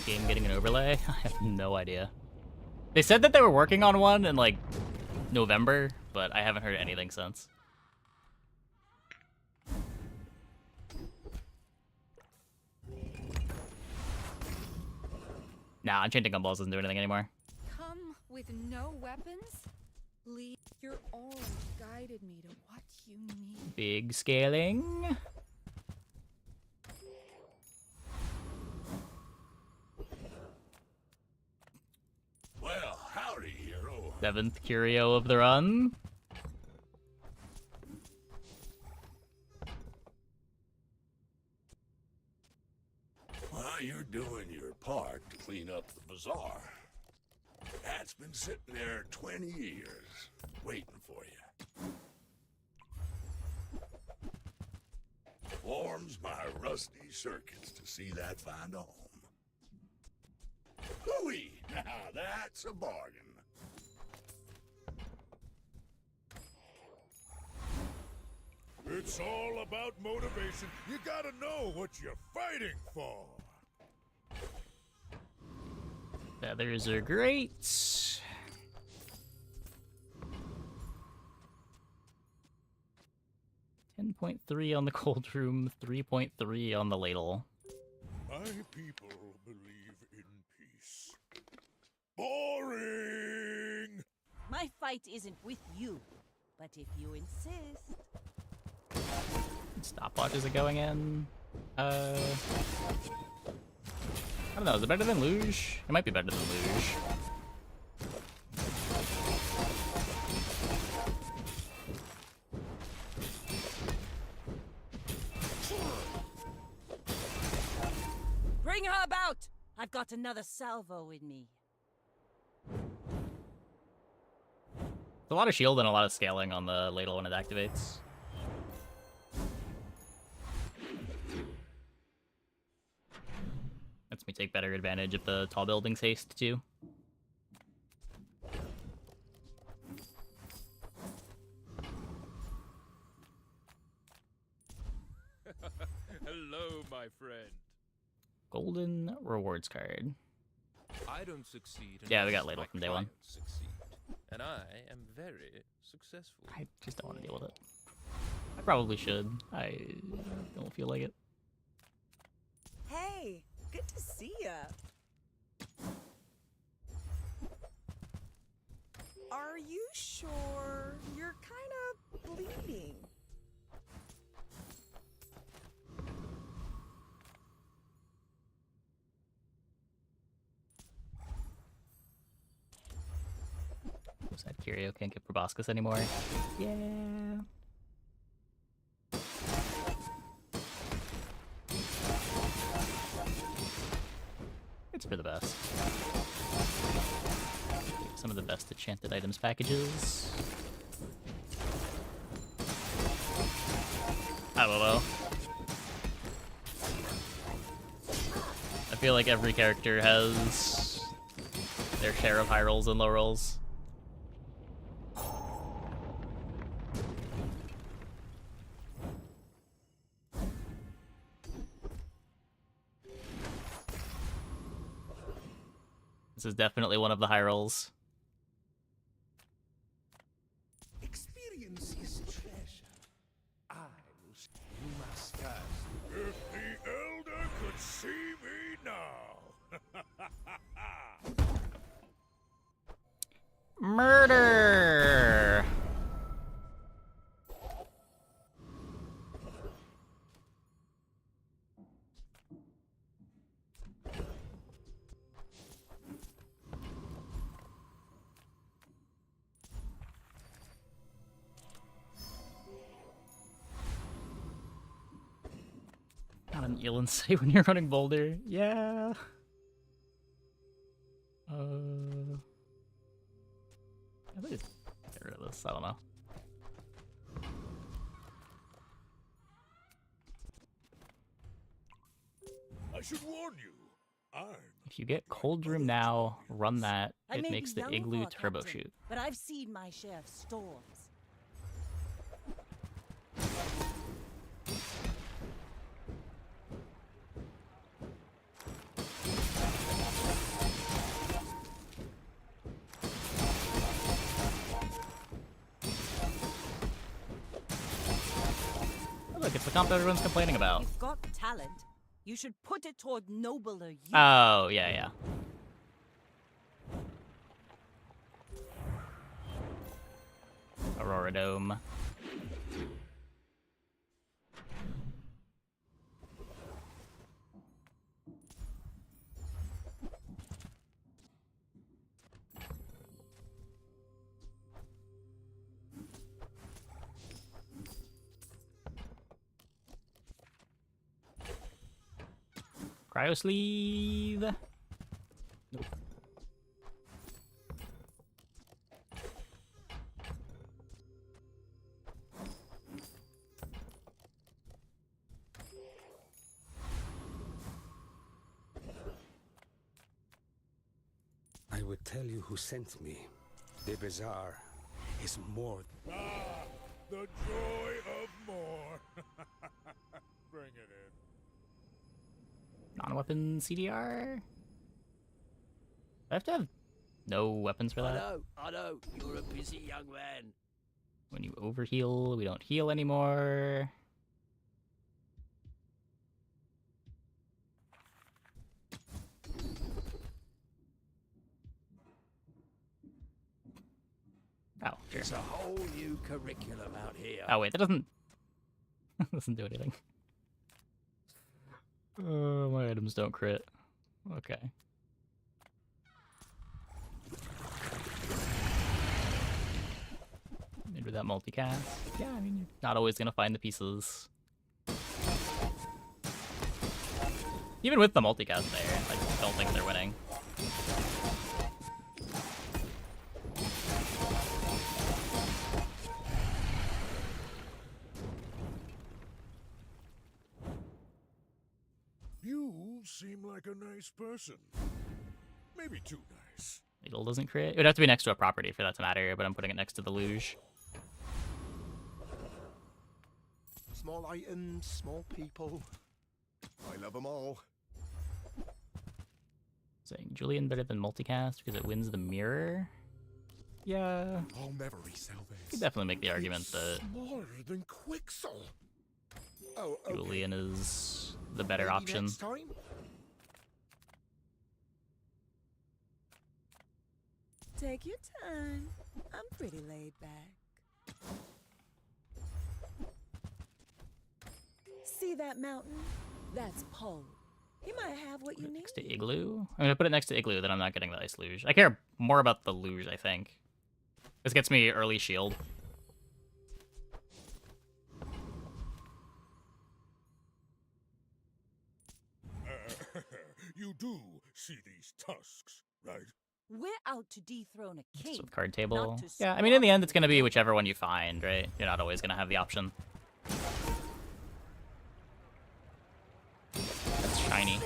Game getting an overlay? I have no idea. They said that they were working on one in like November, but I haven't heard anything since. Nah, Enchanting Gumballs doesn't do anything anymore. Come with no weapons? Lee, your always guided me to what you need. Big scaling. Well, howdy, hero. 7th curio of the run. Well, you're doing your part to clean up the bazaar. That's been sitting there 20 years, waiting for you. Warms my rusty circuits to see that find a home. Hooey! Now that's a bargain. It's all about motivation. You gotta know what you're fighting for. Feathers are great. 10.3 on the cold room, 3.3 on the ladle. My people believe in peace. Boring! My fight isn't with you, but if you insist. Stopwatch is it going in? I don't know, is it better than Luge? It might be better than Luge. Bring her about! I've got another salvo in me. There's a lot of shield and a lot of scaling on the ladle when it activates. Lets me take better advantage of the tall buildings haste too. Hello, my friend. Golden rewards card. I don't succeed. Yeah, we got unless ladle my from day one. clients Succeed, and I am very successful. I just don't want to deal with it. I probably should. I don't feel like it. Hey, good to see ya. Are you sure you're kind of bleeding? Sad Curio can't get Proboscis anymore. Yeah. It's for the best. Some of the best enchanted items packages. I don't know. feel like every character has their share of high rolls and low rolls. This is definitely one of the high rolls. Experience is treasure. I will show you must first. If the Elder could see me now. Murder! Not an Elin say when you're running Boulder. Yeah. I think get rid of this. I don't know. I should warn you. If you get Cold Room now, run that. I It may makes be the young Igloo for a turbo captain, shoot. But I've seen my share of storms. Oh, look, it's the comp everyone's complaining about. You've got talent. You should put it toward nobler use. Oh, yeah, yeah. Aurora Dome. Cryo sleeve. Nope. I would tell you who sent me. The bazaar is more. Ah, the joy of more. Bring it in. Non-weapon CDR? I have to have no weapons for that. I know, you're a busy young man. When you overheal, we don't heal anymore. Oh, sure. There's a whole new curriculum out here. Oh wait, that doesn't doesn't do anything. My items don't crit. Okay. Maybe that multicast. Yeah, I mean, you're not always gonna find the pieces. Even with the multicast there, I don't think they're winning. You seem like a nice person. Maybe too nice. Needle doesn't crit. It would have to be next to a property for that to matter, but I'm putting it next to the luge. Small items, small people. I love them all. Saying Julian better than multicast because it wins the mirror. Yeah. I'll never resell You this. could definitely make the argument that Smaller than Quixel. Oh, okay. Julian is the better Maybe option. next time? Take your time. I'm pretty laid back. See that mountain? That's Pole. He might have what you need. Next to Igloo? I'm gonna put it next to Igloo, then I'm not getting the Ice Luge. I care more about the Luge, I think. This gets me early shield. You do see these tusks, right? We're out to dethrone a king. With card table. not to Yeah, I mean, in the end, it's gonna be whichever one you find, right? You're not always gonna have the option. That's shiny.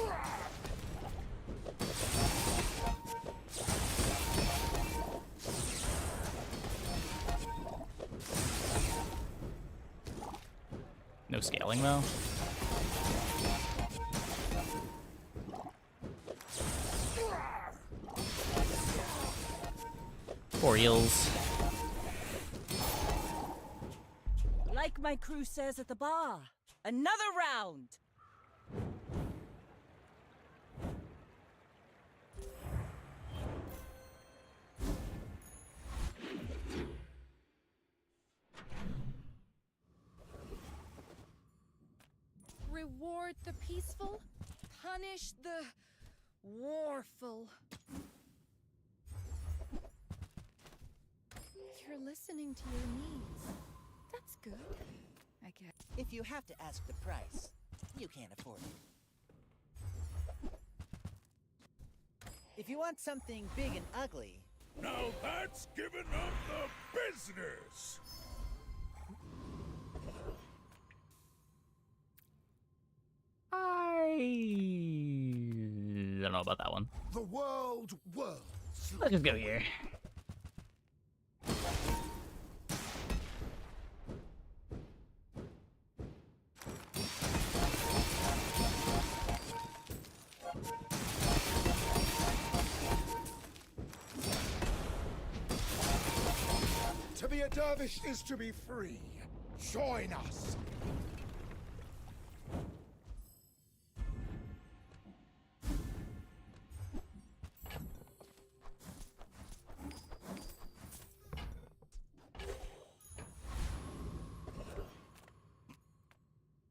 No scaling though. Poor eels. Like my crew says at the bar, another round. Reward the peaceful, punish the warful. You're listening to your needs. That's good, I guess. If you have to ask the price, you can't afford it. If you want something big and ugly, Now that's giving up the business! I don't know about that one. The world whirls. Let's just go here. To be a dervish is to be free. Join us.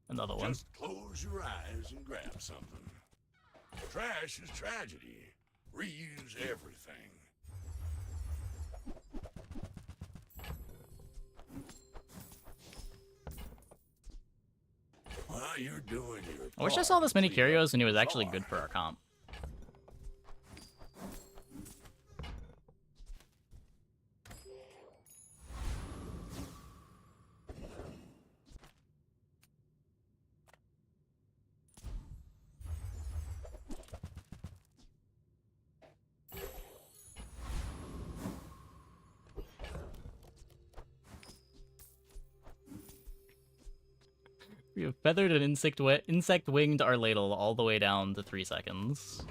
Another one. Just close your eyes and grab something. Trash is tragedy. Reuse everything. While you're doing your I wish I saw this many curios and it was actually good for our comp. We have feathered and insect winged our ladle all the way down to 3 seconds.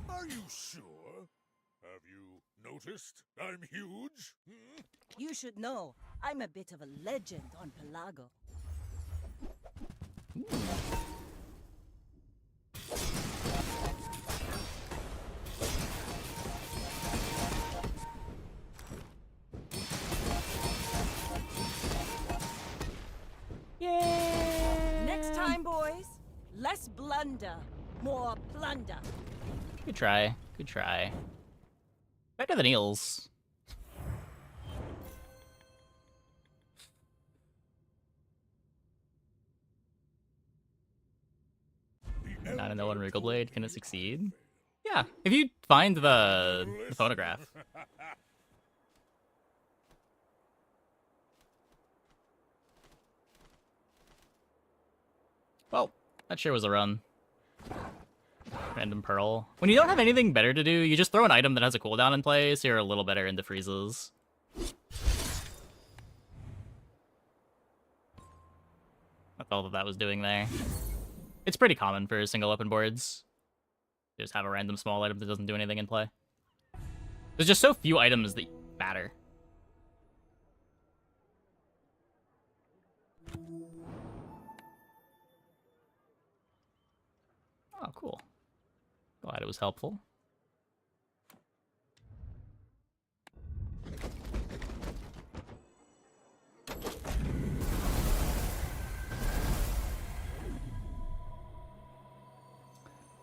Are you sure? Have you noticed I'm huge? Hmm? You should know, I'm a bit of a legend on Pelago. Yay! Next time, boys, less blunder, more plunder. Good try. Good try. Better than eels. Not a no one Wriggle Blade. Can it succeed? Yeah, if you find the phonograph. Well, that sure was a run. Random Pearl. When you don't have anything better to do, you just throw an item that has a cooldown in play, so you're a little better into freezes. That's all that was doing there. It's pretty common for single weapon boards. You just have a random small item that doesn't do anything in play. There's just so few items that matter. Oh, cool. Glad it was helpful.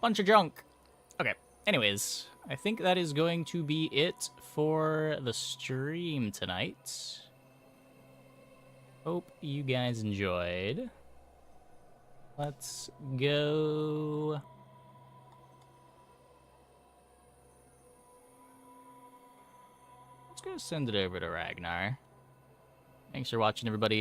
Bunch of junk. Okay, anyways, I think that is going to be it for the stream tonight. Hope you guys enjoyed. Let's go. Let's go send it over to Ragnar. Thanks for watching, everybody.